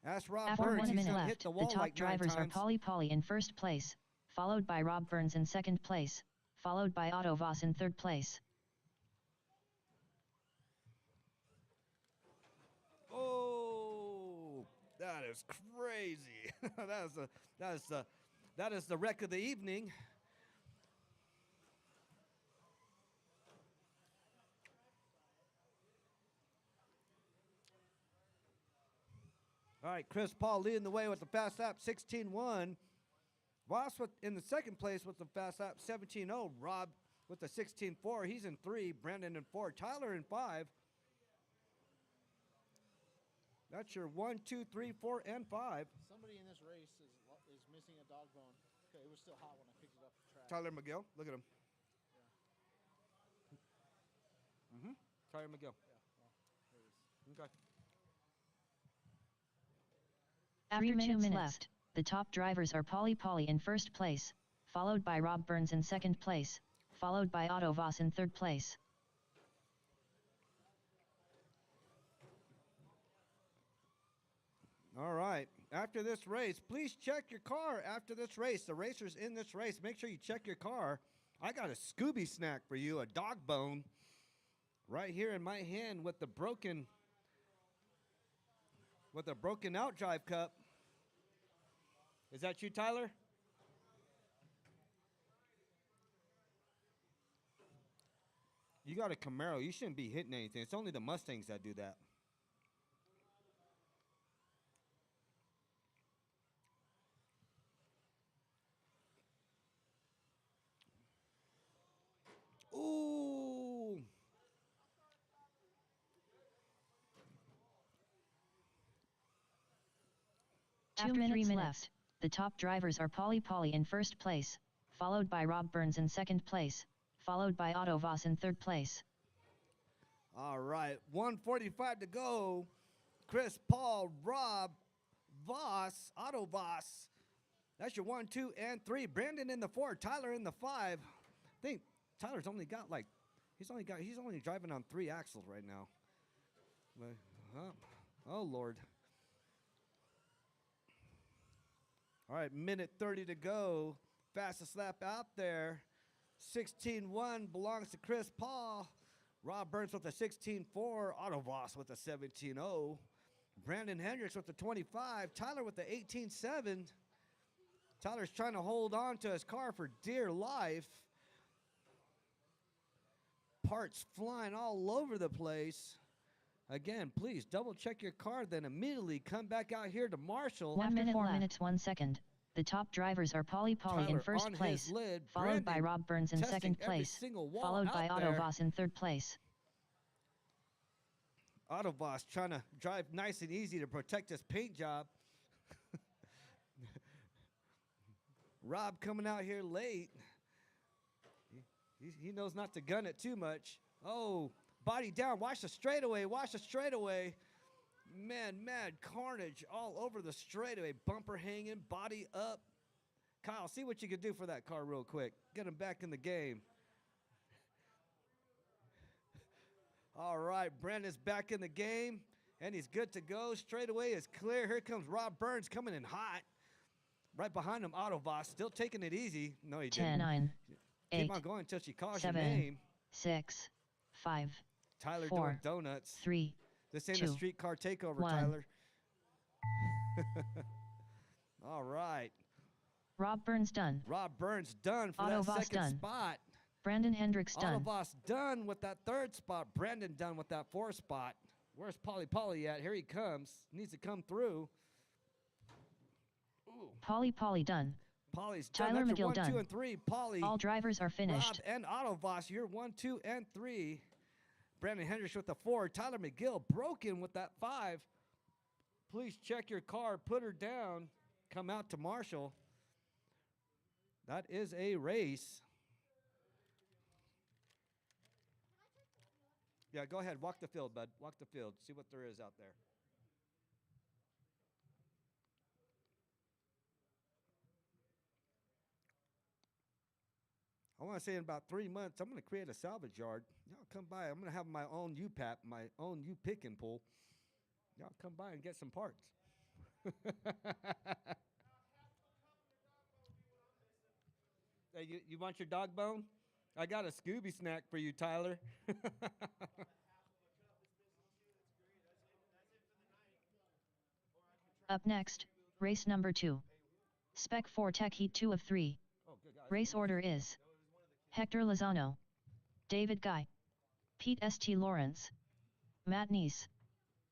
Ask Rob After Burns. 1 He's minute going to left, hit the the wall top like 9 drivers are times. Polly in first place, followed by Rob Burns in second place, followed by Otto Voss in third place. Oh, that is crazy. that is the wreck of the evening. All right, Chris Paul leading the way with the fast lap, 16-1. Voss in the second place with the fast lap, 17-0. Rob with the 16-4. He's in 3. Brandon in 4. Tyler in 5. That's your 1, 2, 3, 4, and 5. Somebody in this race is missing a dog bone. Okay, it was still hot when I picked it up the track. Tyler McGill, look at him. Tyler McGill. There it is. Okay. After 2 minutes left, the top drivers are Polly in first place, followed by Rob Burns in second place, followed by Otto Voss in third place. All right. After this race, please check your car after this race. The racers in this race, make sure you check your car. I got a Scooby snack for you, a dog bone, right here in my hand with the broken out drive cup. Is that you, Tyler? You got a Camaro. You shouldn't be hitting anything. It's only the Mustangs that do that. Ooh. After 3 minutes, the top drivers are Polly in first place, followed by Rob Burns in second place, followed by Otto Voss in third place. All right, 1:45 to go. Chris Paul, Rob, Voss, Otto Voss. That's your 1, 2, and 3. Brandon in the 4, Tyler in the 5. I think Tyler's only got he's only driving on 3 axles right now. But, oh Lord. All right, minute 30 to go. Fastest lap out there. 16-1 belongs to Chris Paul. Rob Burns with a 16-4. Otto Voss with a 17-0. Brandon Hendricks with the 25. Tyler with the 18-7. Tyler's trying to hold on to his car for dear life. Parts flying all over the place. Again, please double check your car, then immediately come back out here to Marshall. After 4 minutes 1 second, the top drivers are Polly in first place, followed by Rob Burns in second place, followed by Otto Voss in third place. Otto Voss trying to drive nice and easy to protect his paint job. Rob coming out here late. He knows not to gun it too much. Oh, body down. Watch the straightaway. Watch the straightaway. Man, mad carnage all over the straightaway. Bumper hanging, body up. Kyle, see what you can do for that car real quick. Get him back in the game. All right, Brandon's back in the game, and he's good to go. Straightaway is clear. Here comes Rob Burns coming in hot. Right behind him, Otto Voss, still taking it easy. No, he 10, didn't. 9, Keep 8, on going until she calls 7, your name. 6, 5, Tyler 4, doing donuts. 3, This ain't 2, a streetcar takeover, 1. Tyler. All right. Rob Burns done. Rob Burns done for Otto that Voss second done. spot. Brandon Hendricks Otto done. Voss done with that third spot. Brandon done with that fourth spot. Where's Polly at? Here he comes. Needs to come through. Ooh. Polly done. Polly's Tyler done. That's your McGill 1, 2, done. and 3. Polly. All drivers are finished. Rob and Otto Voss, you're 1, 2, and 3. Brandon Hendricks with the 4. Tyler McGill broken with that 5. Please check your car. Put her down. Come out to Marshall. That is a race. Yeah, go ahead. Walk the field, bud. Walk the field. See what there is out there. I want to say in about 3 months, I'm going to create a salvage yard. Y'all come by. I'm going to have my own U-Pap, my own U-Pick and Pull. Y'all come by and get some parts. Hey, you want your dog bone? I got a Scooby snack for you, Tyler. Up next, race number 2. Spec 4 Tech Heat 2 of 3. Race order is Hector Lozano, David Guy, Pete St. Lawrence, Matt Neese,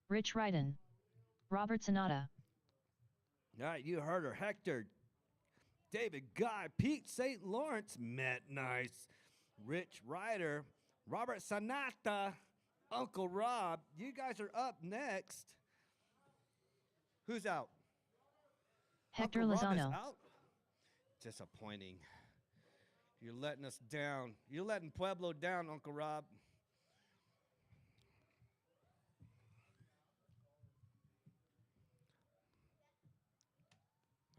Rich Ryden, Robert Sonata. All right, you heard her. Hector, David Guy, Pete St. Lawrence, Matt Nice, Rich Ryder, Robert Sonata, Uncle Rob. You guys are up next. Who's out? Hector Uncle Rob is Lozano. out? Disappointing. You're letting us down. You're letting Pueblo down, Uncle Rob.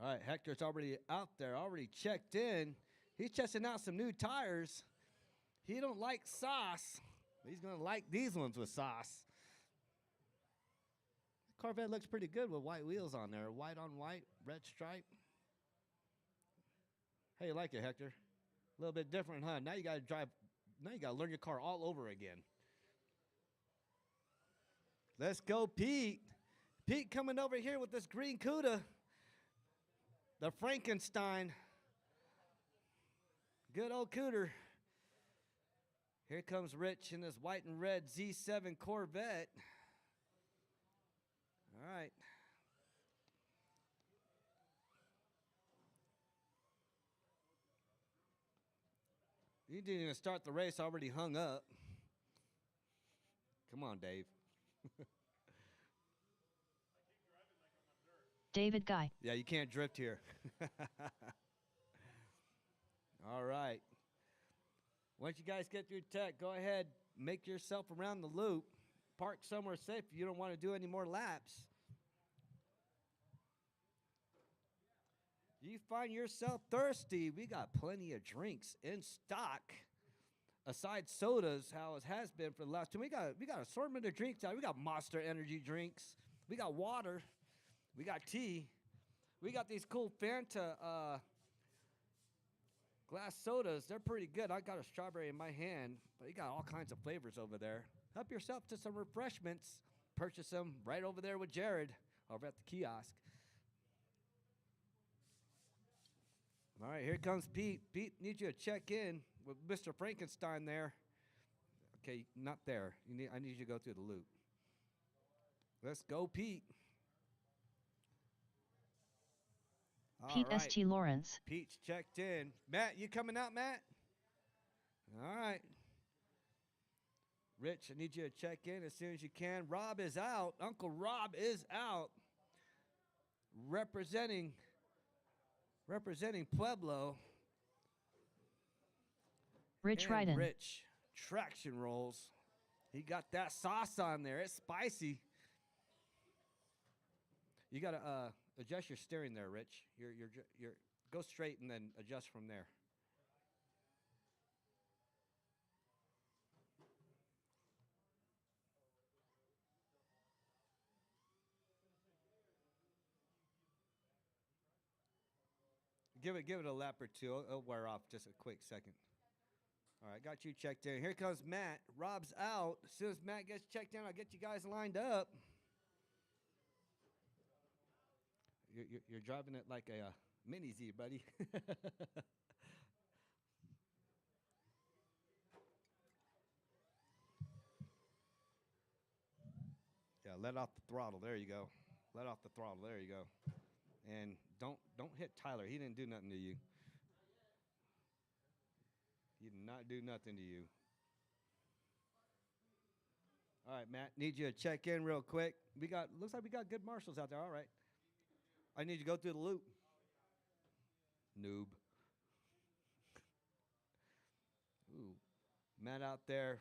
All right, Hector's already out there, already checked in. He's testing out some new tires. He don't like sauce. He's going to like these ones with sauce. Corvette looks pretty good with white wheels on there. White on white, red stripe. How you like it, Hector? A little bit different, huh? Now you got to drive. Now you got to learn your car all over again. Let's go, Pete. Pete coming over here with this green Cuda. The Frankenstein. Good old Cooter. Here comes Rich in his white and red Z7 Corvette. All right. You didn't even start the race, already hung up. Come on, Dave. David Guy. Yeah, you can't drift here. All right. Once you guys get through tech, go ahead, make yourself around the loop. Park somewhere safe if you don't want to do any more laps. You find yourself thirsty, we got plenty of drinks in stock. Aside sodas, how it has been for the last two, we got assortment of drinks out. We got Monster Energy drinks. We got water. We got tea. We got these cool Fanta glass sodas. They're pretty good. I got a strawberry in my hand, but you got all kinds of flavors over there. Help yourself to some refreshments. Purchase them right over there with Jared over at the kiosk. All right, here comes Pete. Pete needs you to check in with Mr. Frankenstein there. Okay, not there. I need you to go through the loop. Let's go, Pete. Pete All right. St. Lawrence. Pete's checked in. Matt, you coming out, Matt? All right. Rich, I need you to check in as soon as you can. Rob is out. Uncle Rob is out. Representing Pueblo. Rich and Ryden. Rich traction rolls. He got that sauce on there. It's spicy. You got to adjust your steering there, Rich. You're go straight and then adjust from there. Give it a lap or two. It'll wear off just a quick second. All right, got you checked in. Here comes Matt. Rob's out. As soon as Matt gets checked in, I'll get you guys lined up. You're driving it like a Mini Z, buddy. Yeah, let off the throttle. There you go. Let off the throttle. There you go. And don't hit Tyler. He didn't do nothing to you. He did not do nothing to you. All right, Matt. Need you to check in real quick. Looks like we got good marshals out there. All right. I need you to go through the loop. Noob. Ooh. Matt out there.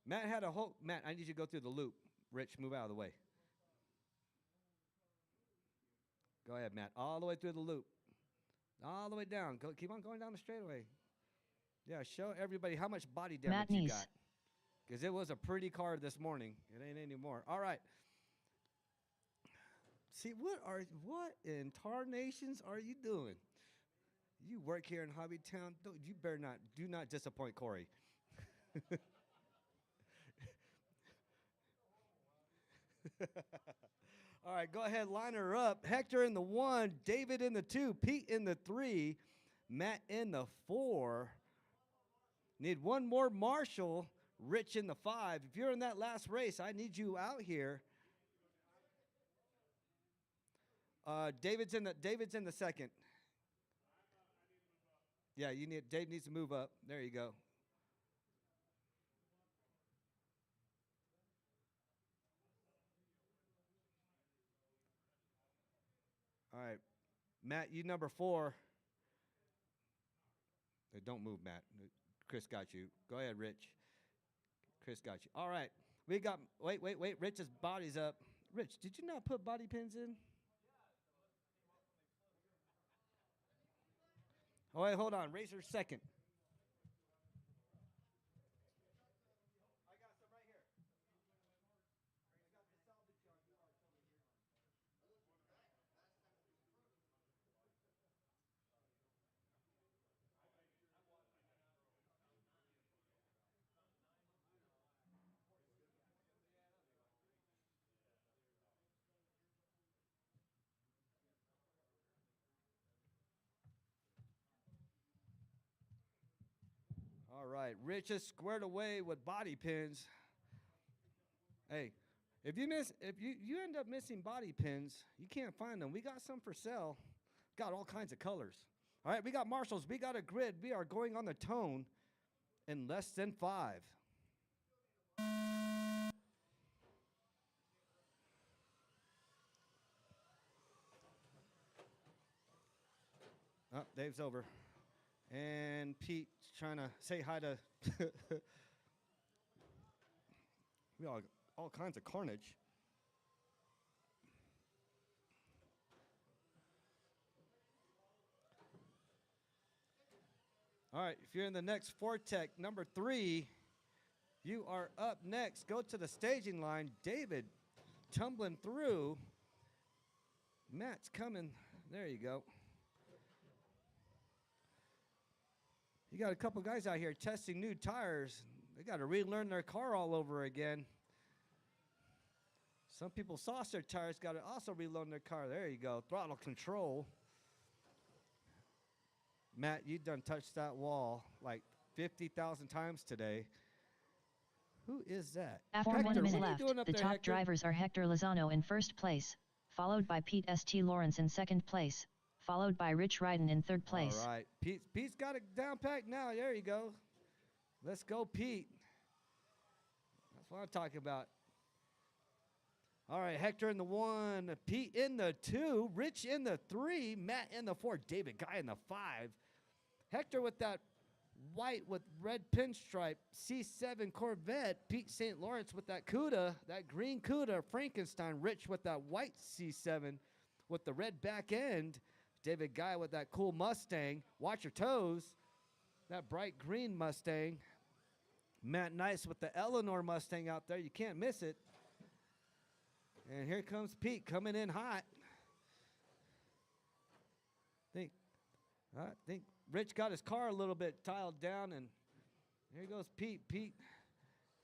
Matt, I need you to go through the loop. Rich, move out of the way. Go ahead, Matt. All the way through the loop. All the way down. Keep on going down the straightaway. Yeah, show everybody how much body damage Matt you Neese. got. Because it was a pretty car this morning. It ain't anymore. All right. See, what in tarnations are you doing? You work here in Hobbytown. Do not disappoint Corey. All right, go ahead, line her up. Hector in the 1, David in the 2, Pete in the 3, Matt in the 4. Need one more marshal, Rich in the 5. If you're in that last race, I need you out here. David's in the second. Yeah, Dave needs to move up. There you go. All right, Matt, you number 4. Hey, don't move, Matt. Chris got you. Go ahead, Rich. Chris got you. All right, wait. Rich's body's up. Rich, did you not put body pins in? Oh, wait, hold on. Razor's second. All right, Rich is squared away with body pins. Hey, if you end up missing body pins, you can't find them. We got some for sale. Got all kinds of colors. All right, we got marshals. We got a grid. We are going on the tone in less than 5. Oh, Dave's over. And Pete's trying to say hi to we all kinds of carnage. All right, if you're in the next Fortec, number 3, you are up next. Go to the staging line. David tumbling through. Matt's coming. There you go. You got a couple guys out here testing new tires. They got to relearn their car all over again. Some people sauce their tires, got to also reload their car. There you go. Throttle control. Matt, you done touched that wall like 50,000 times today. Who is that? After Hector, 1 minute what are you left, doing up the there, top Hector? drivers are Hector Lozano in first place, followed by Pete St. Lawrence in second place, followed by Rich Ryden in third place. All right. Pete's got it down packed now. There you go. Let's go, Pete. That's what I'm talking about. All right, Hector in the 1, Pete in the 2, Rich in the 3, Matt in the 4, David Guy in the 5. Hector with that white with red pinstripe C7 Corvette. Pete St. Lawrence with that Cuda, that green Cuda Frankenstein. Rich with that white C7 with the red back end. David Guy with that cool Mustang. Watch your toes. That bright green Mustang. Matt Nice with the Eleanor Mustang out there. You can't miss it. And here comes Pete coming in hot. I think Rich got his car a little bit tiled down, and here goes Pete.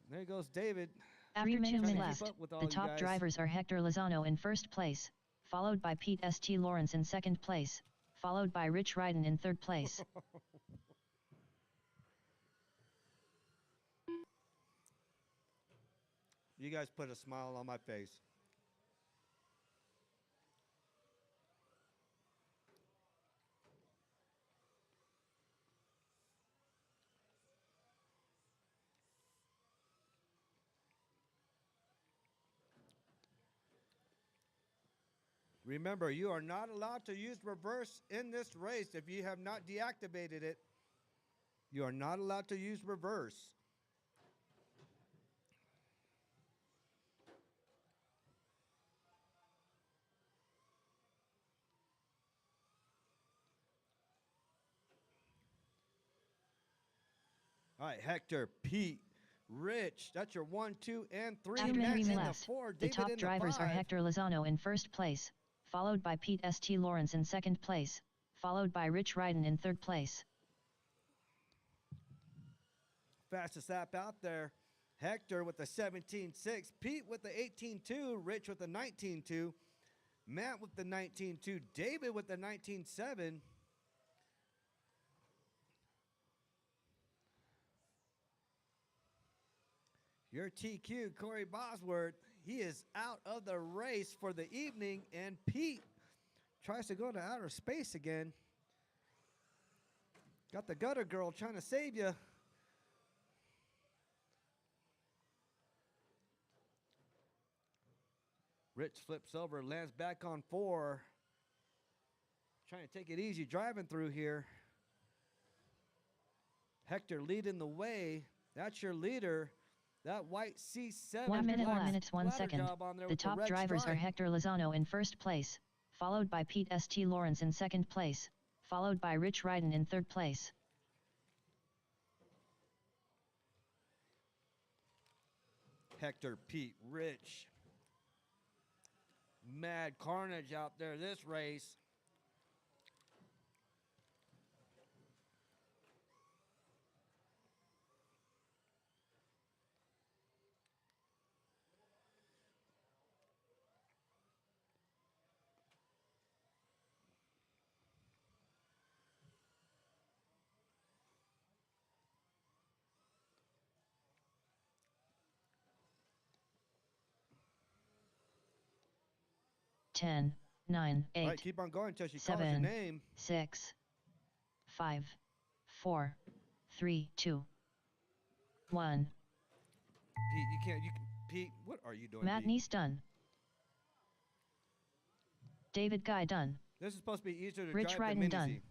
There goes David. After 2 minutes left, with all the you top guys. drivers are Hector Lozano in first place, followed by Pete St. Lawrence in second place, followed by Rich Ryden in third place. You guys put a smile on my face. Remember, you are not allowed to use reverse in this race if you have not deactivated it. You are not allowed to use reverse. All right, Hector, Pete, Rich, that's your 1, 2, and 3. After Matt 3 in the left, 4, the David top in the drivers 5. are Hector Lozano in first place, followed by Pete St. Lawrence in second place, followed by Rich Ryden in third place. Fastest lap out there. Hector with the 17.6, Pete with the 18.2, Rich with the 19.2, Matt with the 19.2, David with the 19.7. Your TQ, Corey Bosworth, he is out of the race for the evening, and Pete tries to go to outer space again. Got the gutter girl trying to save you. Rich flips over, lands back on 4. Trying to take it easy driving through here. Hector leading the way. That's your leader. That white C7. 1 minute, 4 black minutes, 1 splatter second. job on there The with top red drivers are stripe. Hector Lozano in first place, followed by Pete St. Lawrence in second place, followed by Rich Ryden in third place. Hector, Pete, Rich. Mad carnage out there this race. Ten, nine, All right, eight, keep on going until she calls your 7, name. 6, 5, 4, 3, 2, 1. Pete, you can't. Pete, what are you doing? Matt Pete? Neese done. David Guy done. This is supposed to be easier to Rich drive than Ryden done. Mini-Z.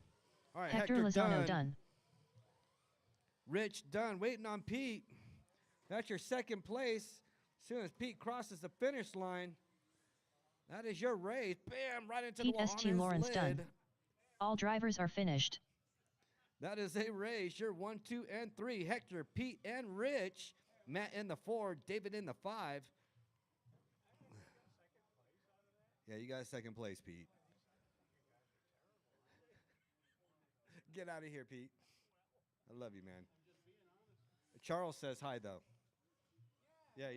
All right, Hector Hector Lozano done. Rich done. Waiting on Pete. That's your second place. As soon as Pete crosses the finish line, that is your race. Bam! Right into Pete the wall St. on his Lawrence lid. done. All drivers are finished. That is a race. You're 1, 2, and 3. Hector, Pete, and Rich. Matt in the 4. David in the 5. Yeah, you got second place, Pete. Get out of here, Pete. I love you, man. Charles says hi, though. Yeah,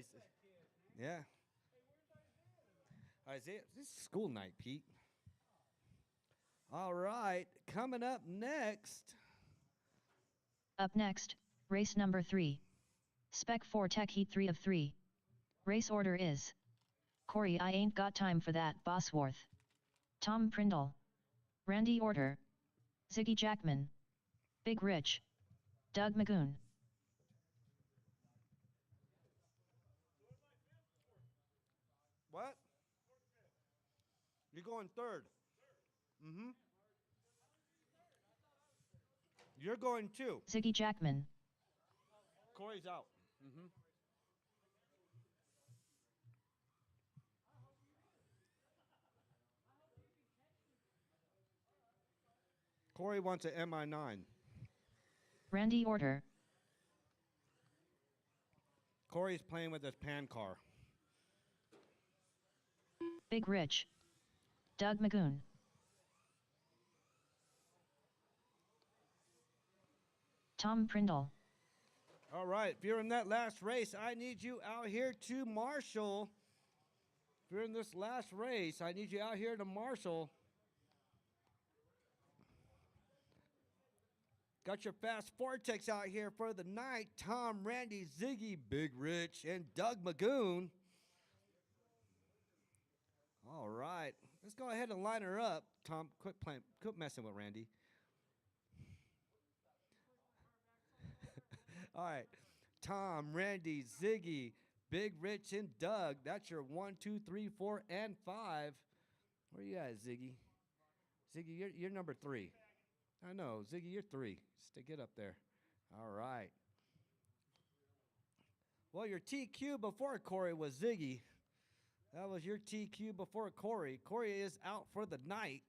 yeah. Isaiah, this is school night, Pete. All right, coming up next. Up next, race number 3. Spec 4 Tech Heat 3 of 3. Race order is: Corey, I ain't got time for that, Bosworth. Tom Prindle. Randy Orter. Ziggy Jackman. Big Rich. Doug Magoon. What? You're going third. Mm-hmm. You're going 2. Ziggy Jackman. Corey's out. Mm-hmm. Corey wants an MI9. Randy Orter. Corey's playing with his pan car. Big Rich. Doug Magoon. Tom Prindle. All right, if you're in that last race, I need you out here to marshal. If you're in this last race, I need you out here to marshal. Got your fast Vortex out here for the night. Tom, Randy, Ziggy, Big Rich, and Doug Magoon. All right, let's go ahead and line her up. Tom, quit messing with Randy. All right, Tom, Randy, Ziggy, Big Rich, and Doug. That's your 1, 2, 3, 4, and 5. Where you at, Ziggy? Ziggy, you're number 3. I know, Ziggy, you're 3. Stick it up there. All right. Well, your TQ before Corey was Ziggy. That was your TQ before Corey. Corey is out for the night.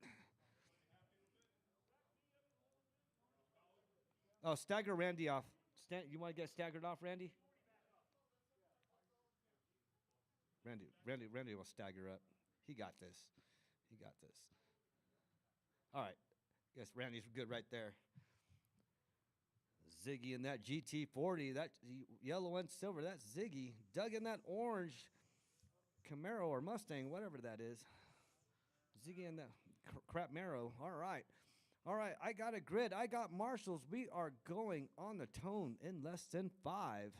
Oh, stagger Randy off. You want to get staggered off, Randy? Randy will stagger up. He got this. He got this. All right. Yes, Randy's good right there. Ziggy in that GT40, that yellow and silver, that's Ziggy. Doug in that orange Camaro or Mustang, whatever that is. Ziggy in that crap Maro. All right. All right, I got a grid. I got marshals. We are going on the tone in less than 5.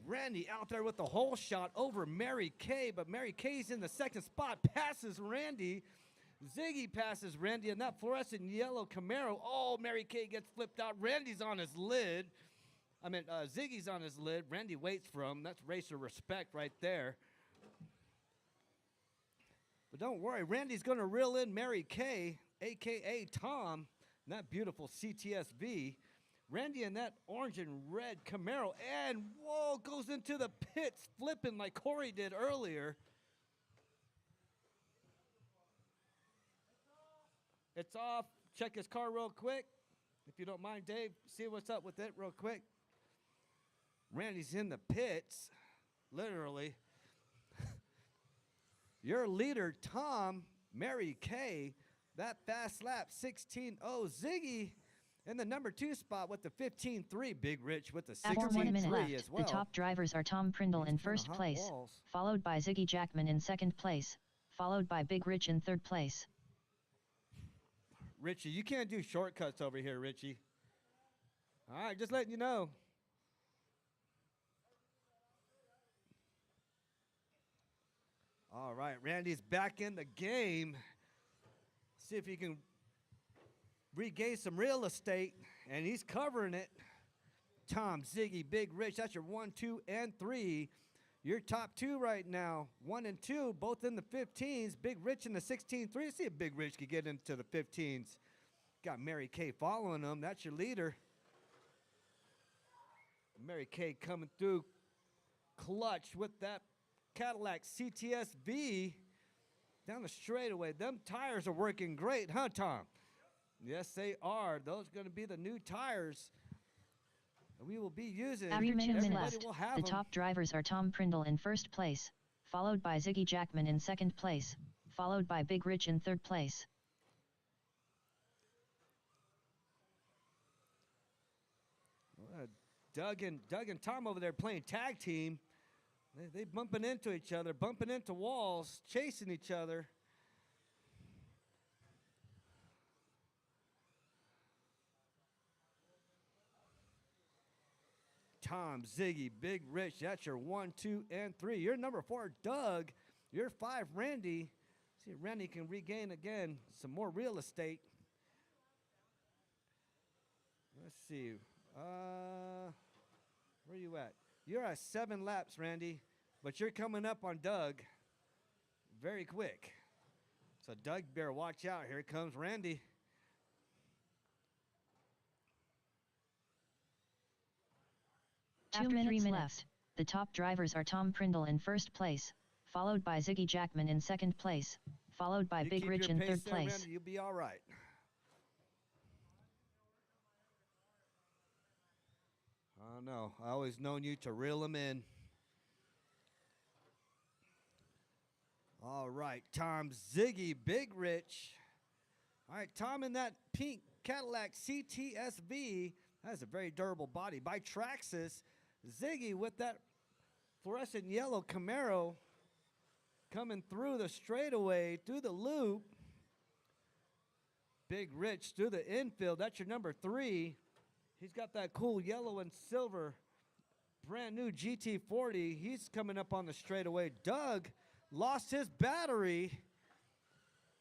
Randy out there with the hole shot over Mary Kay, but Mary Kay's in the second spot, passes Randy. Ziggy passes Randy in that fluorescent yellow Camaro. Oh, Mary Kay gets flipped out. Randy's on his lid. Ziggy's on his lid. Randy waits for him. That's racer respect right there. But don't worry, Randy's going to reel in Mary Kay, a.k.a. Tom, in that beautiful CTSV. Randy in that orange and red Camaro, and whoa, goes into the pits, flipping like Corey did earlier. It's off. Check his car real quick. If you don't mind, Dave, see what's up with it real quick. Randy's in the pits, literally. Your leader, Tom, Mary Kay, that fast lap, 16-0. Ziggy in the number 2 spot with the 15-3. Big Rich with the After 1 minute 16-3 left, as well. the top drivers are Tom Prindle in He's kinda first hot place, walls. followed by Ziggy Jackman in second place, followed by Big Rich in third place. Richie, you can't do shortcuts over here, Richie. All right, just letting you know. All right, Randy's back in the game. See if he can regain some real estate, and he's covering it. Tom, Ziggy, Big Rich, that's your 1, 2, and 3. Your top 2 right now, 1 and 2, both in the 15s. Big Rich in the 16-3. See if Big Rich can get into the 15s. Got Mary Kay following him. That's your leader. Mary Kay coming through clutch with that Cadillac CTS-V down the straightaway. Them tires are working great, huh, Tom? Yes, they are. Those are going to be the new tires that we will be using. After 2 minutes Everybody left, will have the them. top drivers are Tom Prindle in first place, followed by Ziggy Jackman in second place, followed by Big Rich in third place. Doug and Tom over there playing tag team. They bumping into each other, bumping into walls, chasing each other. Tom, Ziggy, Big Rich, that's your 1, 2, and 3. Your number 4, Doug. Your 5, Randy. See if Randy can regain again some more real estate. Let's see. Where are you at? You're at 7 laps, Randy, but you're coming up on Doug very quick. So Doug better watch out. Here comes Randy. After 3 minutes left, the top drivers are Tom Prindle in first place, followed by Ziggy Jackman in second place, followed by You Big keep Rich your in pace third there, place. Randy, you'll be all right. I don't know. I always known you to reel them in. All right, Tom, Ziggy, Big Rich. All right, Tom in that pink Cadillac CTS-V. That is a very durable body by Traxxas. Ziggy with that fluorescent yellow Camaro coming through the straightaway, through the loop. Big Rich through the infield. That's your number 3. He's got that cool yellow and silver brand new GT40. He's coming up on the straightaway. Doug lost his battery,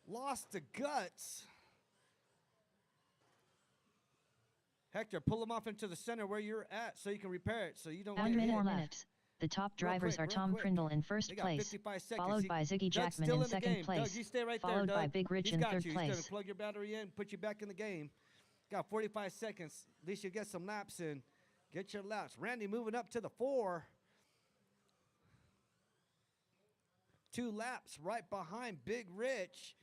lost the guts. Hector, pull him off into the center where you're at so you can repair it, so you don't get 1 hit. minute left. The top drivers are Tom Prindle in first They got place, 55 seconds. followed by Ziggy Doug's Jackman still in the second game. place, Doug, you stay right followed there, by Doug. Big Rich He's in got third you. He's going place. to plug your battery in, put you back in the game. Got 45 seconds. At least you get some laps in. Get your laps. Randy moving up to the 4. 2 laps right behind Big Rich.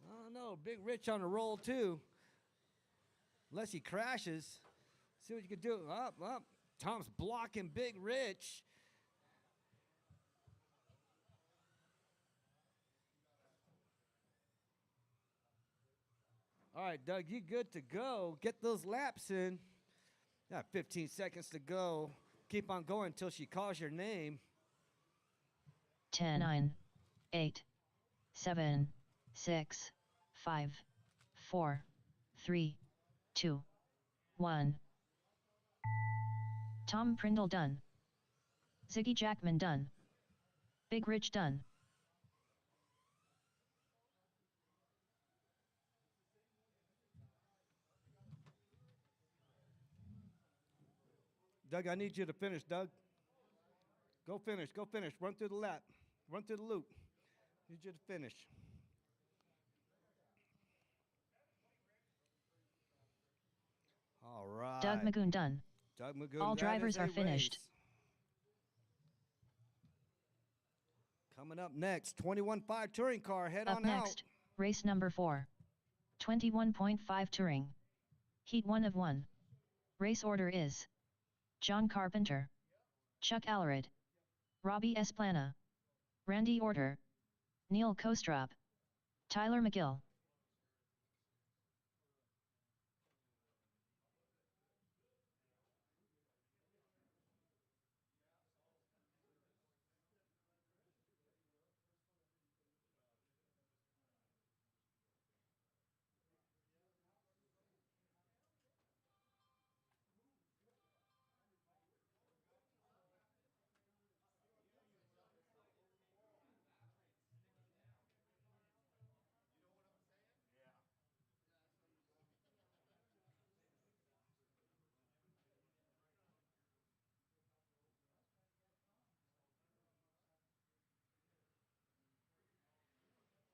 I don't know. Big Rich on a roll, too. Unless he crashes. See what you can do. Up, up. Tom's blocking Big Rich. All right, Doug, you good to go. Get those laps in. Got 15 seconds to go. Keep on going until she calls your name. 10, 9, 8, 7, 6, 5, 4, 3, 2, 1. Tom Prindle done. Ziggy Jackman done. Big Rich done. Doug, I need you to finish, Doug. Go finish, go finish. Run through the lap. Run through the loop. Need you to finish. All right. Doug Magoon done. Doug Magoon, All that drivers is a are finished. race. Coming up next, 21.5 touring car. Head Up on next, race number 4. 21.5 Touring. Heat 1 of 1. Race order is John Carpenter, Chuck Allred, Robbie Esplana, Randy Orter, Neil Kostrop, Tyler McGill.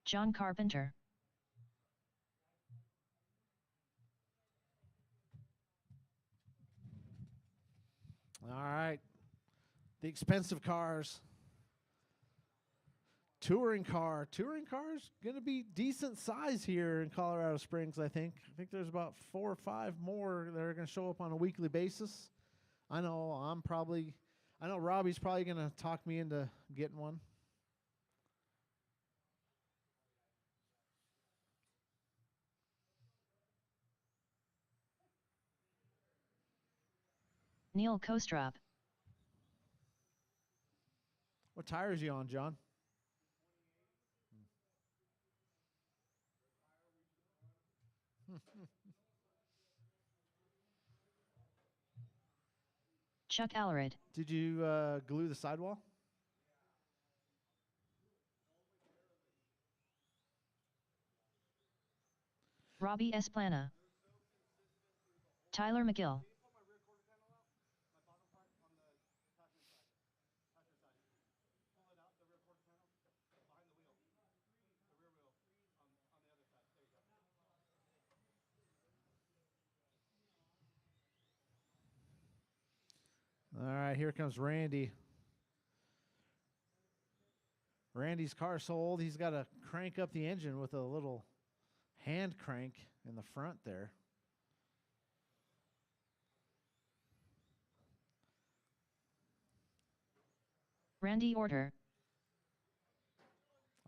John Carpenter. All right. The expensive cars. Touring car. Touring cars going to be decent size here in Colorado Springs, I think. I think there's about 4 or 5 more that are going to show up on a weekly basis. I know Robbie's probably going to talk me into getting one. Neil Kostrop. What tire is he on, John? Chuck Allred. Did you glue the sidewall? Robbie Esplana. Tyler McGill. All right, here comes Randy. Randy's car sold. He's got to crank up the engine with a little hand crank in the front there. Randy Orter.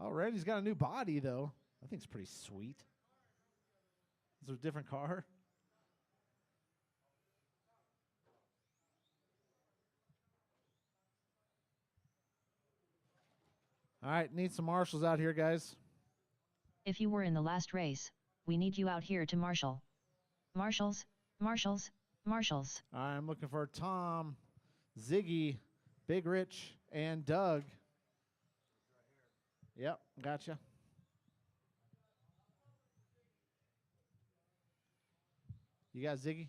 Oh, Randy's got a new body, though. I think it's pretty sweet. Is it a different car? All right, need some marshals out here, guys. If you were in the last race, we need you out here to marshal. Marshals, marshals, marshals. All right, I'm looking for Tom, Ziggy, Big Rich, and Doug. Yep, gotcha. You got Ziggy?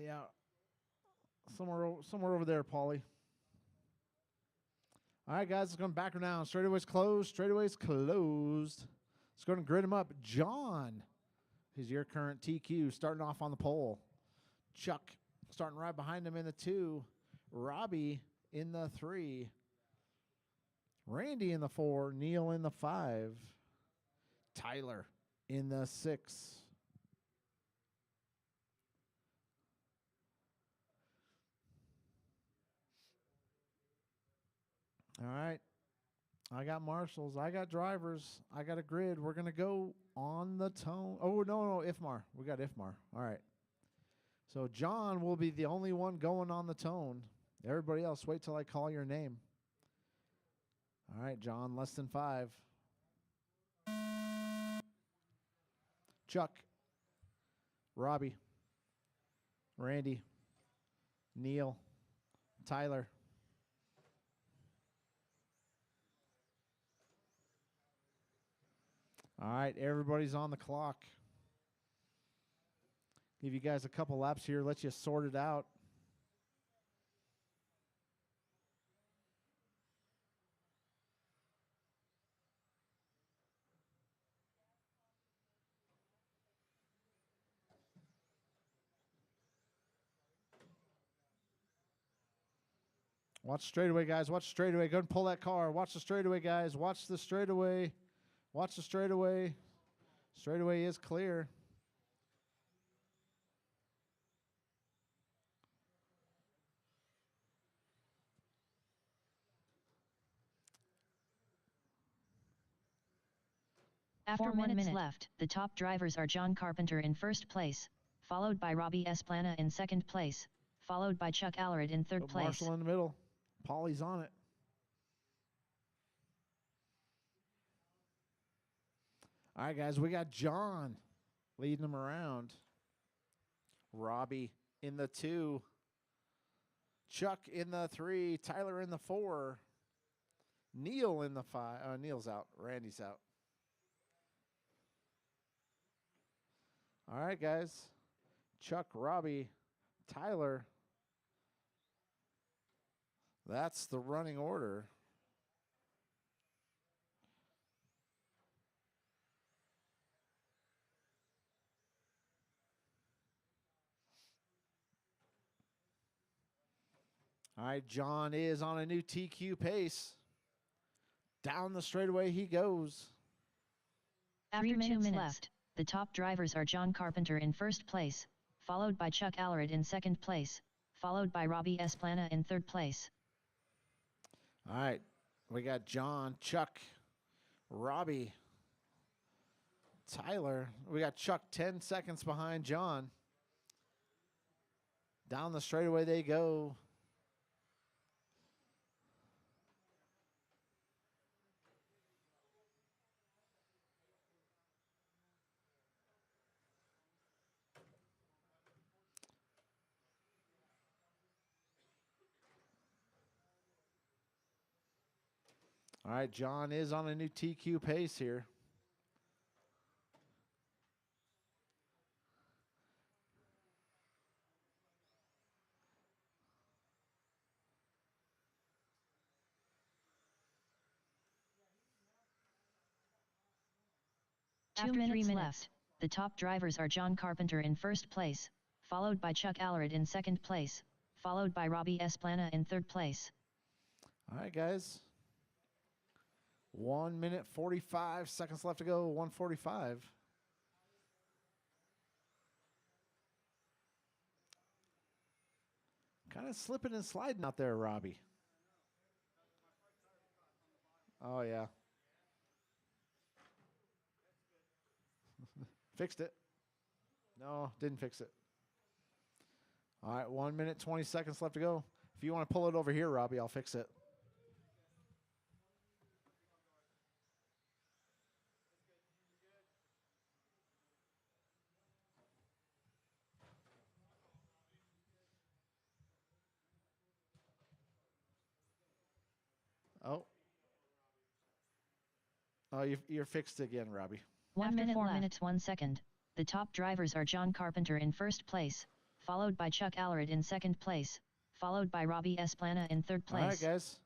Yeah, somewhere over there, Paulie. All right, guys, let's go back around. Straightaway's closed. Straightaway's closed. Let's go and grid him up. John, he's your current TQ, starting off on the pole. Chuck, starting right behind him in the 2. Robbie in the 3. Randy in the 4. Neil in the 5. Tyler in the 6. All right. I got marshals. I got drivers. I got a grid. We're going to go on the tone. Oh, no, Ifmar. We got Ifmar. All right. So John will be the only one going on the tone. Everybody else, wait till I call your name. All right, John, less than 5. Chuck. Robbie. Randy. Neil. Tyler. All right, everybody's on the clock. Give you guys a couple laps here, let you sort it out. Watch straightaway, guys. Watch straightaway. Go and pull that car. Watch the straightaway, guys. Watch the straightaway. Watch the straightaway. Straightaway is clear. After 4 minutes left, the top drivers are John Carpenter in first place, followed by Robbie Esplana in second place, followed by Chuck Allred in third place. Marshall in the middle. Paulie's on it. All right, guys, we got John leading them around. Robbie in the 2. Chuck in the 3. Tyler in the 4. Neil in the 5. Neil's out. Randy's out. All right, guys. Chuck, Robbie, Tyler. That's the running order. All right, John is on a new TQ pace. Down the straightaway he goes. After 2 minutes left, the top drivers are John Carpenter in first place, followed by Chuck Allred in second place, followed by Robbie Esplana in third place. All right, we got John, Chuck, Robbie, Tyler. We got Chuck 10 seconds behind John. Down the straightaway they go. All right, John is on a new TQ pace here. After 3 minutes left, the top drivers are John Carpenter in first place, followed by Chuck Allred in second place, followed by Robbie Esplana in third place. All right, guys. 1 minute 45 seconds left to go. 1:45. Kind of slipping and sliding out there, Robbie. Oh, yeah. Fixed it. No, didn't fix it. All right, 1 minute 20 seconds left to go. If you want to pull it over here, Robbie, I'll fix it. Oh. Oh, you're fixed again, Robbie. 1 minute 4 minutes 1 second. The top drivers are John Carpenter in first place, followed by Chuck Allred in second place, followed by Robbie Esplana in third place. All right, guys.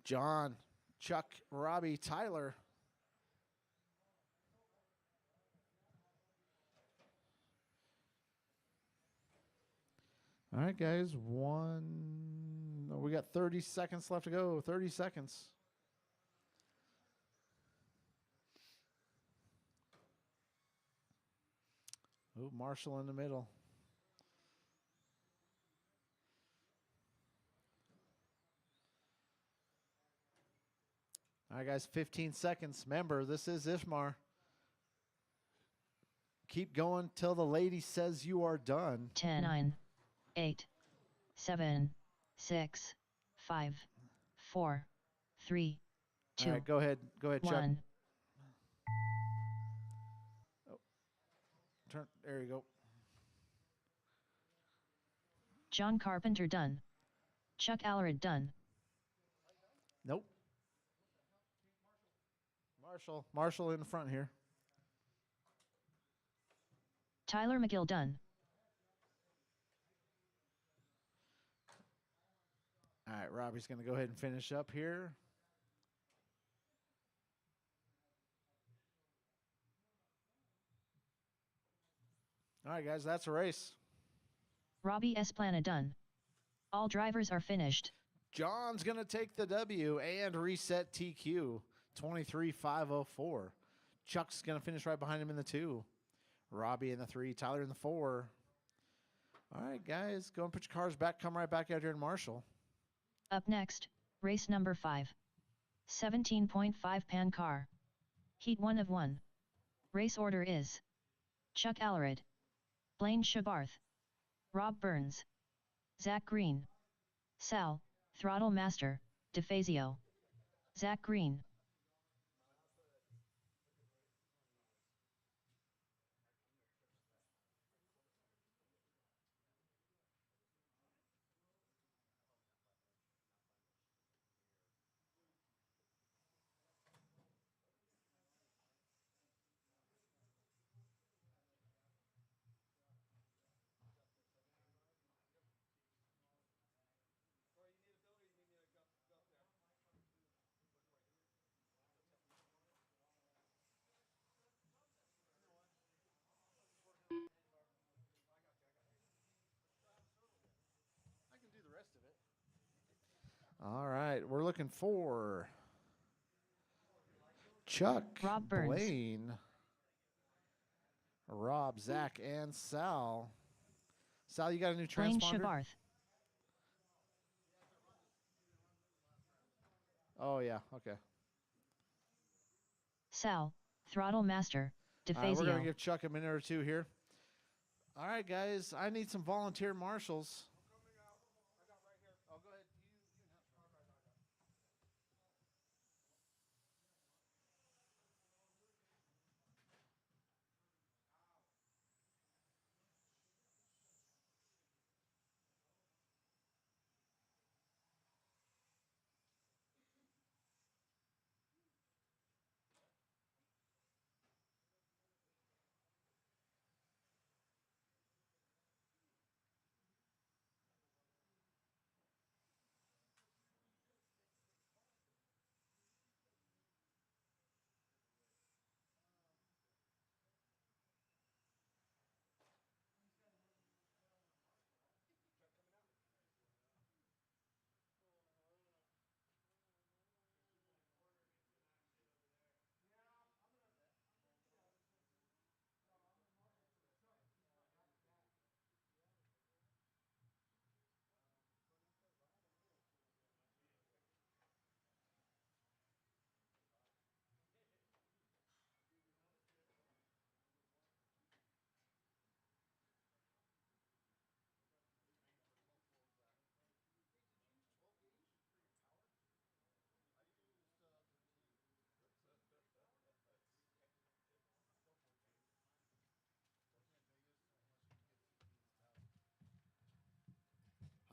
John, Chuck, Robbie, Tyler. All right, guys. We got 30 seconds left to go. 30 seconds. Oh, Marshall in the middle. All right, guys, 15 seconds. Remember, this is Ishmar. Keep going till the lady says you are done. 10, 9, 8, 7, 6, 5, 4, 3, 2. All right, go ahead. Go ahead, Chuck. 1. Oh. There you go. John Carpenter done. Chuck Allred done. Nope. Marshall in the front here. Tyler McGill done. All right, Robbie's going to go ahead and finish up here. All right, guys, that's a race. Robbie Esplana done. All drivers are finished. John's going to take the W and reset TQ 23,504. Chuck's going to finish right behind him in the 2. Robbie in the 3. Tyler in the 4. All right, guys, go and put your cars back. Come right back out here in Marshall. Up next, race number 5. 17.5 pan car. Heat 1 of 1. Race order is Chuck Alarid, Blaine Shabarth, Rob Burns, Zach Green, Sal, Throttle Master, DeFazio, Zach Green. I can do the rest of it. All right, we're looking for Chuck, Rob Burns. Blaine, Rob, Zach, and Sal. Sal, you got a new Blaine transponder? Shabarth, Oh, yeah, okay. Sal, Throttle Master, All right, we're going to DeFazio. give Chuck a minute or two here. All right, guys, I need some volunteer marshals. Oh, go ahead.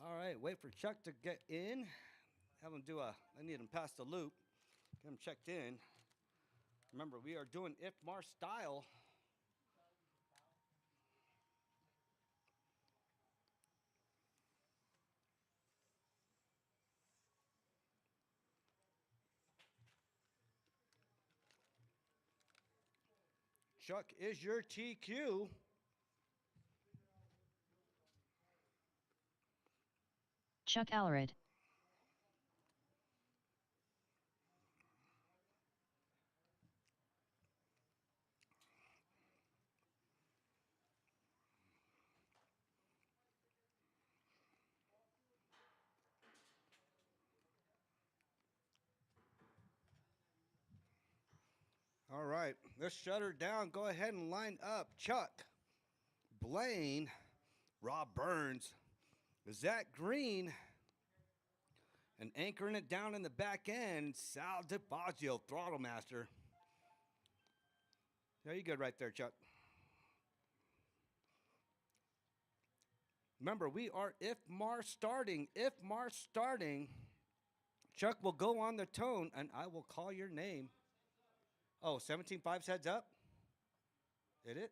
All right, wait for Chuck to get in. Have him do I need him past the loop. Get him checked in. Remember, we are doing IFMAR style. Chuck is your TQ. Chuck Alarid, All right, let's shut her down. Go ahead and line up Chuck, Blaine, Rob Burns, Zach Green, and anchoring it down in the back end, Sal DeFazio, Throttle Master. Yeah, you good right there, Chuck. Remember, we are IFMAR starting. IFMAR starting. Chuck will go on the tone, and I will call your name. Oh, 17.5's heads up? Did it?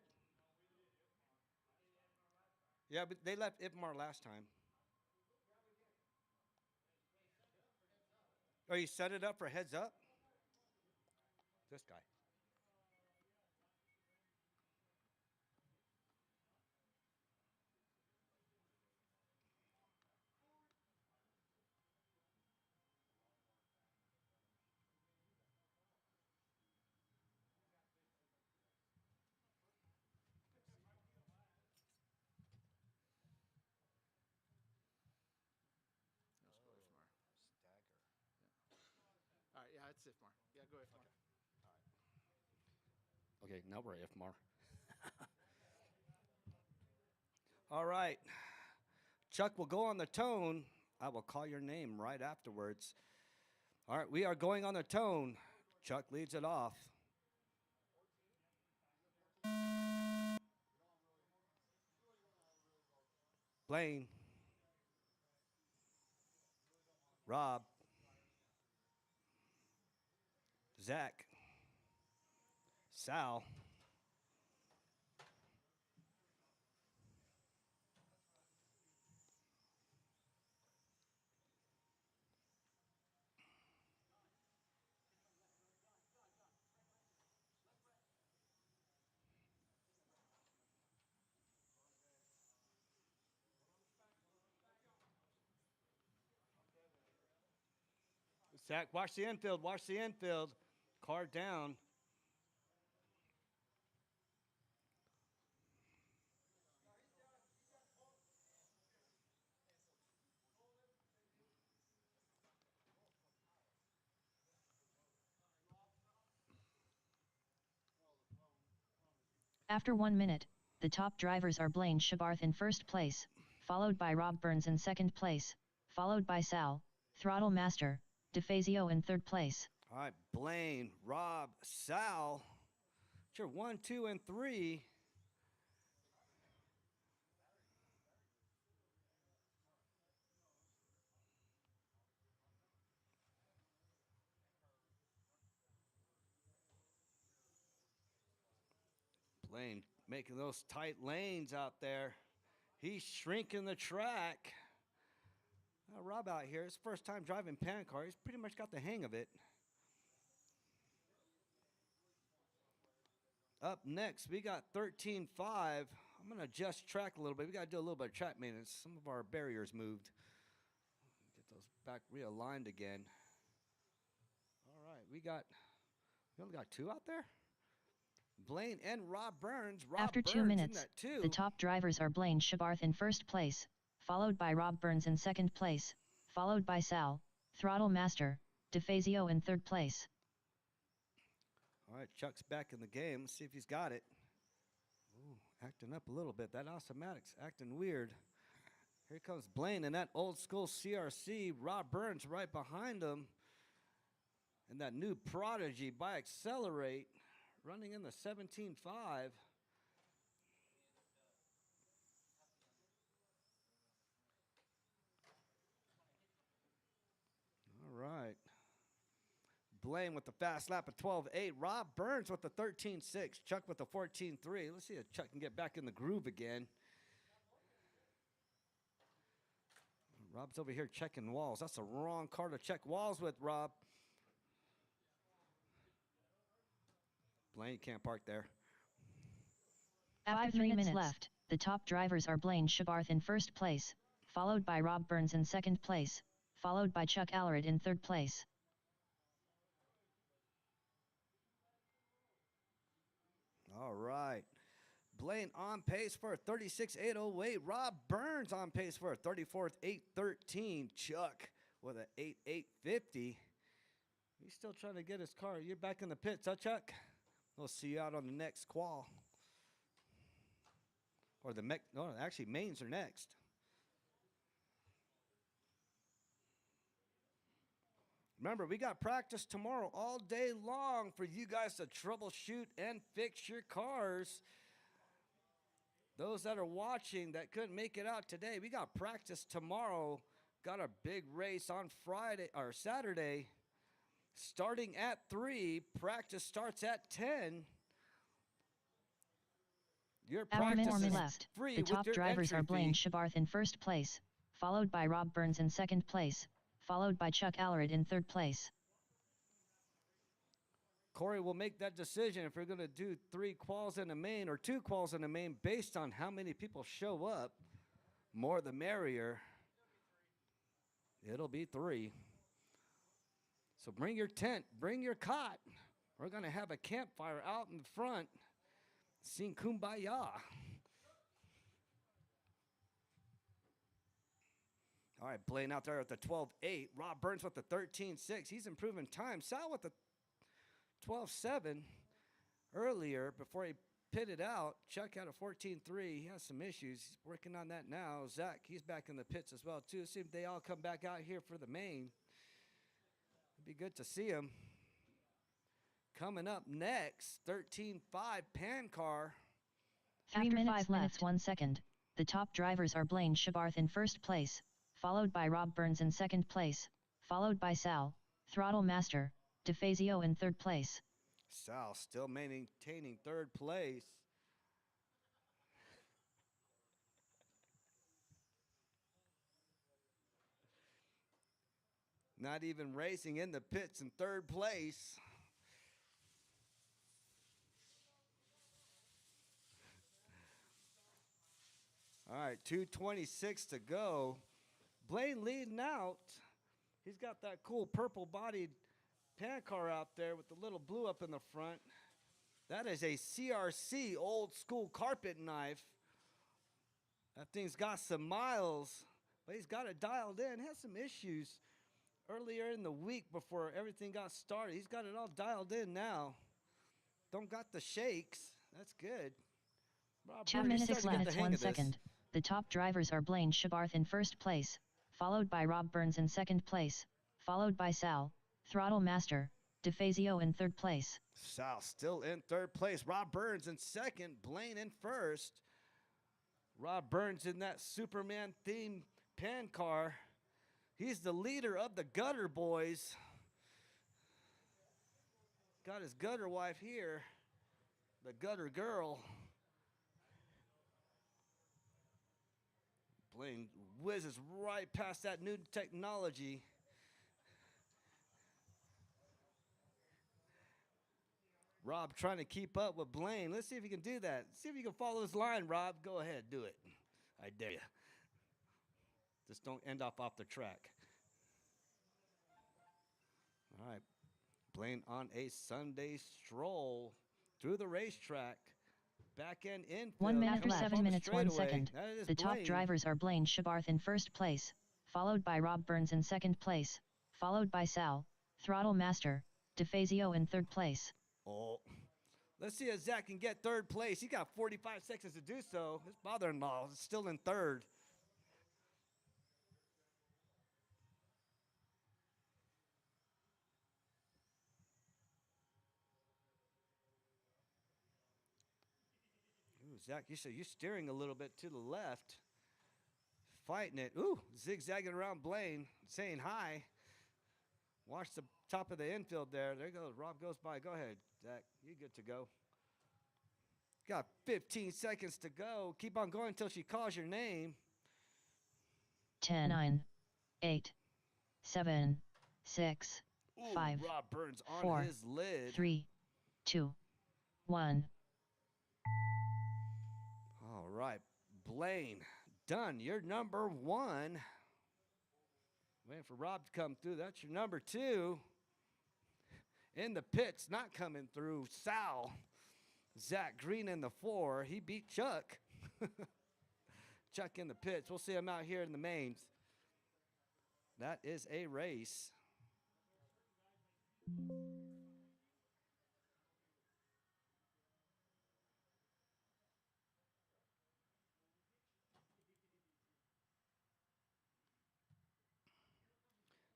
Yeah, but they left IFMAR last time. Oh, you set it up for heads up? This guy. that's Ifmar. Yeah, go Ifmar. Okay, now we're IFMAR. All right. Chuck will go on the tone. I will call your name right afterwards. All right, we are going on the tone. Chuck leads it off. Blaine. Rob. Zach. Sal. Zach, watch the infield. Watch the infield. Car down. After 1 minute, the top drivers are Blaine Shabarth in first place, followed by Rob Burns in second place, followed by Sal, Throttle Master, DeFazio in third place. All right, Blaine, Rob, Sal. Sure, 1, 2, and 3. Blaine making those tight lanes out there. He's shrinking the track. Now, Rob out here, his first time driving pan car. He's pretty much got the hang of it. Up next, we got 13.5. I'm going to adjust track a little bit. We got to do a little bit of track maintenance. Some of our barriers moved. Get those back realigned again. All right, we only got 2 out there? Blaine and Rob Burns. After 2 minutes, the top drivers are Blaine Shabarth in first place, followed by Rob Burns in second place, followed by Sal, Throttle Master, DeFazio in third place. All right, Chuck's back in the game. Let's see if he's got it. Ooh, acting up a little bit. That automatic's acting weird. Here comes Blaine in that old school CRC. Rob Burns right behind him. And that new Prodigy by Accelerate running in the 17.5. All right. Blaine with the fast lap of 12.8. Rob Burns with the 13.6. Chuck with the 14.3. Let's see if Chuck can get back in the groove again. Rob's over here checking walls. That's the wrong car to check walls with, Rob. Blaine can't park there. After 3 minutes left, the top drivers are Blaine Shabarth in first place, followed by Rob Burns in second place, followed by Chuck Allred in third place. All right. Blaine on pace for a 36.808. Rob Burns on pace for a 34.813. Chuck with an 8.850. He's still trying to get his car. You're back in the pits, huh, Chuck? We'll see you out on the next qual. Or actually, mains are next. Remember, we got practice tomorrow all day long for you guys to troubleshoot and fix your cars. Those that are watching that couldn't make it out today, we got practice tomorrow. Got a big race on Friday or Saturday. Starting at 3, practice starts at 10. Your practice is left. free. The top drivers are Blaine Shabarth in first place, followed by Rob Burns in second place, followed by Chuck Allred in third place. Corey will make that decision if we're going to do 3 quals in a main or 2 quals in a main based on how many people show up. More the merrier. It'll be 3. So bring your tent, bring your cot. We're going to have a campfire out in front. Sing Kumbaya. All right, Blaine out there with the 12.8. Rob Burns with the 13.6. He's improving time. Sal with the 12.7 earlier before he pitted out. Chuck had a 14.3. He has some issues. He's working on that now. Zach, he's back in the pits as well, too. See if they all come back out here for the main. It'd be good to see them. Coming up next, 13.5 Pan Car. 3 After minutes 5 minutes left. 1 second. The top drivers are Blaine Shabarth in first place, followed by Rob Burns in second place, followed by Sal, Throttle Master, DeFazio in third place. Sal still maintaining third place. Not even racing in the pits in third place. All right, 2:26 to go. Blaine leading out. He's got that cool purple-bodied pan car out there with the little blue up in the front. That is a CRC old school carpet knife. That thing's got some miles, but he's got it dialed in. Has some issues earlier in the week before everything got started. He's got it all dialed in now. Don't got the shakes. That's good. Rob 2 Burns, he's minutes starting to get the 1 hang of this. second. The top drivers are Blaine Shabarth in first place, followed by Rob Burns in second place, followed by Sal, Throttle Master, DeFazio in third place. Sal still in third place. Rob Burns in second. Blaine in first. Rob Burns in that Superman themed pan car. He's the leader of the Gutter Boys. Got his gutter wife here, the Gutter Girl. Blaine whizzes right past that new technology. Rob trying to keep up with Blaine. Let's see if he can do that. See if you can follow his line, Rob. Go ahead, do it. I dare you. Just don't end up off the track. All right. Blaine on a Sunday stroll through the racetrack. Back end infield. 1 minute coming or 7 from the minutes 1 straightaway. second. That is The top Blaine. drivers are Blaine Shabarth in first place, followed by Rob Burns in second place, followed by Sal, Throttle Master, DeFazio in third place. Oh. Let's see if Zach can get third place. He got 45 seconds to do so. His father-in-law is still in third. Ooh, Zach, you said you're steering a little bit to the left. Fighting it. Ooh, zigzagging around Blaine, saying hi. Watch the top of the infield there. There goes. Rob goes by. Go ahead, Zach. You good to go. Got 15 seconds to go. Keep on going until she calls your name. 10, 9, 8, 7, 6, Ooh, 5, Rob Burns on 4, his lid. 3, 2, 1. All right, Blaine, done. You're number one. Waiting for Rob to come through. That's your number two. In the pits, not coming through. Sal. Zach Green in the 4. He beat Chuck. Chuck in the pits. We'll see him out here in the mains. That is a race.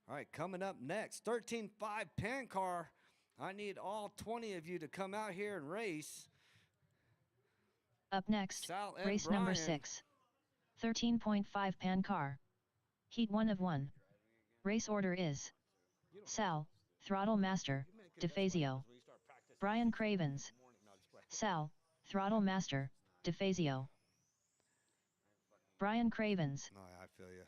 All right, coming up next, 13.5 Pan Car. I need all 20 of you to come out here and race. Up next, Sal and race number Brian. 6. 13.5 Pan Car. Heat 1 of 1. Race order is Sal, Throttle Master, DeFazio. Brian Cravens. Sal, Throttle Master, DeFazio. Brian Cravens. Oh, I feel you.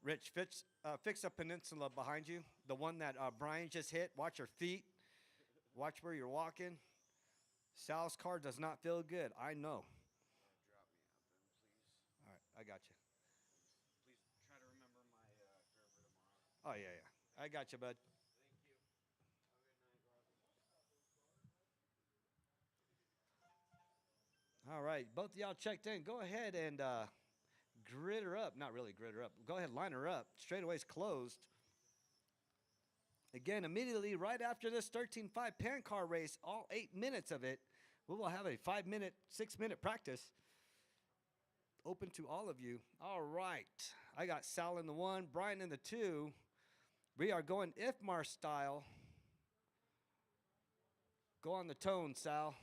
Rich, fix a peninsula behind you. The one that Brian just hit. Watch your feet. Watch where you're walking. Sal's car does not feel good. I know. Drop me out then, please. All right, I got you. Please try to remember my driver tomorrow. Oh, yeah, yeah. I got you, bud. Thank you. Have a good night, Rob. All right, both of y'all checked in. Go ahead and grid her up. Not really grid her up. Go ahead, line her up. Straightaway's closed. Again, immediately right after this 13.5 pan car race, all 8 minutes of it, we will have a 5-minute, 6-minute practice open to all of you. All right. I got Sal in the 1, Brian in the 2. We are going IFMAR style. Go on the tone, Sal.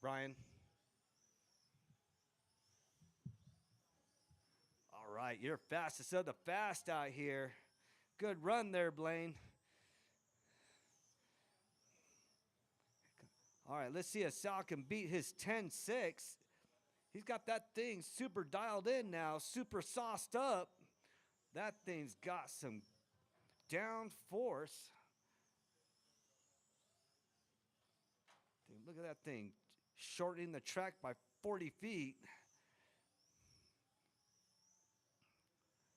Brian. All right, you're fastest of the fast out here. Good run there, Blaine. All right, let's see if Sal can beat his 10.6. He's got that thing super dialed in now, super sauced up. That thing's got some down force. Dude, look at that thing, shortening the track by 40 feet.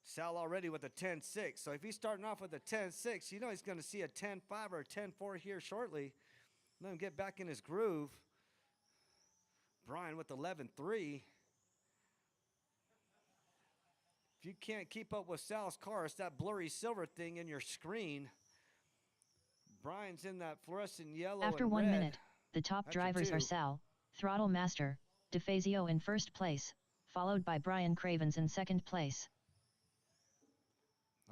Sal already with a 10.6. So if he's starting off with a 10.6, you know he's going to see a 10.5 or a 10.4 here shortly. Let him get back in his groove. Brian with 11.3. If you can't keep up with Sal's car, it's that blurry silver thing in your screen. Brian's in that fluorescent yellow After and 1 red. minute, the top After drivers are 2. Sal, Throttle Master, DeFazio in first place, followed by Brian Cravens in second place.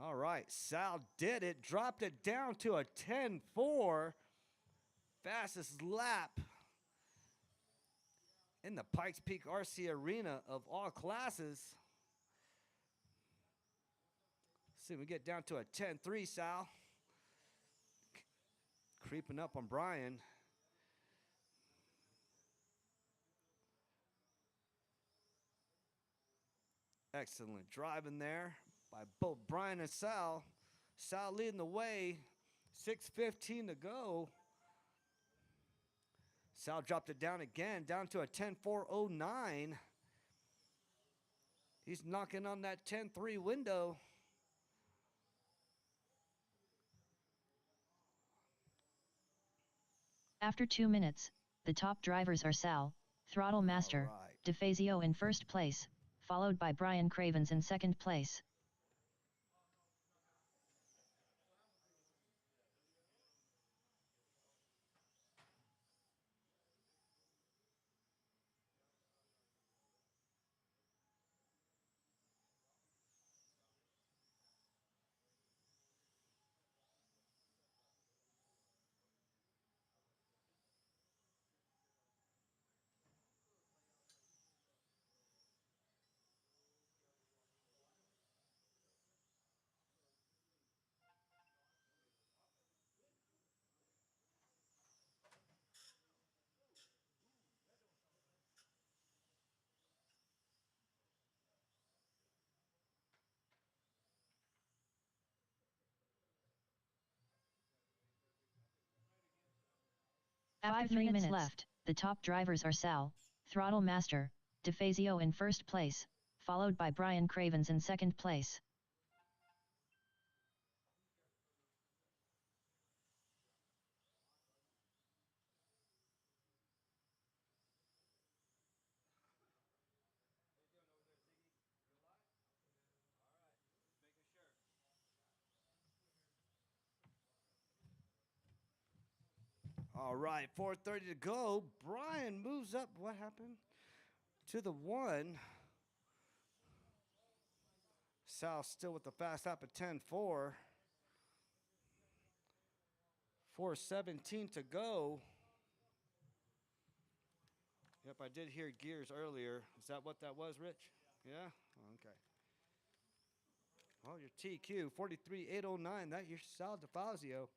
All right, Sal did it, dropped it down to a 10.4. Fastest lap in the Pikes Peak RC Arena of all classes. See, we get down to a 10.3, Sal. Creeping up on Brian. Excellent driving there by both Brian and Sal. Sal leading the way, 6:15 to go. Sal dropped it down again, down to a 10.409. He's knocking on that 10.3 window. After 2 minutes, the top drivers are Sal, Throttle Master, right. DeFazio in first place, followed by Brian Cravens in second place. After 3 minutes left, the top drivers are Sal, Throttle Master, DeFazio in first place, followed by Brian Cravens in second place. All right, 4:30 to go. Brian moves up. What happened? To the 1. Sal still with the fast lap at 10.4. 4:17 to go. Yep, I did hear gears earlier. Is that what that was, Rich? Yeah? Okay. Well, your TQ, 43.809. That your Sal DeFazio.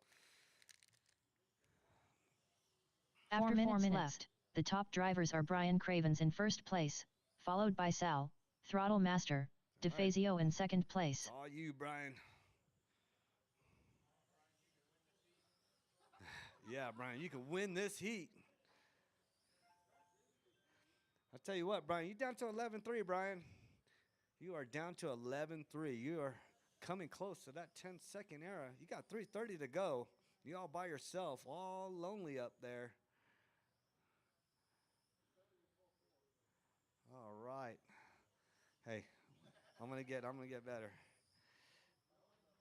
After 4 minutes left, the top drivers are Brian Cravens in first place, followed by Sal, Throttle Master, DeFazio in second place. It's all you, Brian. Yeah, Brian, you can win this heat. I'll tell you what, Brian, you down to 11.3, Brian. You are down to 11.3. You are coming close to that 10-second era. You got 3:30 to go. You all by yourself, all lonely up there. Hey, I'm gonna get better.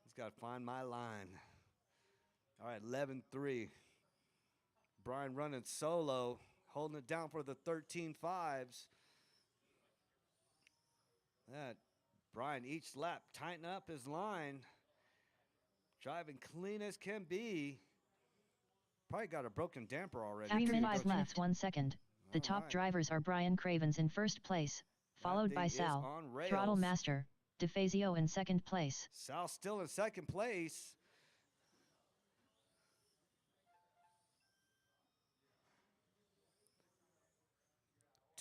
Just gotta find my line. All right, 11-3. Brian running solo, holding it down for the 13-5s. That Brian each lap tighten up his line, driving clean as can be. Probably got a broken damper already. 3 too, minutes don't you? left, 1 second. The All top right. drivers are Brian Cravens in first place, That followed by thing is Sal, on rails. Throttle Master, DeFazio in second place. Sal still in second place.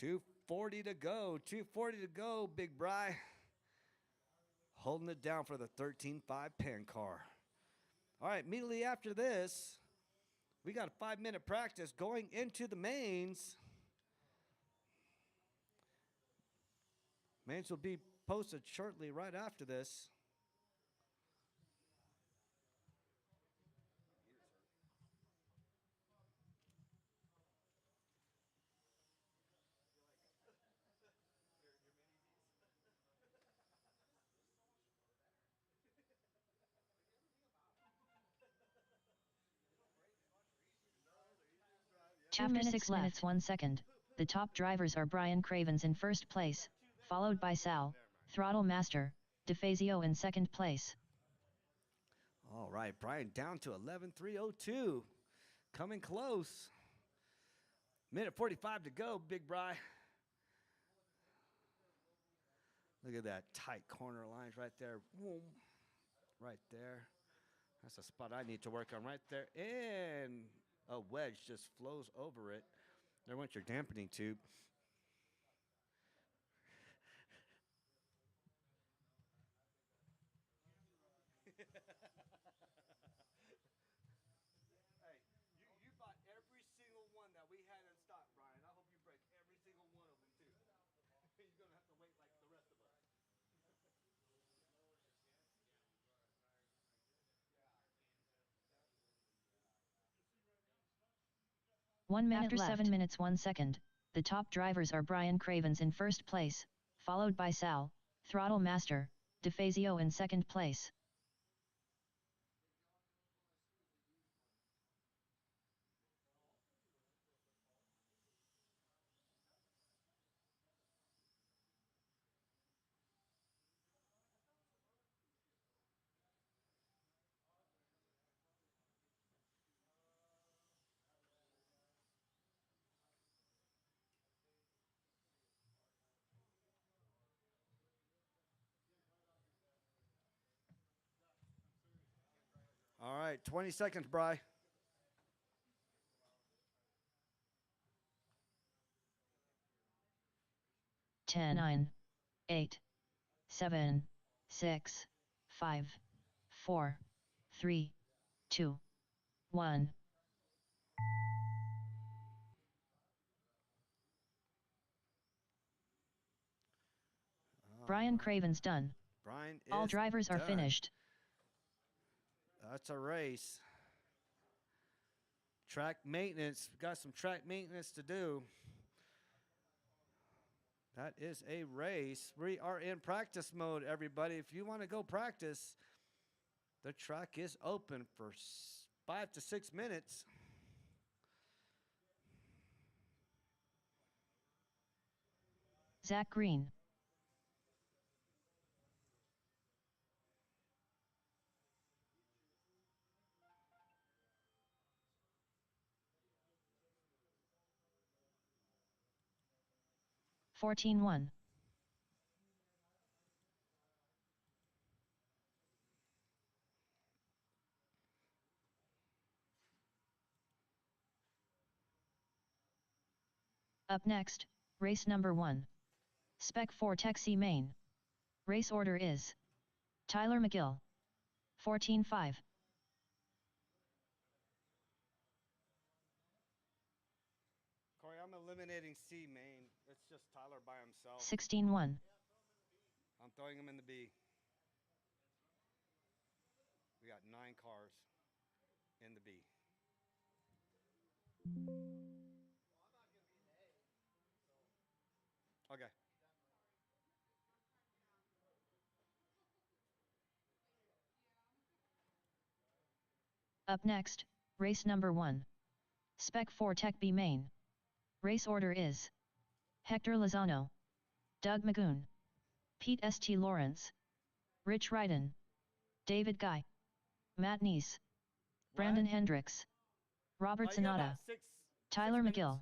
$240 to go. $240 to go, Big Bry. Holding it down for the 13-5 Pan car. All right, immediately after this, we got a 5-minute practice going into the mains. Mains will be posted shortly right after this. After 6 minutes 1 second, the top drivers are Brian Cravens in first place, followed by Sal, Throttle Master, DeFazio in second place. All right, Brian down to 11.302. Coming close. Minute 45 to go, Big Bry. Look at that tight corner lines right there. Boom. Right there. That's a spot I need to work on right there. And a wedge just flows over it. There went your dampening tube. Hey, you bought every single one that we had in stock, Brian. I hope you break every single one of them, too. You're going to have to wait like the rest of us. 1 minute after left. 7 minutes 1 second, the top drivers are Brian Cravens in first place, followed by Sal, Throttle Master, DeFazio in second place. All right, 20 seconds, Bry. 10, 9, 8, 7, 6, 5, 4, 3, 2, 1. Brian Cravens done. Brian is All drivers are done. finished. That's a race. Track maintenance. We've got some track maintenance to do. That is a race. We are in practice mode, everybody. If you want to go practice, the track is open for 5 to 6 minutes. Zach Green. Fourteen one. Up next, race number 1. Spec 4 Tech C main. Race order is Tyler McGill. 14-5. Corey, I'm eliminating C main. It's just Tyler by himself. 16-1. I'm throwing him in the B. We got 9 cars in the B. Okay. Up next, race number 1. Spec 4 Tech B main. Race order is Hector Lozano, Doug Magoon, Pete St. Lawrence, Rich Ryden, David Guy, Matt Neese, Brandon Hendricks, Robert Oh, you got Zanata, about six Tyler minutes. McGill.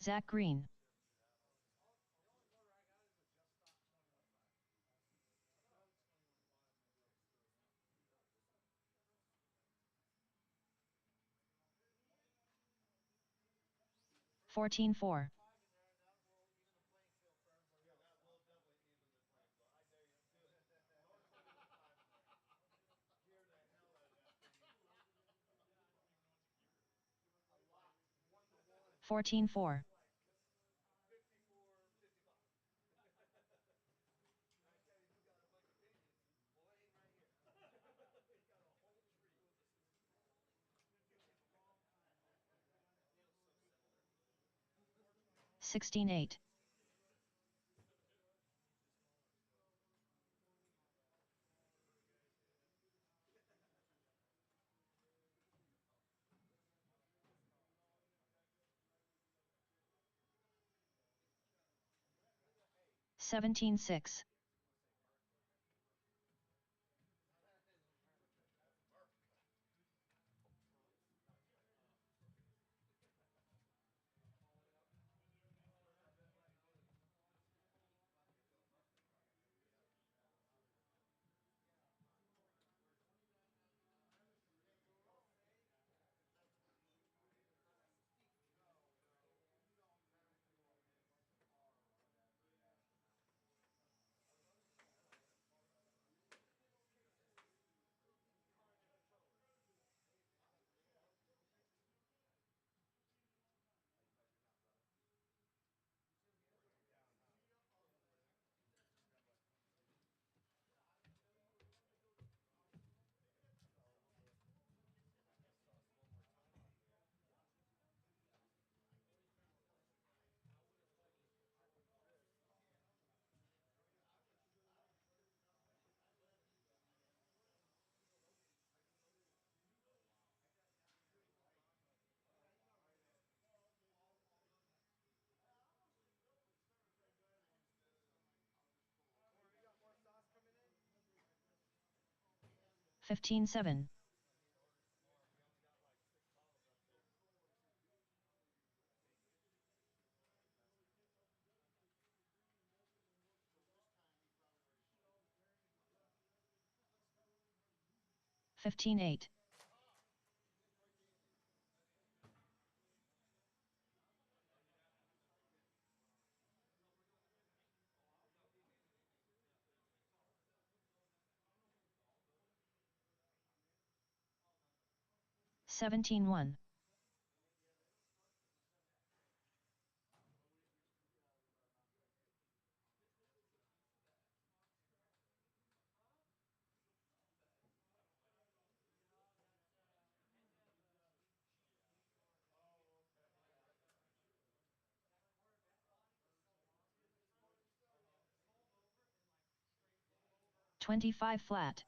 Zach Green. Fourteen four. Fourteen four. 16-8. Seventeen six. Fifteen seven. 15-8. Seventeen one. 25 flat.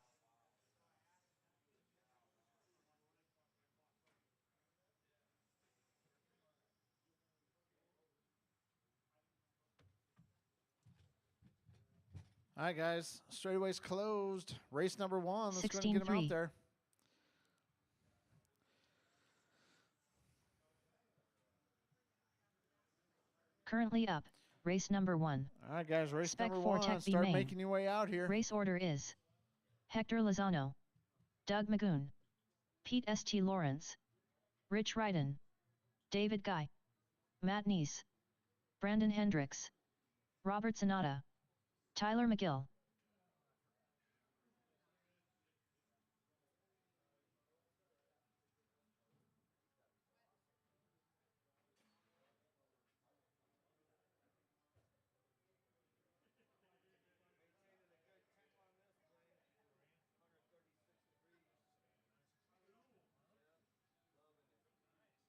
All right, guys. Straightaways closed. Race number 1. Let's go ahead and get them 16-3. out there. Currently up. Race number 1. All right, guys. Race Spec number 4 1. Tech B Start main. making your way out here. Race order is Hector Lozano, Doug Magoon, Pete St. Lawrence, Rich Ryden, David Guy, Matt Neese, Brandon Hendricks, Robert Sonata, Tyler McGill.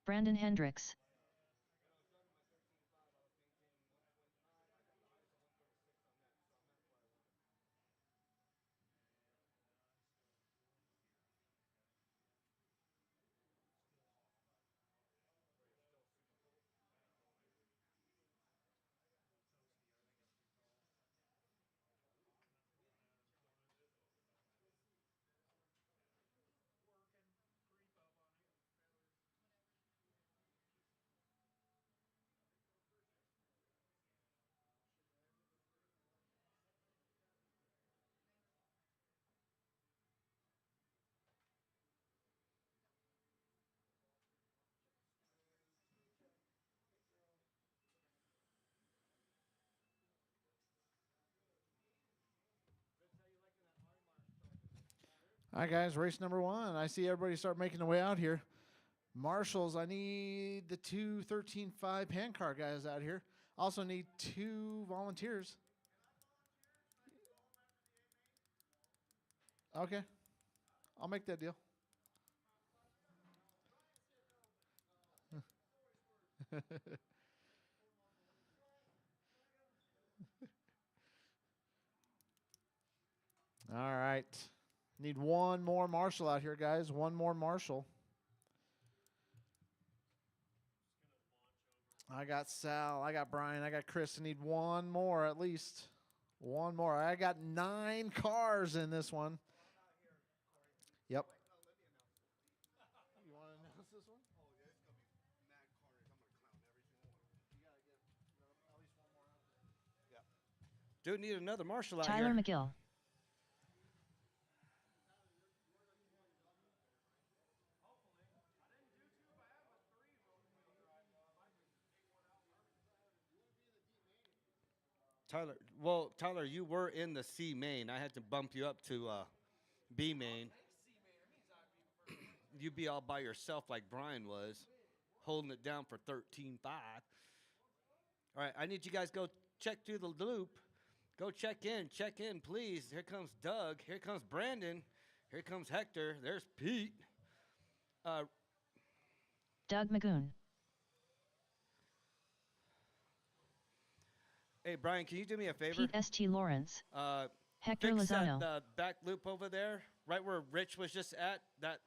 Brandon Hendricks. All right, guys, race number 1. I see everybody start making their way out here. Marshals, I need the 2 13.5 handcar guys out here. Also need 2 volunteers. Okay. I'll make that deal. All right. Need one more marshal out here, guys. One more marshal. I got Sal. I got Brian. I got Chris. I need one more at least. One more. I got 9 cars in this one. Yep. You want to announce this one? Oh, yeah, it's going to be mad carnage. I'm going to clown every single one. You got to get at least one more out there. Dude, need another marshal out Tyler here. McGill. Tyler, you were in the C main. I had to bump you up to B main. You'd be all by yourself like Brian was, holding it down for 13.5. All right, I need you guys go check through the loop. Go check in, please. Here comes Doug. Here comes Brandon. Here comes Hector. There's Pete. Doug Magoon. Hey, Brian, can you do me a favor? Pete St. Lawrence. Hector Fix Lozano. that back loop over there, right where Rich was just at. That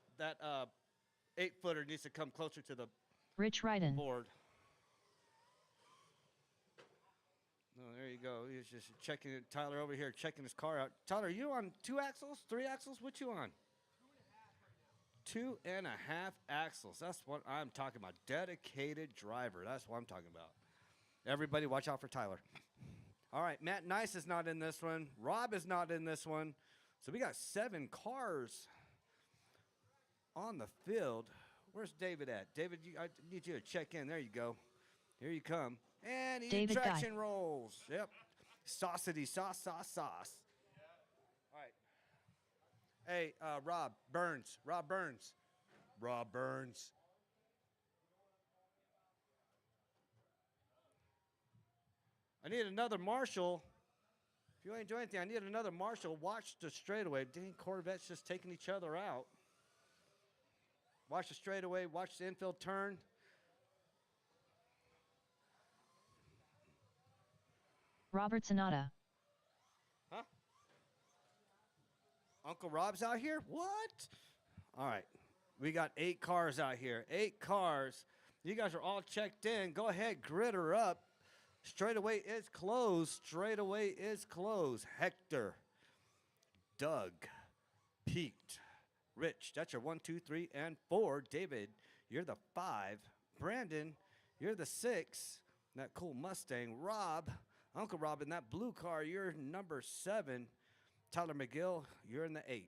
8-footer needs to come closer to the Rich Ryden. board. Oh, there you go. He's just checking it. Tyler over here checking his car out. Tyler, are you on 2 axles, 3 axles? What you on? 2.5 axles. That's what I'm talking about. Dedicated driver. That's what I'm talking about. Everybody watch out for Tyler. All right, Matt Nice is not in this one. Rob is not in this one. So we got 7 cars on the field. Where's David at? David, I need you to check in. There you go. Here you come. And he David traction rolls. Yep. Saucity, sauce. All right. Hey, Rob Burns. I need another marshal. If you ain't doing anything, I need another marshal. Watch the straightaway. Dang, Corvette's just taking each other out. Watch the straightaway. Watch the infield turn. Robert Sonata. Huh? Uncle Rob's out here? What? All right. We got 8 cars out here. 8 cars. You guys are all checked in. Go ahead, grid her up. Straightaway is closed. Hector, Doug, Pete, Rich. That's your 1, 2, 3, and 4. David, you're the 5. Brandon, you're the 6. That cool Mustang. Rob, Uncle Rob, in that blue car, you're number 7. Tyler McGill, you're in the 8.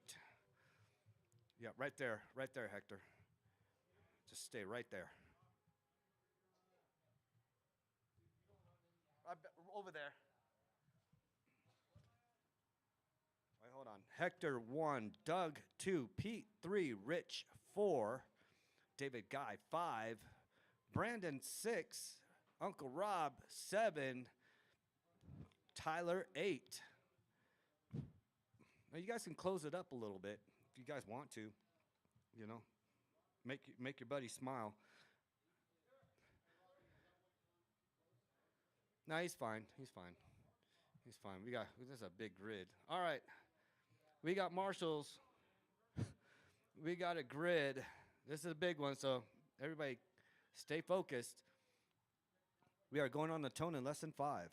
Yeah, right there, Hector. Just stay right there. Over there. Wait, hold on. Hector 1, Doug 2, Pete 3, Rich 4, David Guy 5, Brandon 6, Uncle Rob 7, Tyler 8. Now you guys can close it up a little bit if you guys want to. You know, make your buddy smile. No, he's fine. He's fine. This is a big grid. All right. We got marshals. We got a grid. This is a big one, so everybody stay focused. We are going on the tone in lesson 5.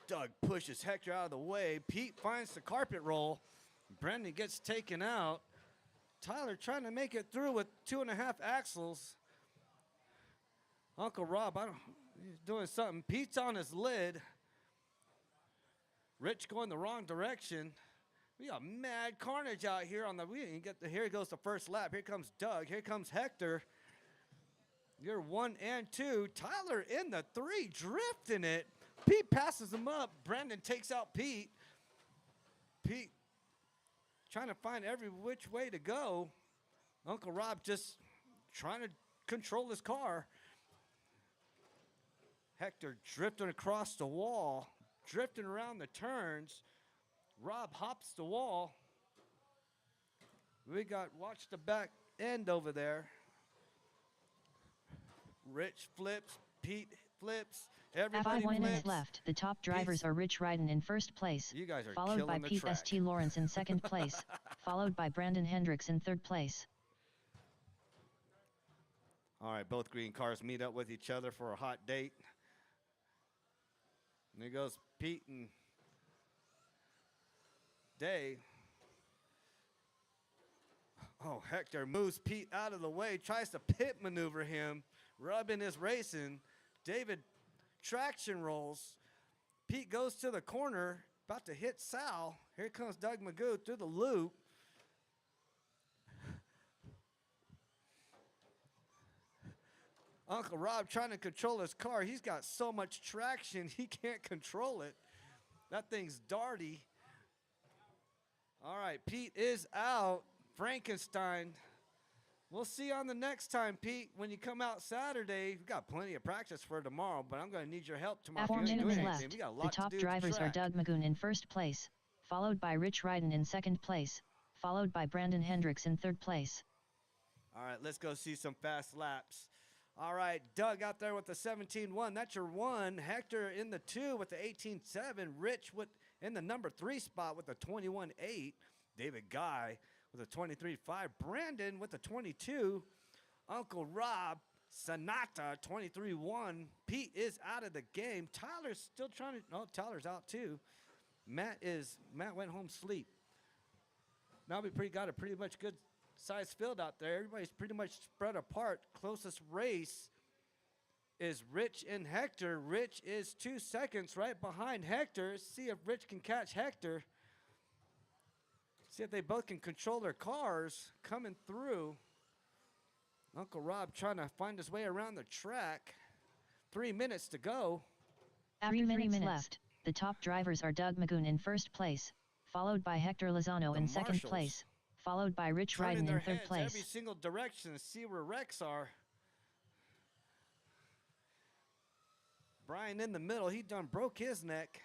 Doug pushes Hector out of the way. Pete finds the carpet roll. Brendan gets taken out. Tyler trying to make it through with 2.5 axles. Uncle Rob, he's doing something. Pete's on his lid. Rich going the wrong direction. We got mad carnage out here on the. Here goes the first lap. Here comes Doug. Here comes Hector. You're 1 and 2. Tyler in the 3, drifting it. Pete passes him up. Brandon takes out Pete. Pete trying to find every which way to go. Uncle Rob just trying to control his car. Hector drifting across the wall, drifting around the turns. Rob hops the wall. Watch the back end over there. Rich flips, Pete flips, everybody 5 flips. minutes left. The top drivers are Rich Ryden in first place, You guys are followed by killing the Pete track. St. Lawrence in second place, followed by Brandon Hendricks in third place. All right, both green cars meet up with each other for a hot date. And there goes Pete and Dave. Oh, Hector moves Pete out of the way, tries to pit maneuver him. Rubbin is racing. David traction rolls. Pete goes to the corner, about to hit Sal. Here comes Doug Magoo through the loop. Uncle Rob trying to control his car. He's got so much traction, he can't control it. That thing's darty. All right, Pete is out. Frankenstein. We'll see you on the next time, Pete. When you come out Saturday, we've got plenty of practice for tomorrow, but I'm going to need your help tomorrow. After If you're 4 gonna do minutes anything, left, we got a the lot to top do at the drivers are track. Doug Magoon in first place, followed by Rich Ryden in second place, followed by Brandon Hendricks in third place. All right, let's go see some fast laps. All right, Doug out there with the 17-1. That's your 1. Hector in the 2 with the 18-7. Rich in the number 3 spot with the 21-8. David Guy with a 23-5. Brandon with the 22. Uncle Rob, Sonata, 23-1. Pete is out of the game. Tyler's still trying to, no, Tyler's out too. Matt went home sleep. Now we got a pretty much good size field out there. Everybody's pretty much spread apart. Closest race is Rich and Hector. Rich is 2 seconds right behind Hector. See if Rich can catch Hector. See if they both can control their cars coming through. Uncle Rob trying to find his way around the track. 3 minutes to go. After 3 minutes left, the top drivers are Doug Magoon in first place, followed by Hector Lozano in second Marshals place, followed by Rich turning Ryden their in third heads place. every single direction to see where wrecks are. Brian in the middle, he done broke his neck.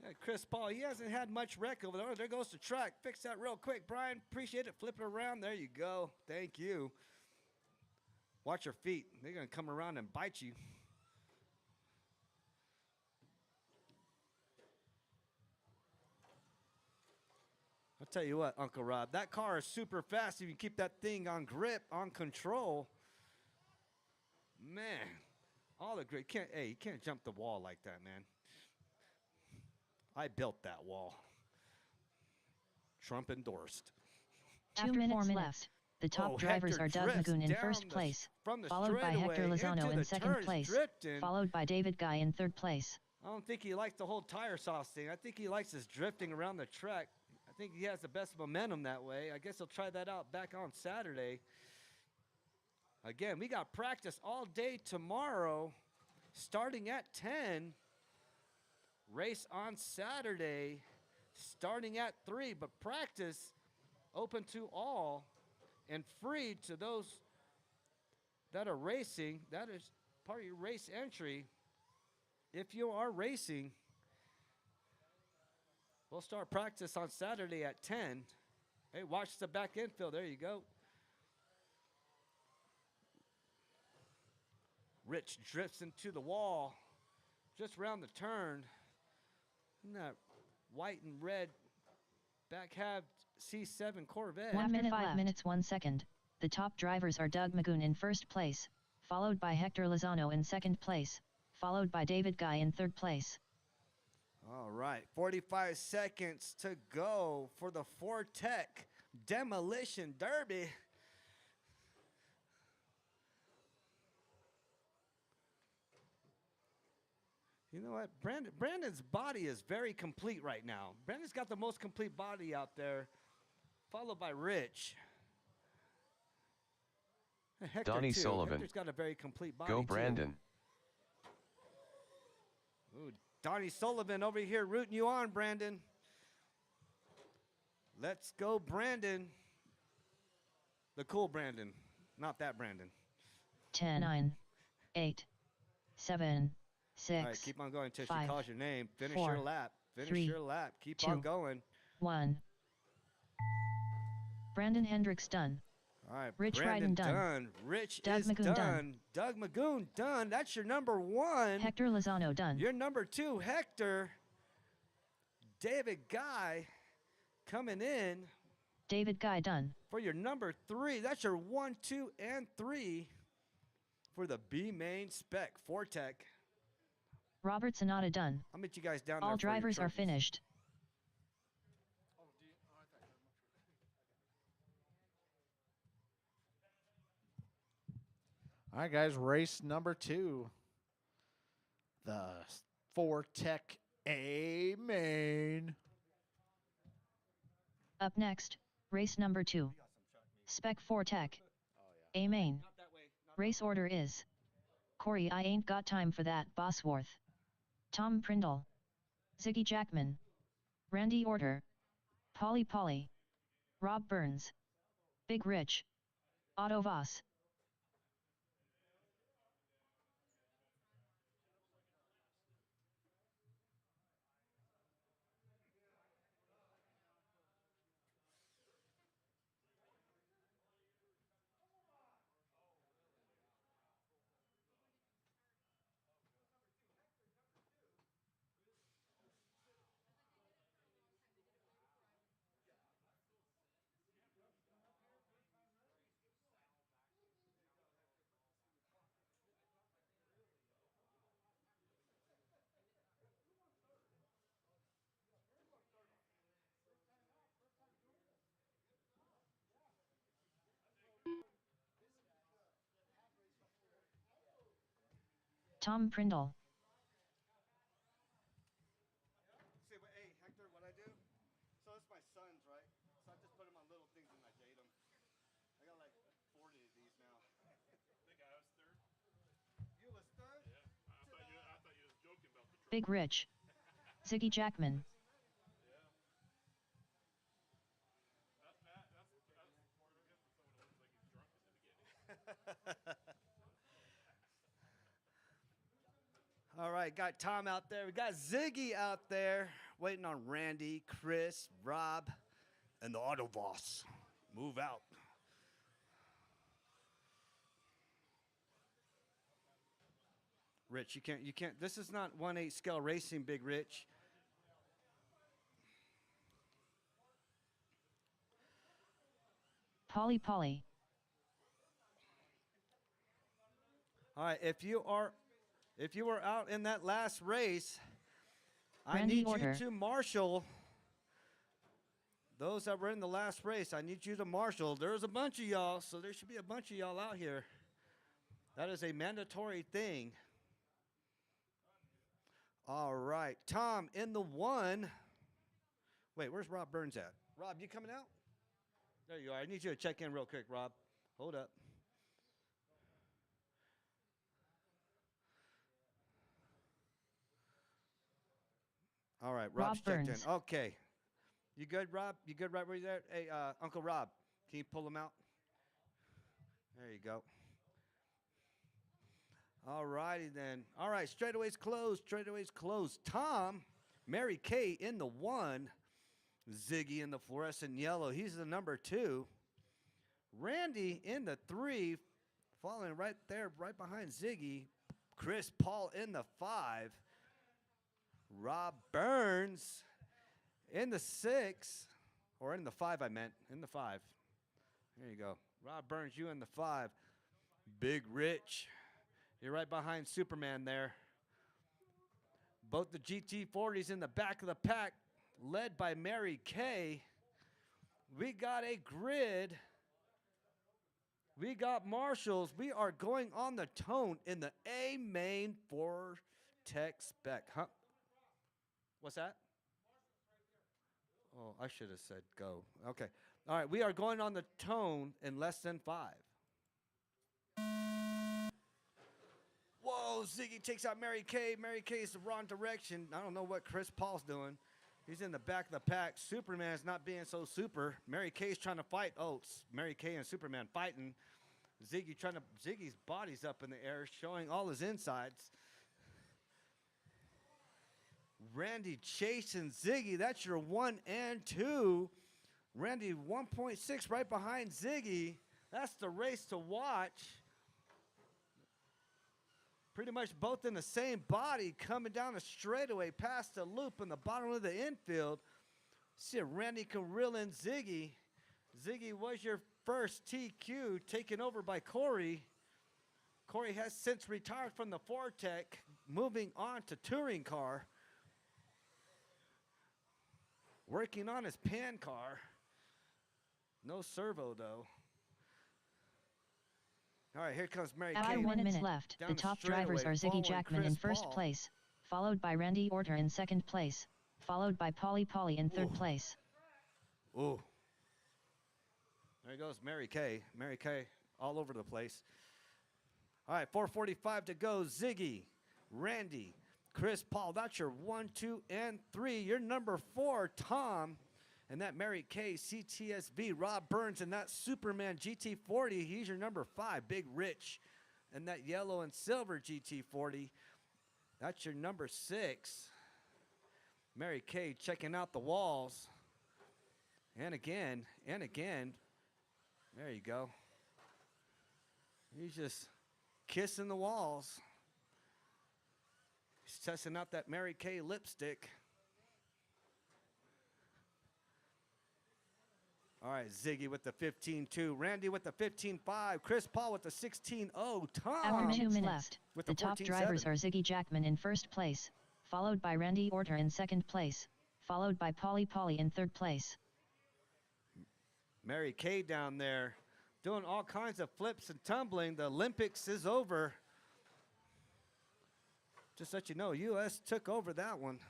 Yeah, Chris Paul, he hasn't had much wreck over there. Oh, there goes the track. Fix that real quick, Brian. Appreciate it. Flip it around. There you go. Thank you. Watch your feet. They're going to come around and bite you. I'll tell you what, Uncle Rob, that car is super fast if you keep that thing on grip, on control. Man, all the great, you can't jump the wall like that, man. I built that wall. Trump endorsed. After 4 minutes, the top drivers Hector are Doug drifts Magoon in down first place, from the followed by straightaway Hector Lozano into in the second turns, place, drifting. followed by David Guy in third place. I don't think he likes the whole tire sauce thing. I think he likes his drifting around the track. I think he has the best momentum that way. I guess he'll try that out back on Saturday. Again, we got practice all day tomorrow, starting at 10. Race on Saturday, starting at 3. But practice open to all and free to those that are racing. That is part of your race entry. If you are racing, we'll start practice on Saturday at 10. Hey, watch the back infield. There you go. Rich drifts into the wall just around the turn. In that white and red back half C7 Corvette. 1 minute 5 minutes 1 second. The top drivers are Doug Magoon in first place, followed by Hector Lozano in second place, followed by David Guy in third place. All right, 45 seconds to go for the Ford Tech Demolition Derby. You know what? Brandon's body is very complete right now. Brandon's got the most complete body out there, followed by Rich. Hector Donnie too. Sullivan. Hector's got a very complete body Go too. Brandon. Ooh, Donnie Sullivan over here rooting you on, Brandon. Let's go, Brandon. The cool Brandon, not that Brandon. 10, 9, 8, 7, 6, All right, keep on going until she 5, calls your name. Finish 4, your lap. Finish 3, your lap. Keep 2, on going. 1. Brandon Hendricks done. All right, Rich Brandon Ryden done. done. Rich Doug is Magoon done. done. Doug Magoon done. That's your number 1. Hector Lozano done. Your number 2, Hector. David Guy coming in David Guy done. for your number 3. That's your 1, 2, and 3 for the B main spec Fortec. Robert Sonata done. I'll meet you guys down there. All for your drivers are trophies. finished. All right, guys, race number 2. The Fortec A main. Up next, race number 2. Spec 4 Tech. A main. Race order is. Corey, I ain't got time for that, Bosworth. Tom Prindle. Ziggy Jackman. Randy Order. Polly. Rob Burns. Big Rich. Otto Voss. Tom Prindle. See, hey, Hector, what I do? So it's my son's, right? So I just put them on little things and I date them. I got like 40 of these now. The guy was third. You was third? Yeah. I thought you was joking about the truck. Big Rich. Ziggy Jackman. That's part of it for someone who looks like he's drunk in the beginning. All right, got Tom out there. We got Ziggy out there waiting on Randy, Chris, Rob, and the Auto Boss. Move out. Rich, you can't, this is not 1/8 scale racing, Big Rich. Polly. All right, if you were out in that last race, I Randy need Order. you to marshal those that were in the last race. I need you to marshal. There's a bunch of y'all, so there should be a bunch of y'all out here. That is a mandatory thing. All right, Tom in the 1. Wait, where's Rob Burns at? Rob, you coming out? There you are. I need you to check in real quick, Rob. Hold up. All right, Rob's checked Burns. in. Okay. You good, Rob? You good right where you're there? Hey, Uncle Rob, can you pull him out? There you go. All righty then. All right, straightaway's closed. Tom, Mary Kay in the 1. Ziggy in the fluorescent yellow. He's the number 2. Randy in the 3, following right there, right behind Ziggy. Chris Paul in the 5. Rob Burns in the 6, or in the 5, I meant. In the 5. There you go. Rob Burns, you in the 5. Big Rich. You're right behind Superman there. Both the GT40s in the back of the pack, led by Mary Kay. We got a grid. We got marshals. We are going on the tone in the A main for Tech Spec. Huh? What's that? Oh, I should have said go. Okay. All right. We are going on the tone in less than 5. Oh, Ziggy takes out Mary Kay. Mary Kay's the wrong direction. I don't know what Chris Paul's doing. He's in the back of the pack. Superman's not being so super. Mary Kay's trying to fight. Oh, it's Mary Kay and Superman fighting. Ziggy's body's up in the air, showing all his insides. Randy chasing Ziggy. That's your 1 and 2. Randy 1.6 right behind Ziggy. That's the race to watch. Pretty much both in the same body, coming down the straightaway past the loop in the bottom of the infield. See Randy can reel in Ziggy. Ziggy was your first TQ, taken over by Corey. Corey has since retired from the Fortec, moving on to touring car. Working on his pan car. No servo, though. All right, here comes Mary Kay. 1 minute left. Down The the top drivers are straightaway, Ziggy Jackman following in Chris first Paul. place, followed by Randy Orter in second place, followed by Polly in third place. Ooh. There goes Mary Kay. Mary Kay all over the place. All right, 4:45 to go. Ziggy, Randy, Chris Paul. That's your 1, 2, and 3. Your number 4, Tom. And that Mary Kay CTSV, Rob Burns, and that Superman GT40, he's your number 5, Big Rich. And that yellow and silver GT40, that's your number 6. Mary Kay checking out the walls. And again, and again. There you go. He's just kissing the walls. He's testing out that Mary Kay lipstick. All right, Ziggy with the 15-2. Randy with the 15-5. Chris Paul with the 16-0. Tom After 2 minutes left, with the the top 14-7. drivers are Ziggy Jackman in first place, followed by Randy Orter in second place, followed by Polly in third place. Mary Kay down there doing all kinds of flips and tumbling. The Olympics is over. Just let you know, U.S. took over that one.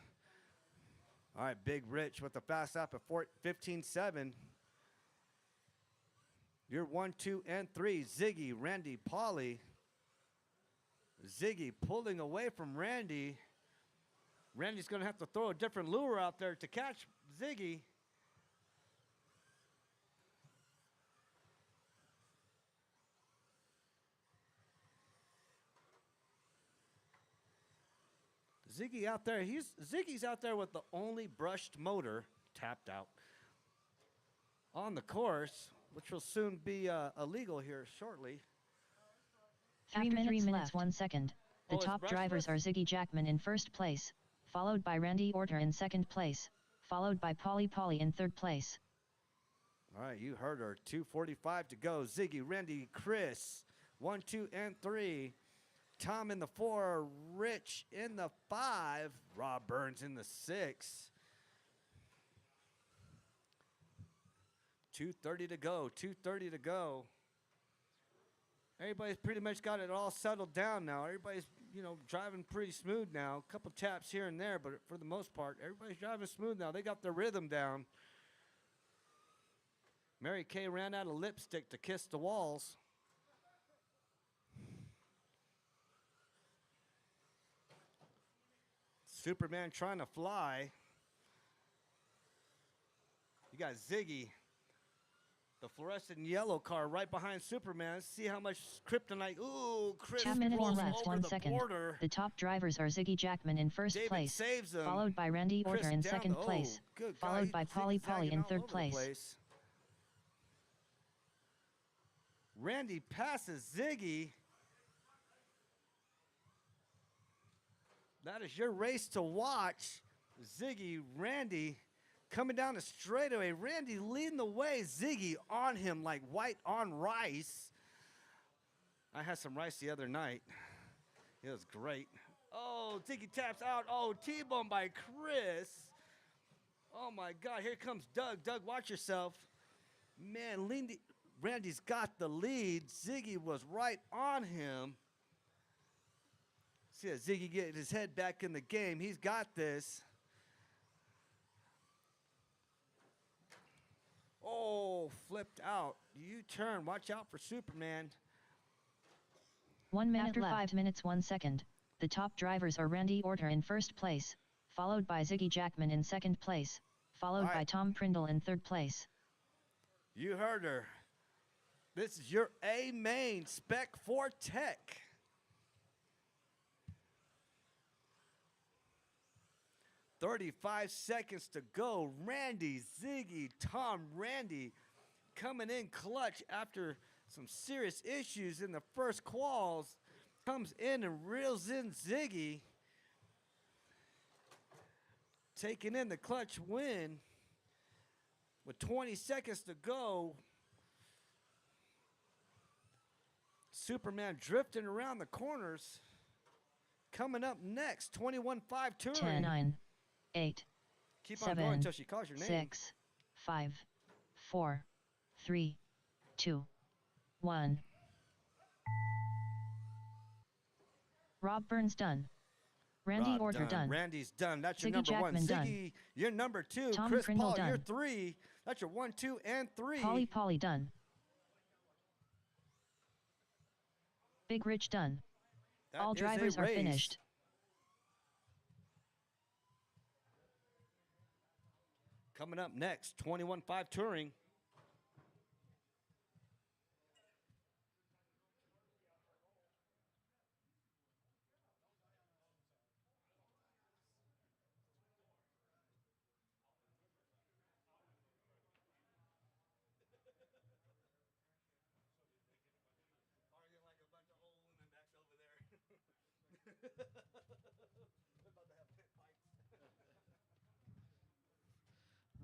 All right, Big Rich with the fast lap at 15-7. You're 1, 2, and 3. Ziggy, Randy, Polly. Ziggy pulling away from Randy. Randy's going to have to throw a different lure out there to catch Ziggy. Ziggy out there, Ziggy's out there with the only brushed motor, tapped out, on the course, which will soon be illegal here shortly. 3 minutes 1 second. The Oh, it's top drivers are brushless? Ziggy Jackman in first place, followed by Randy Orter in second place, followed by Polly in third place. All right, you heard her. 2:45 to go. Ziggy, Randy, Chris, 1, 2, and 3. Tom in the 4, Rich in the 5, Rob Burns in the 6. 2:30 to go, 2:30 to go. Everybody's pretty much got it all settled down now. Everybody's, driving pretty smooth now. A couple taps here and there, but for the most part, everybody's driving smooth now. They got their rhythm down. Mary Kay ran out of lipstick to kiss the walls. Superman trying to fly. You got Ziggy, the fluorescent yellow car right behind Superman. See how much kryptonite. Ooh, Chris 2 minutes rolls left over 1 the second. border. The top drivers are Ziggy Jackman in first David place, saves him. followed by Randy Chris Orter in down second the- place, good followed God, by he's Polly zigzagging in all third over the place. Randy passes Ziggy. That is your race to watch. Ziggy, Randy coming down the straightaway. Randy leading the way. Ziggy on him like white on rice. I had some rice the other night. It was great. Oh, Ziggy taps out. Oh, T-bone by Chris. Oh, my God. Here comes Doug. Doug, watch yourself. Man, Randy's got the lead. Ziggy was right on him. See that Ziggy getting his head back in the game. He's got this. Oh, flipped out. U-turn. Watch out for Superman. 1 minute left. 5 minutes 1 second. The top drivers are Randy Orter in first place, followed by Ziggy Jackman in second place, followed by Tom Prindle in third place. You heard her. This is your A main Spec 4 Tech. "35 seconds to go. Randy, Ziggy, Tom, Randy coming in clutch after some serious issues in the first quals. Comes in and reels in Ziggy. Taking in the clutch win with 20 seconds to go. Superman drifting around the corners. Coming up next, 21.5 touring. 10, 9, 8, Keep 7, on going until she calls your name. 6, 5, 4, 3, 2, 1. Rob Burns done. Randy Rob Orter done. Randy's done. That's your Ziggy number Jackman 1. done. Ziggy, you're number 2. Tom Chris Prindle Paul, you're done. 3. That's your 1, 2, and 3. Polly done. Big Rich done. That All is a drivers are race. finished. Coming up next, 21.5 touring.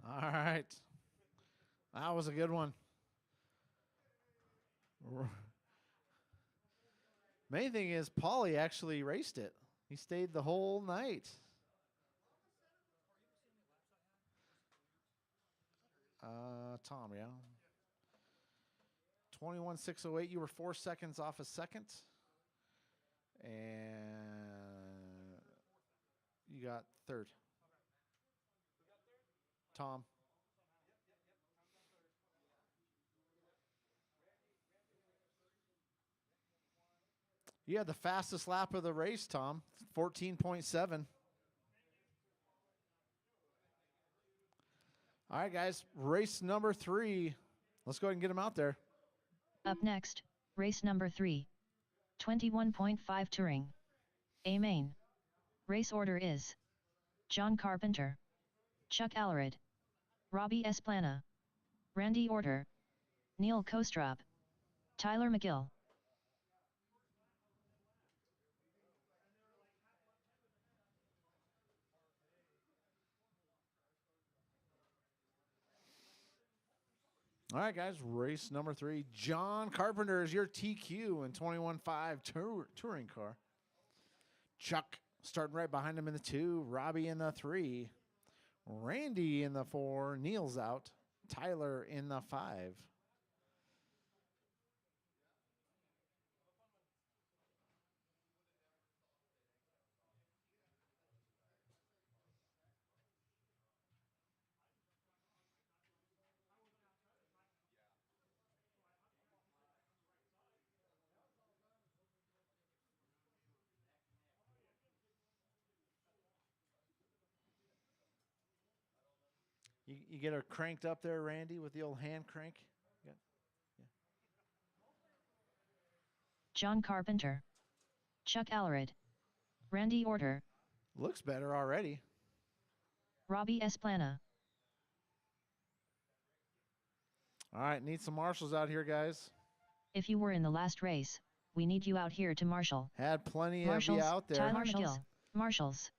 All right. That was a good one. Main thing is Paulie actually raced it. He stayed the whole night. Tom, yeah. 21.608. You were 4 seconds off a second. And you got third. Tom. You had the fastest lap of the race, Tom. 14.7. All right, guys. Race number 3. Let's go ahead and get them out there. Up next, race number 3. 21.5 touring. A main. Race order is John Carpenter, Chuck Allred, Robbie Esplana, Randy Orter, Neil Kostrop, Tyler McGill. All right, guys, race number 3. John Carpenter is your TQ in 21.5 touring car. Chuck starting right behind him in the 2. Robbie in the 3. Randy in the 4. Neil's out. Tyler in the 5. You get her cranked up there, Randy, with the old hand crank? Yeah. John Carpenter, Chuck Allred, Randy Orter, Looks better already. Robbie Esplana. All right, need some marshals out here, guys. If you were in the last race, we need you out here to marshal. Had plenty Marshals, of you out there. Tyler McGill, marshals.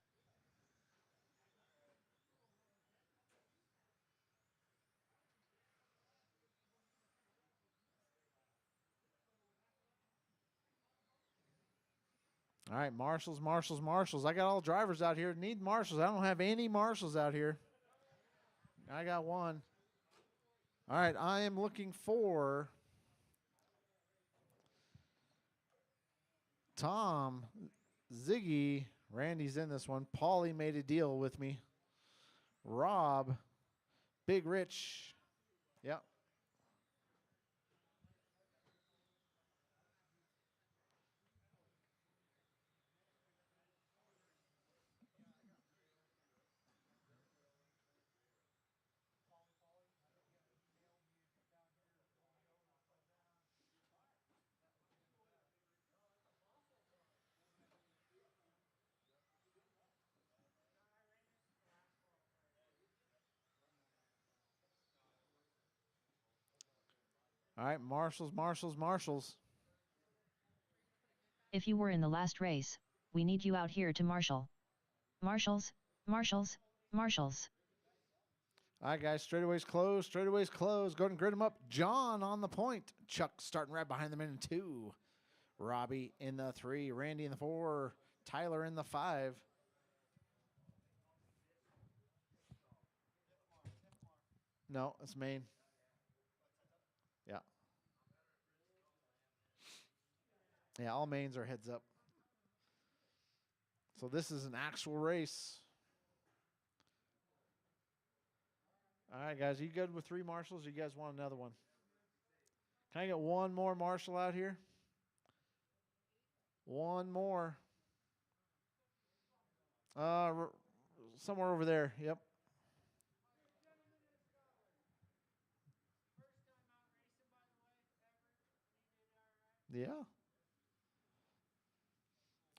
All right, marshals, marshals, marshals. I got all drivers out here. Need marshals. I don't have any marshals out here. I got one. All right, I am looking for Tom, Ziggy. Randy's in this one. Paulie made a deal with me. Rob, Big Rich. Yep. All right, marshals, marshals, marshals. If you were in the last race, we need you out here to marshal. Marshals, marshals, marshals. All right, guys, straightaways closed, straightaways closed. Go ahead and grid them up. John on the point. Chuck starting right behind them in 2. Robbie in the 3. Randy in the 4. Tyler in the 5. No, it's Maine. Yeah. Yeah, all mains are heads up. So this is an actual race. All right, guys, you good with 3 marshals? Or you guys want another one? Can I get one more marshal out here? One more. Somewhere over there. Yep. Yeah.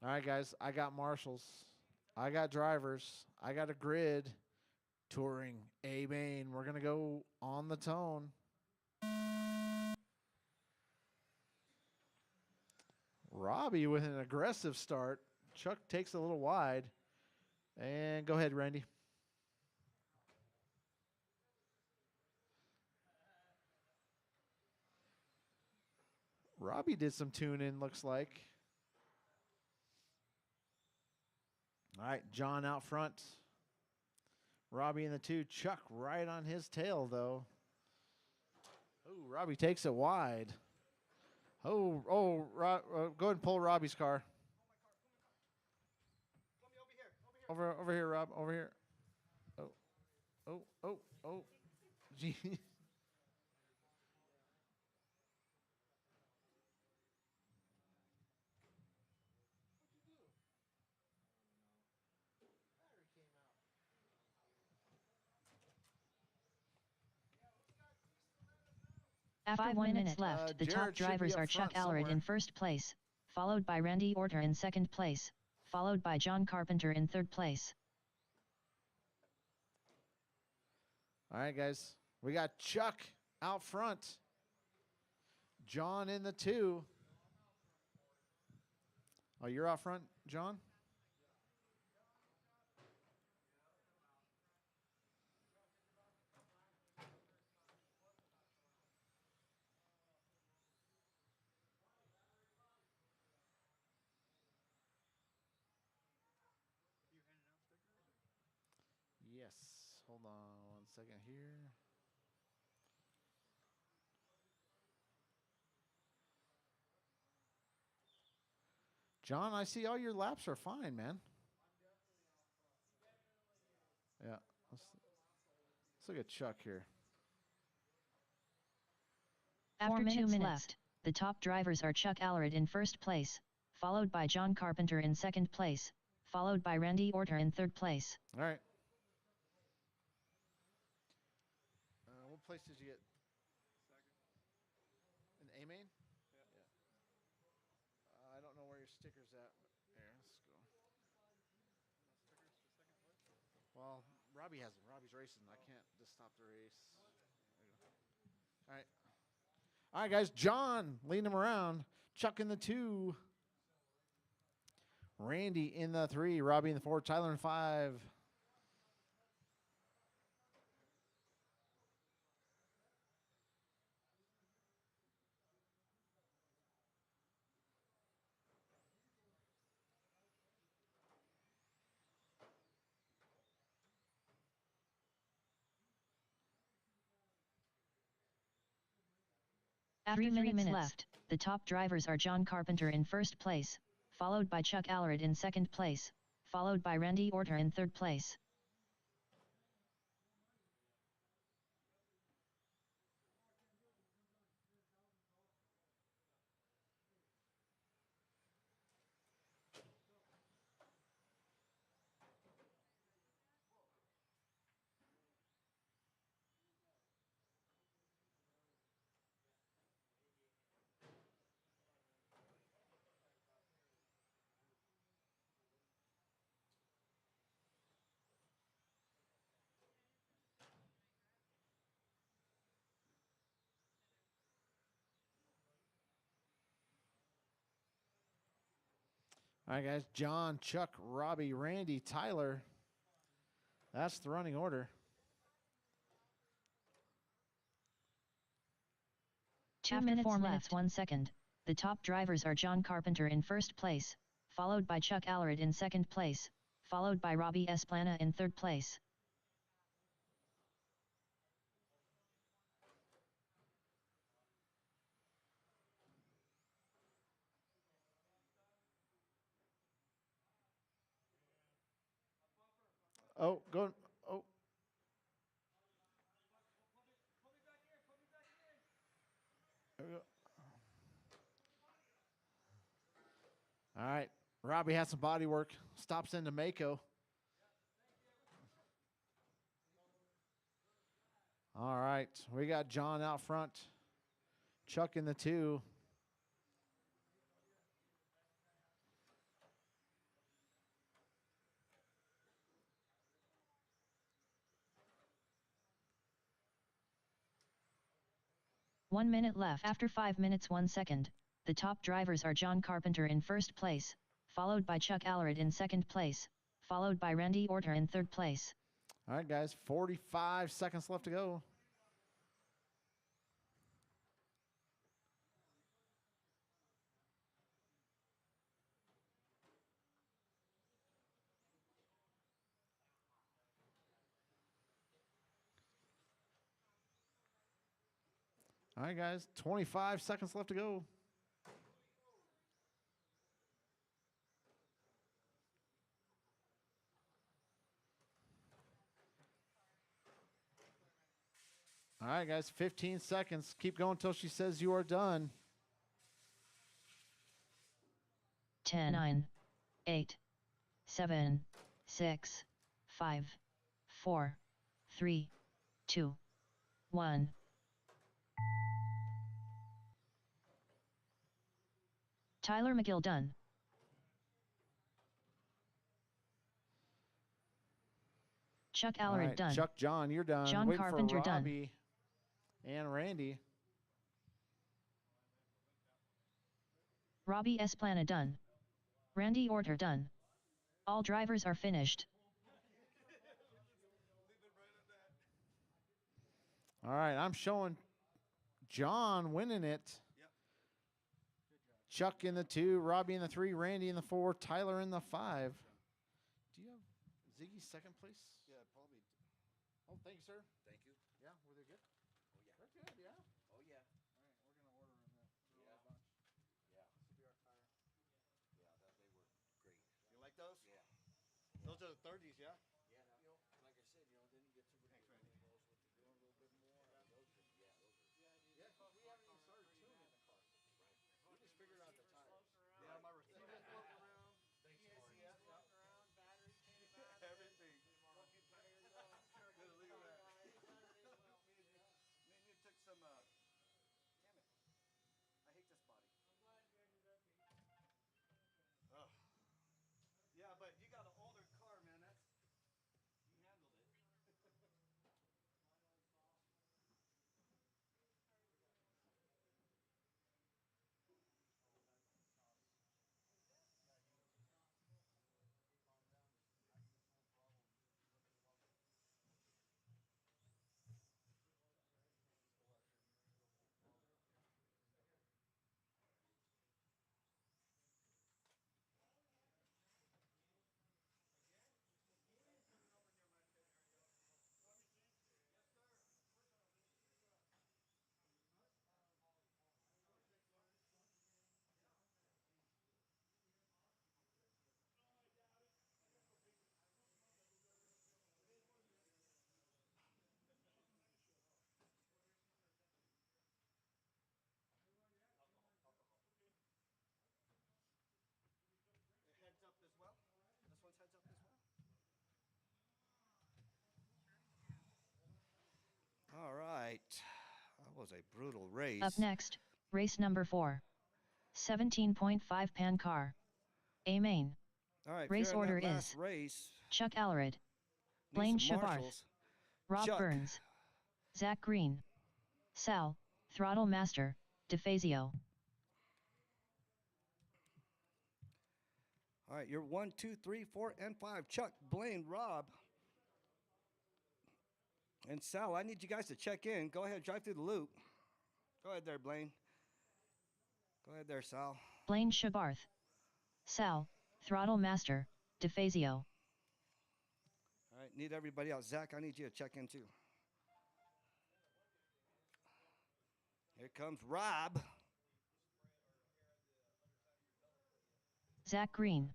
All right, guys. I got marshals. I got drivers. I got a grid touring A main. We're going to go on the tone. Robbie with an aggressive start. Chuck takes a little wide. And go ahead, Randy. Robbie did some tune in, looks like. All right, John out front. Robbie in the 2. Chuck right on his tail, though. Oh, Robbie takes it wide. Go ahead and pull Robbie's car. Over here, Rob. Over here. Oh. Gee. After 1 minute left, the top Jared should be drivers up are Chuck front Allred somewhere. in first place, followed by Randy Orter in second place, followed by John Carpenter in third place. All right, guys. We got Chuck out front. John in the 2. Oh, you're out front, John? Yes. Hold on 1 second here. John, I see all your laps are fine, man. Yeah. Let's look at Chuck here. After 2 minutes left, the top drivers are Chuck Allred in first place, followed by John Carpenter in second place, followed by Randy Orter in third place. All right. What place did you get? In A main? Yeah. I don't know where your sticker's at. Here, let's go. Well, Robbie has them. Robbie's racing. I can't just stop the race. There you go. All right. All right, guys. John leading him around. Chuck in the 2. Randy in the 3. Robbie in the 4. Tyler in 5. After 3 minutes left, the top drivers are John Carpenter in first place, followed by Chuck Allred in second place, followed by Randy Orter in third place. All right, guys. John, Chuck, Robbie, Randy, Tyler. That's the running order. 2 minutes 4 minutes 1 second. The top drivers are John Carpenter in first place, followed by Chuck Allred in second place, followed by Robbie Esplana in third place. Oh, go. Oh. There we go. All right. Robbie has some body work. Stops into Mako. All right. We got John out front. Chuck in the 2. One minute left after 5 minutes 1 second. The top drivers are John Carpenter in first place, followed by Chuck Allred in second place, followed by Randy Orter in third place. All right, guys. 45 seconds left to go. All right, guys. 25 seconds left to go. All right, guys. 15 seconds. Keep going until she says you are done. 10, 9, 8, 7, 6, 5, 4, 3, 2, 1. Tyler McGill done. Chuck All Allred right, done. Chuck, John, you're done. John Waiting Carpenter for done. Robbie and Randy. Robbie Esplana done. Randy Orter done. All drivers are finished. All right, I'm showing John winning it. Yep. Chuck in the 2, Robbie in the 3, Randy in the 4, Tyler in the 5. Do you have Ziggy's second place? Yeah, probably. Oh, thank you, sir. Thank you. Yeah, were they good? Oh, yeah. They're good, yeah. Oh, yeah. All right, we're going to order them. Yeah. Bunch. Yeah. This will be our tire. Yeah, they were great. You like those? Yeah. Those are the 30s, yeah? Yeah, like I said, didn't get super Thanks, Randy. doing a little bit more. Those are, yeah, those are. Yeah, because we haven't even started tuning the car. Right. We just figured out the tires. Yeah, my You've been floating around. Thanks, EACS Marty. floating around. Batteries came back. Everything. Fucking tires off. Good, look at that. Man, you took some, damn it. I hate this body. Ugh. Yeah, but you got an older car, man. You handled it. Heads up as well. This one's heads up as well. All right. That was a brutal race. Up next, race number 4. 17.5 pan car. A main. All right. Race here in that order last is race. Chuck Allred, Need Blaine some Shabarth, marshals. Rob Chuck. Burns, Zach Green, Sal, Throttle Master, DeFazio. All right, you're 1, 2, 3, 4, and 5. Chuck, Blaine, Rob, and Sal. I need you guys to check in. Go ahead, drive through the loop. Go ahead there, Blaine. Go ahead there, Sal. Blaine Shabarth. Sal, Throttle Master, DeFazio. All right, need everybody else. Zach, I need you to check in too. Here comes Rob. Zach Green.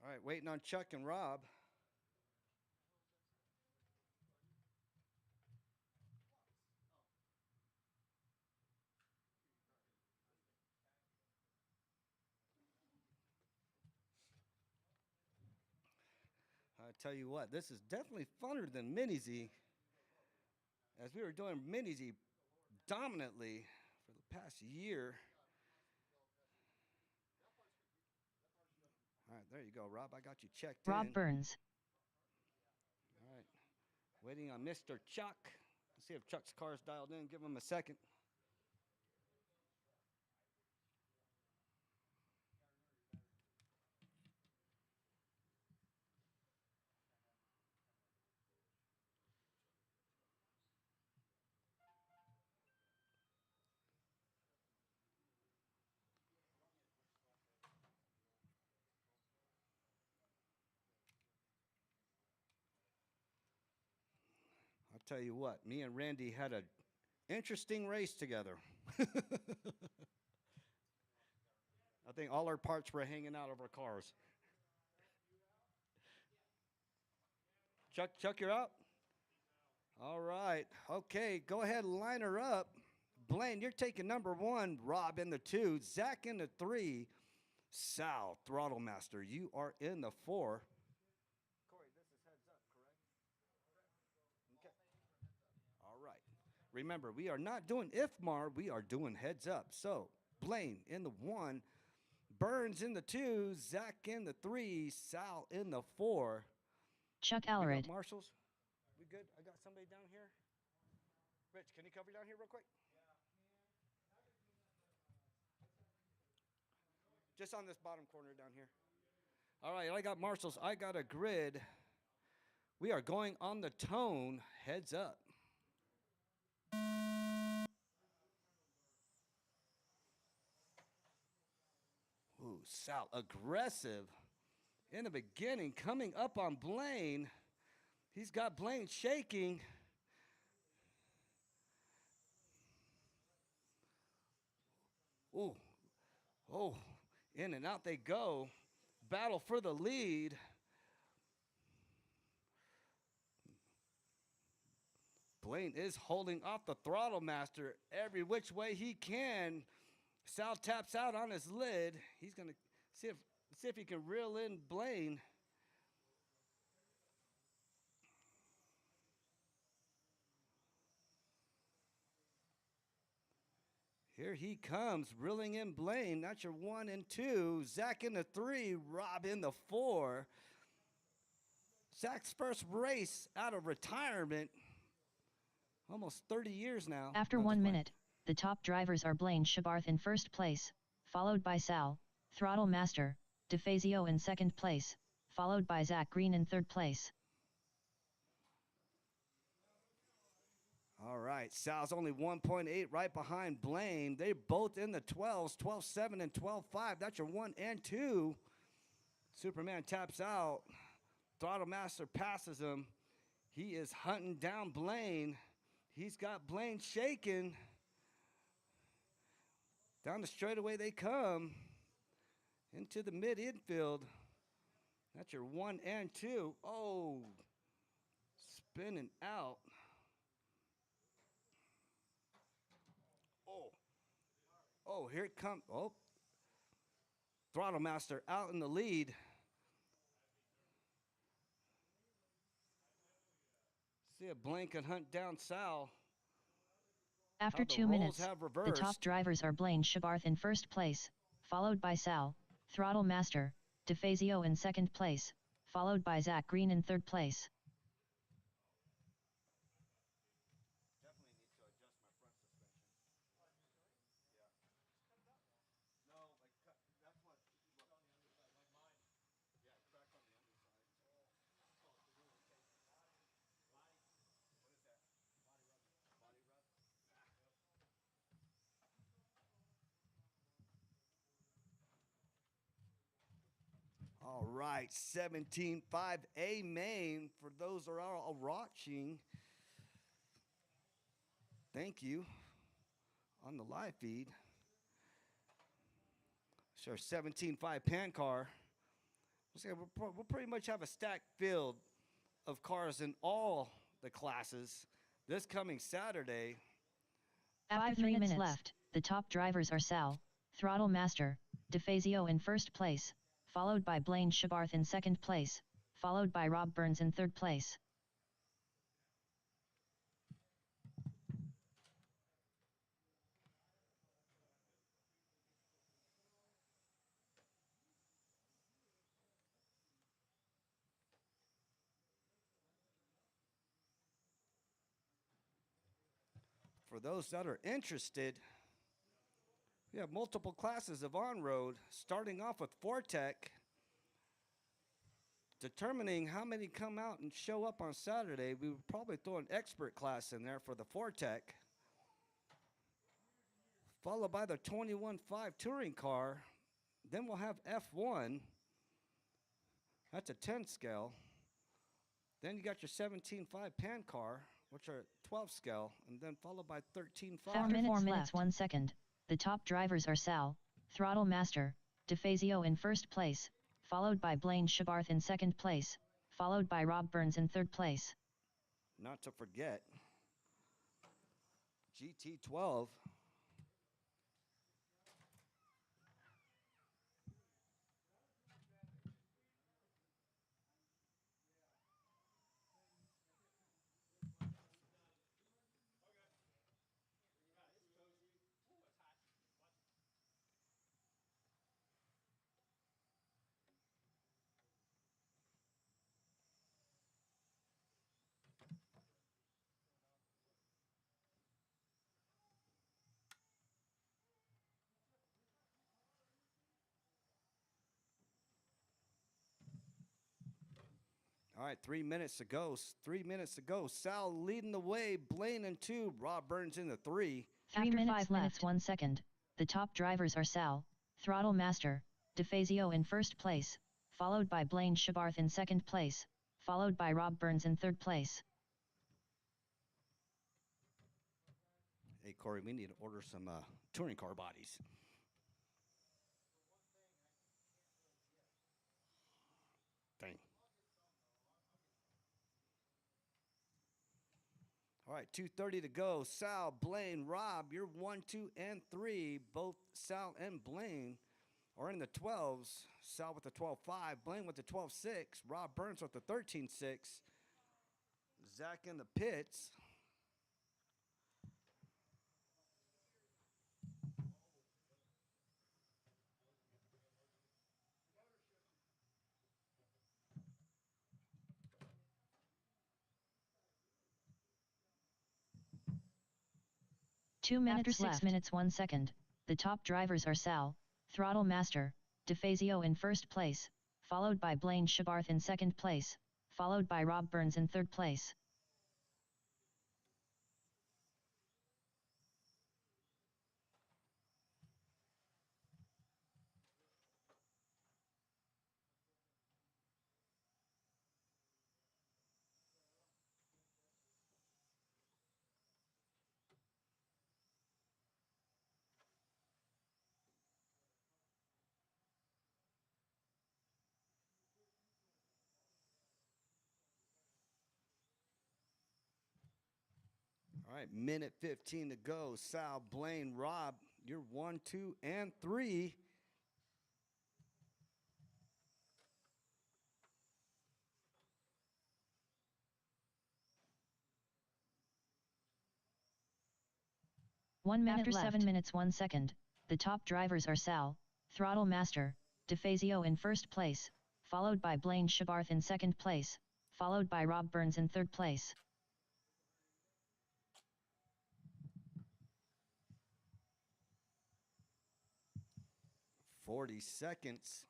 All right, waiting on Chuck and Rob. I tell you what, this is definitely funner than Mini Z. As we were doing Mini Z dominantly for the past year. All right, there you go, Rob. I got you checked Rob in. Burns. All right, waiting on Mr. Chuck. Let's see if Chuck's car's dialed in. Give him a second. I'll tell you what, me and Randy had an interesting race together. I think all our parts were hanging out of our cars. Chuck, you're up? All right. Okay, go ahead and line her up. Blaine, you're taking number 1. Rob in the 2. Zach in the 3. Sal, Throttle Master, you are in the 4. Corey, this is heads up, correct? Okay. All right. Remember, we are not doing IFMAR. We are doing heads up. So, Blaine in the 1. Burns in the 2. Zach in the 3. Sal in the 4. Chuck We got Allered. marshals. We good? I got somebody down here. Rich, can you cover down here real quick? Just on this bottom corner down here. All right, I got marshals. I got a grid. We are going on the tone. Heads up. Ooh, Sal, aggressive in the beginning, coming up on Blaine. He's got Blaine shaking. Ooh, oh, in and out they go. Battle for the lead. Blaine is holding off the Throttle Master every which way he can. Sal taps out on his lid. He's going to see if he can reel in Blaine. Here he comes, reeling in Blaine. That's your 1 and 2. Zach in the 3. Rob in the 4. Zach's first race out of retirement. Almost 30 years now. After 1 minute, the top drivers are Blaine Shabarth in first place, followed by Sal, Throttle Master, DeFazio in second place, followed by Zach Green in third place. All right, Sal's only 1.8 right behind Blaine. They're both in the 12s, 12-7 and 12-5. That's your 1 and 2. Superman taps out. Throttle Master passes him. He is hunting down Blaine. He's got Blaine shaking. Down the straightaway they come. Into the mid-infield. That's your 1 and 2. Oh, spinning out. Oh, here it comes. Oh, Throttle Master out in the lead. See if Blaine can hunt down Sal. After How the 2 roles minutes, have the top reversed. drivers are Blaine Shabarth in first place, followed by Sal, Throttle Master, DeFazio in second place, followed by Zach Green in third place. Definitely need to adjust my front suspension. Yeah. No, like that's what. Like mine. Yeah, cracked on the underside. What is that? Body rub. All right, 17.5A main for those who are all watching. Thank you on the live feed. Sure, 17.5 pan car. We'll pretty much have a stacked field of cars in all the classes this coming Saturday. After 3 minutes left, the top drivers are Sal, Throttle Master, DeFazio in first place, followed by Blaine Shabarth in second place, followed by Rob Burns in third place. For those that are interested, we have multiple classes of on-road, starting off with Fortec, determining how many come out and show up on Saturday. We would probably throw an expert class in there for the Fortec, followed by the 21.5 touring car. Then we'll have F1. That's a 10 scale. Then you got your 17.5 pan car, which are 12 scale, and then followed by 13.5. After 4 minutes 1 second, the top drivers are Sal, Throttle Master, DeFazio in first place, followed by Blaine Shabarth in second place, followed by Rob Burns in third place. Not to forget, GT12. All right, 3 minutes to go. 3 minutes to go. Sal leading the way. Blaine in 2. Rob Burns in the 3. After 5 minutes 1 second, the top drivers are Sal, Throttle Master, DeFazio in first place, followed by Blaine Shabarth in second place, followed by Rob Burns in third place. Hey, Corey, we need to order some touring car bodies. Dang. All right, 2:30 to go. Sal, Blaine, Rob, you're 1, 2, and 3. Both Sal and Blaine are in the 12s. Sal with the 12.5, Blaine with the 12.6, Rob Burns with the 13.6. Zach in the pits. After 6 minutes 1 second, the top drivers are Sal, Throttle Master, DeFazio in first place, followed by Blaine Shabarth in second place, followed by Rob Burns in third place. All right, minute 15 to go. Sal, Blaine, Rob, you're 1, 2, and 3. 1 minute After left. 7 minutes 1 second, the top drivers are Sal, Throttle Master, DeFazio in first place, followed by Blaine Shabarth in second place, followed by Rob Burns in third place. 40 seconds.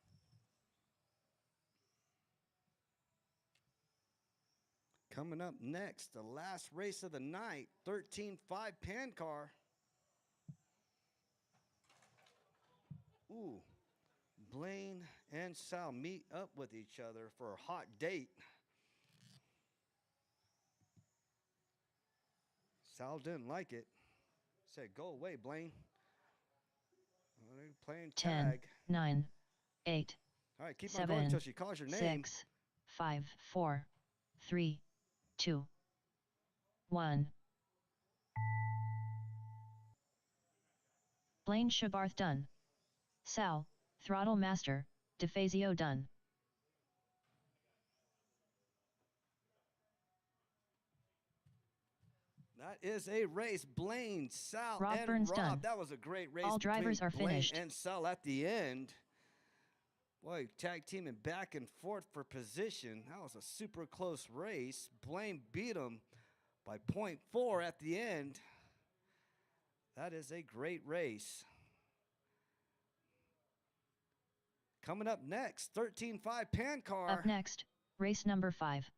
Coming up next, the last race of the night, 13.5 Pan Car. Ooh, Blaine and Sal meet up with each other for a hot date. Sal didn't like it. Said, go away, Blaine. Well, they're playing 10, tag. 9, 8, All right, keep 7, on going until she calls your name. 6, 5, 4, 3, 2, 1. Blaine Shabarth done. Sal, Throttle Master, DeFazio done. That is a race. Blaine, Sal, Rob and Burns Rob. done. That was a great race. All drivers between are Blaine finished. and Sal at the end. Boy, tag teaming back and forth for position. That was a super close race. Blaine beat him by 0.4 at the end. That is a great race. Coming up next, 13.5 Pan Car. Up next, race number 5.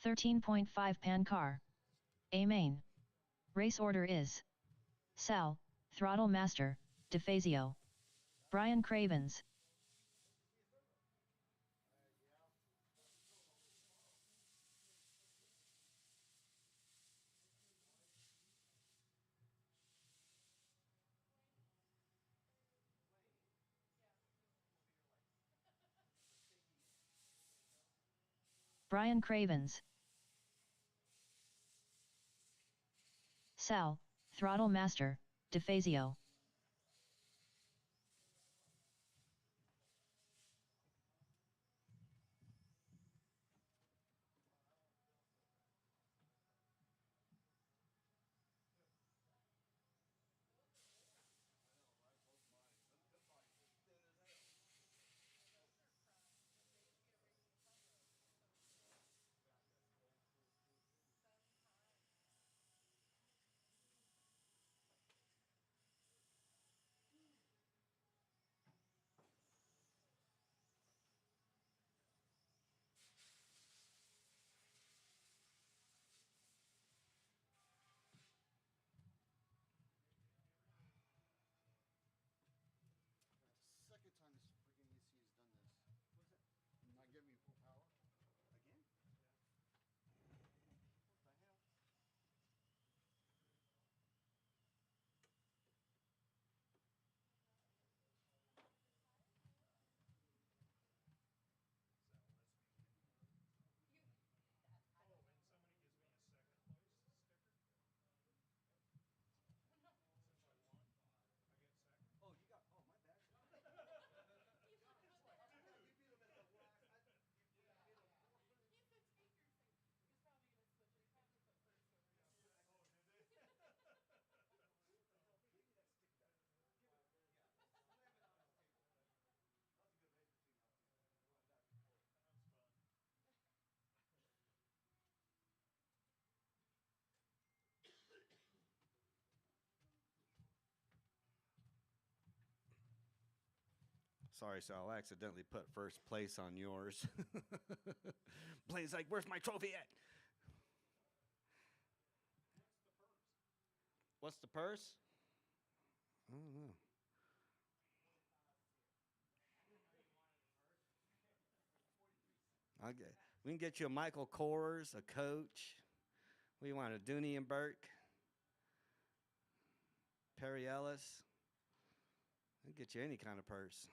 13.5 Pan Car. A main. Race order is Sal, Throttle Master, DeFazio. Brian Cravens. Brian Cravens. Sal, Throttle Master, DeFazio. Second time this freaking EC has done this. What is that? Not giving me full power? Again? What the hell? Oh, you got, oh, my bad. Sorry, Sal, I accidentally put first place on yours. Blaine's like, where's my trophy at? What's the purse? I don't know. We can get you a Michael Kors, a Coach. What do you want, a Dooney and Burke? Perry Ellis? We can get you any kind of purse.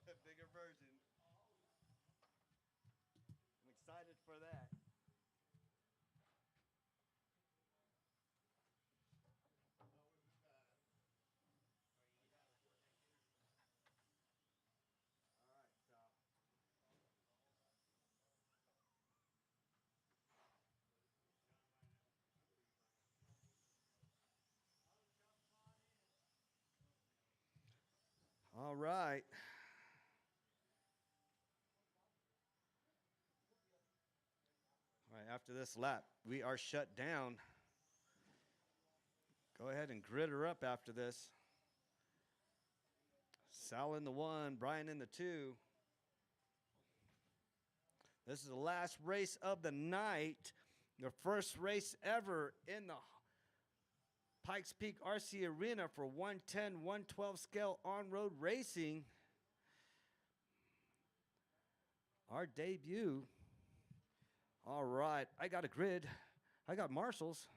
Bigger version. I'm excited for that. All right, Sal. All right. All right, after this lap, we are shut down. Go ahead and grid her up after this. Sal in the 1, Brian in the 2. This is the last race of the night. The first race ever in the Pikes Peak RC Arena for 110, 112 scale on-road racing. Our debut. All right, I got a grid. I got marshals.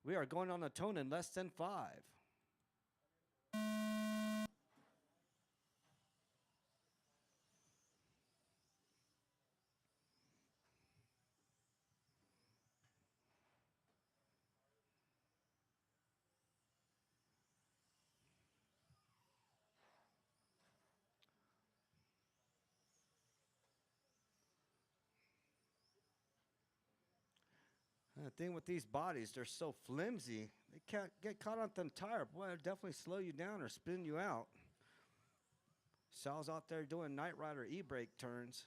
We are going on the tone in less than 5. And the thing with these bodies, they're so flimsy. They can't get caught on them tire. Boy, it'll definitely slow you down or spin you out. Sal's out there doing Night Rider e-brake turns.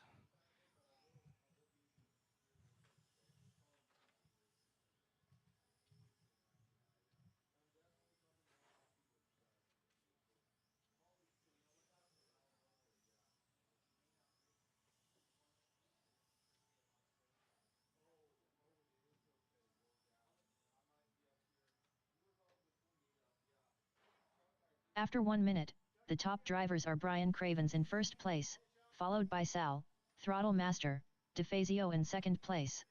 After 1 minute, the top drivers are Brian Cravens in first place, followed by Sal, Throttle Master, DeFazio in second place.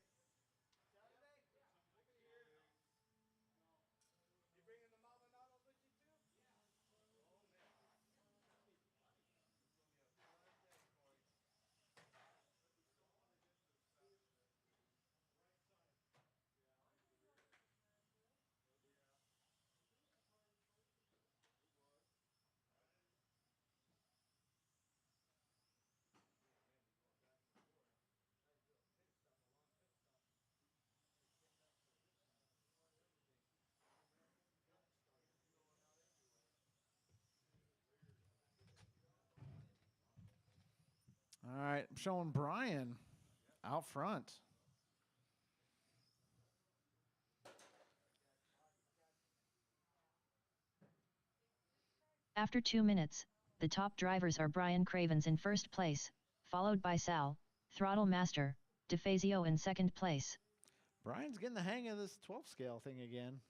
All right, I'm showing Brian out front. After 2 minutes, the top drivers are Brian Cravens in first place, followed by Sal, Throttle Master, DeFazio in second place. Brian's getting the hang of this 12 scale thing again.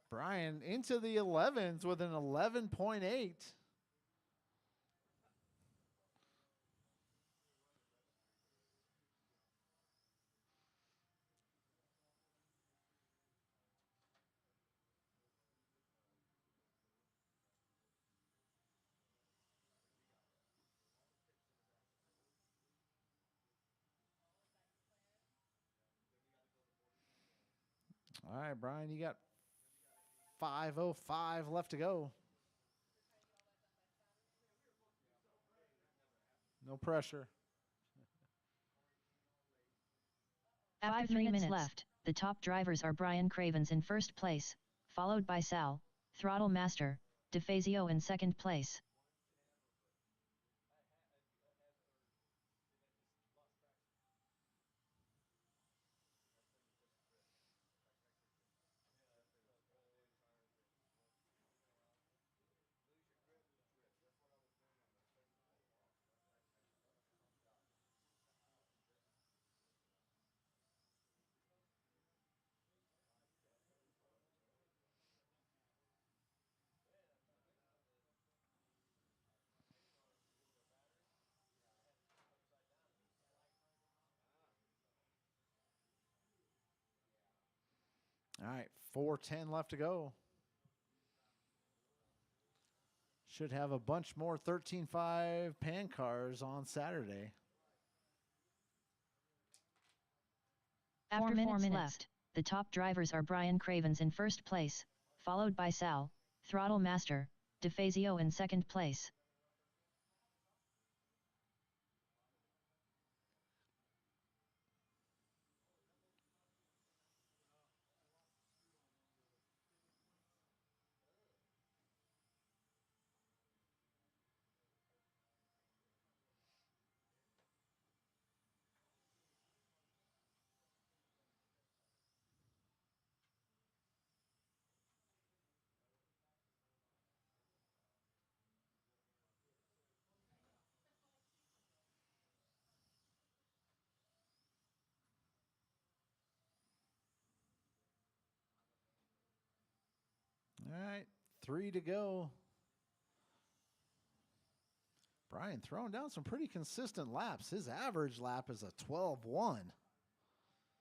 Brian into the 11s with an 11.8. All right, Brian, you got 5:05 left to go. No pressure. After 3 minutes left, the top drivers are Brian Cravens in first place, followed by Sal, Throttle Master, DeFazio in second place. All right, 4:10 left to go. Should have a bunch more 13.5 pan cars on Saturday. After 4 minutes left, the top drivers are Brian Cravens in first place, followed by Sal, Throttle Master, DeFazio in second place. All right, 3 to go. Brian throwing down some pretty consistent laps. His average lap is a 12:1.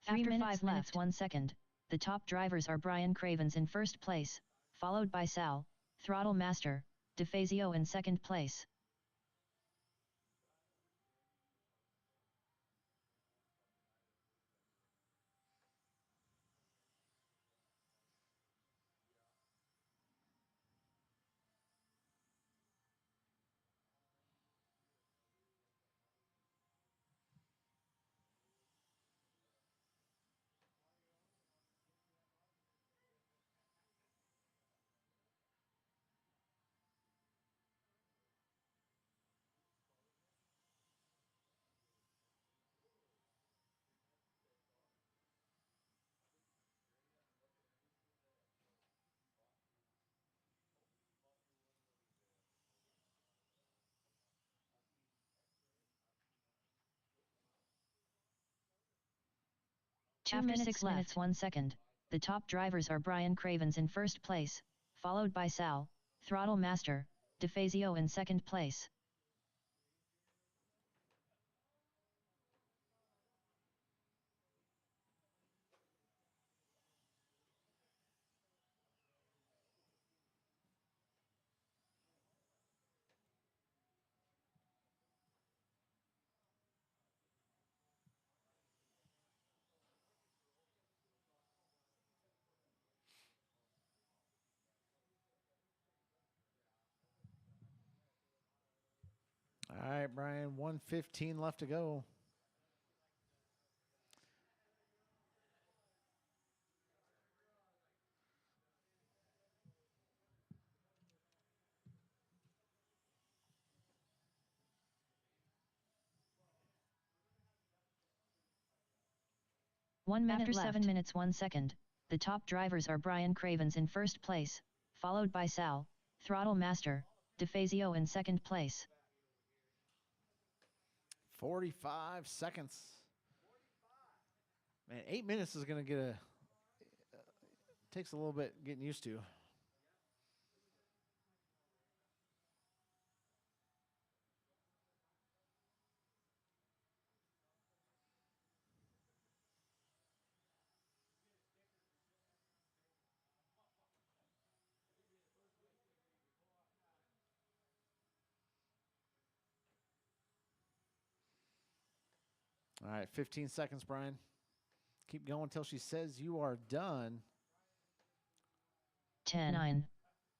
After 5 minutes 1 second, the top drivers are Brian Cravens in first place, followed by Sal, Throttle Master, DeFazio in second place. After 6 minutes 1 second, the top drivers are Brian Cravens in first place, followed by Sal, Throttle Master, DeFazio in second place. All right, Brian, 1:15 left to go. After 7 minutes 1 second, the top drivers are Brian Cravens in first place, followed by Sal, Throttle Master, DeFazio in second place. 45 seconds. Man, 8 minutes is going to get takes a little bit getting used to. All right, 15 seconds, Brian. Keep going until she says you are done. 10, 9,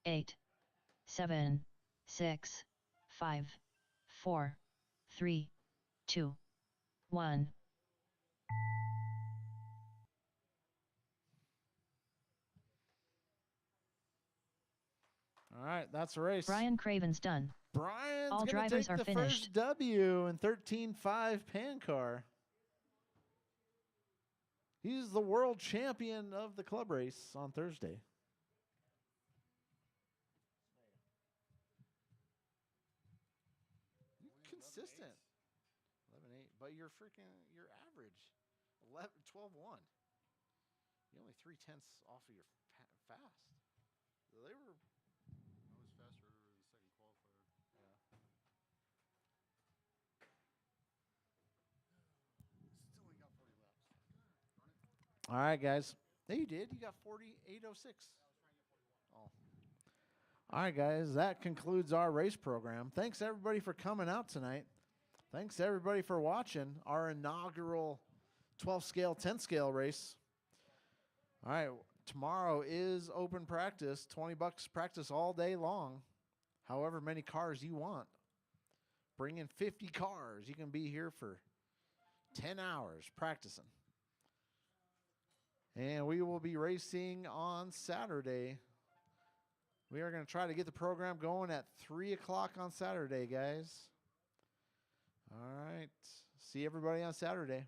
8, 7, 6, 5, 4, 3, 2, 1. All right, that's a race. Brian Cravens done. Brian's All going to drivers take are the finished. first W in 13.5 pan car. He's the world champion of the club race on Thursday. Consistent. 11.8, but your average 12.1. You're only 0.3 off of your fast. They were. I was faster in the second qualifier. Yeah. Still only got 40 laps. All right, guys. Yeah, you did. You got 48.06. Oh. All right, guys. That concludes our race program. Thanks, everybody, for coming out tonight. Thanks, everybody, for watching our inaugural 12 scale, 10 scale race. All right. Tomorrow is open practice, $20 practice all day long. However many cars you want. Bring in 50 cars. You can be here for 10 hours practicing. And we will be racing on Saturday. We are going to try to get the program going at 3 o'clock on Saturday, guys. All right. See everybody on Saturday.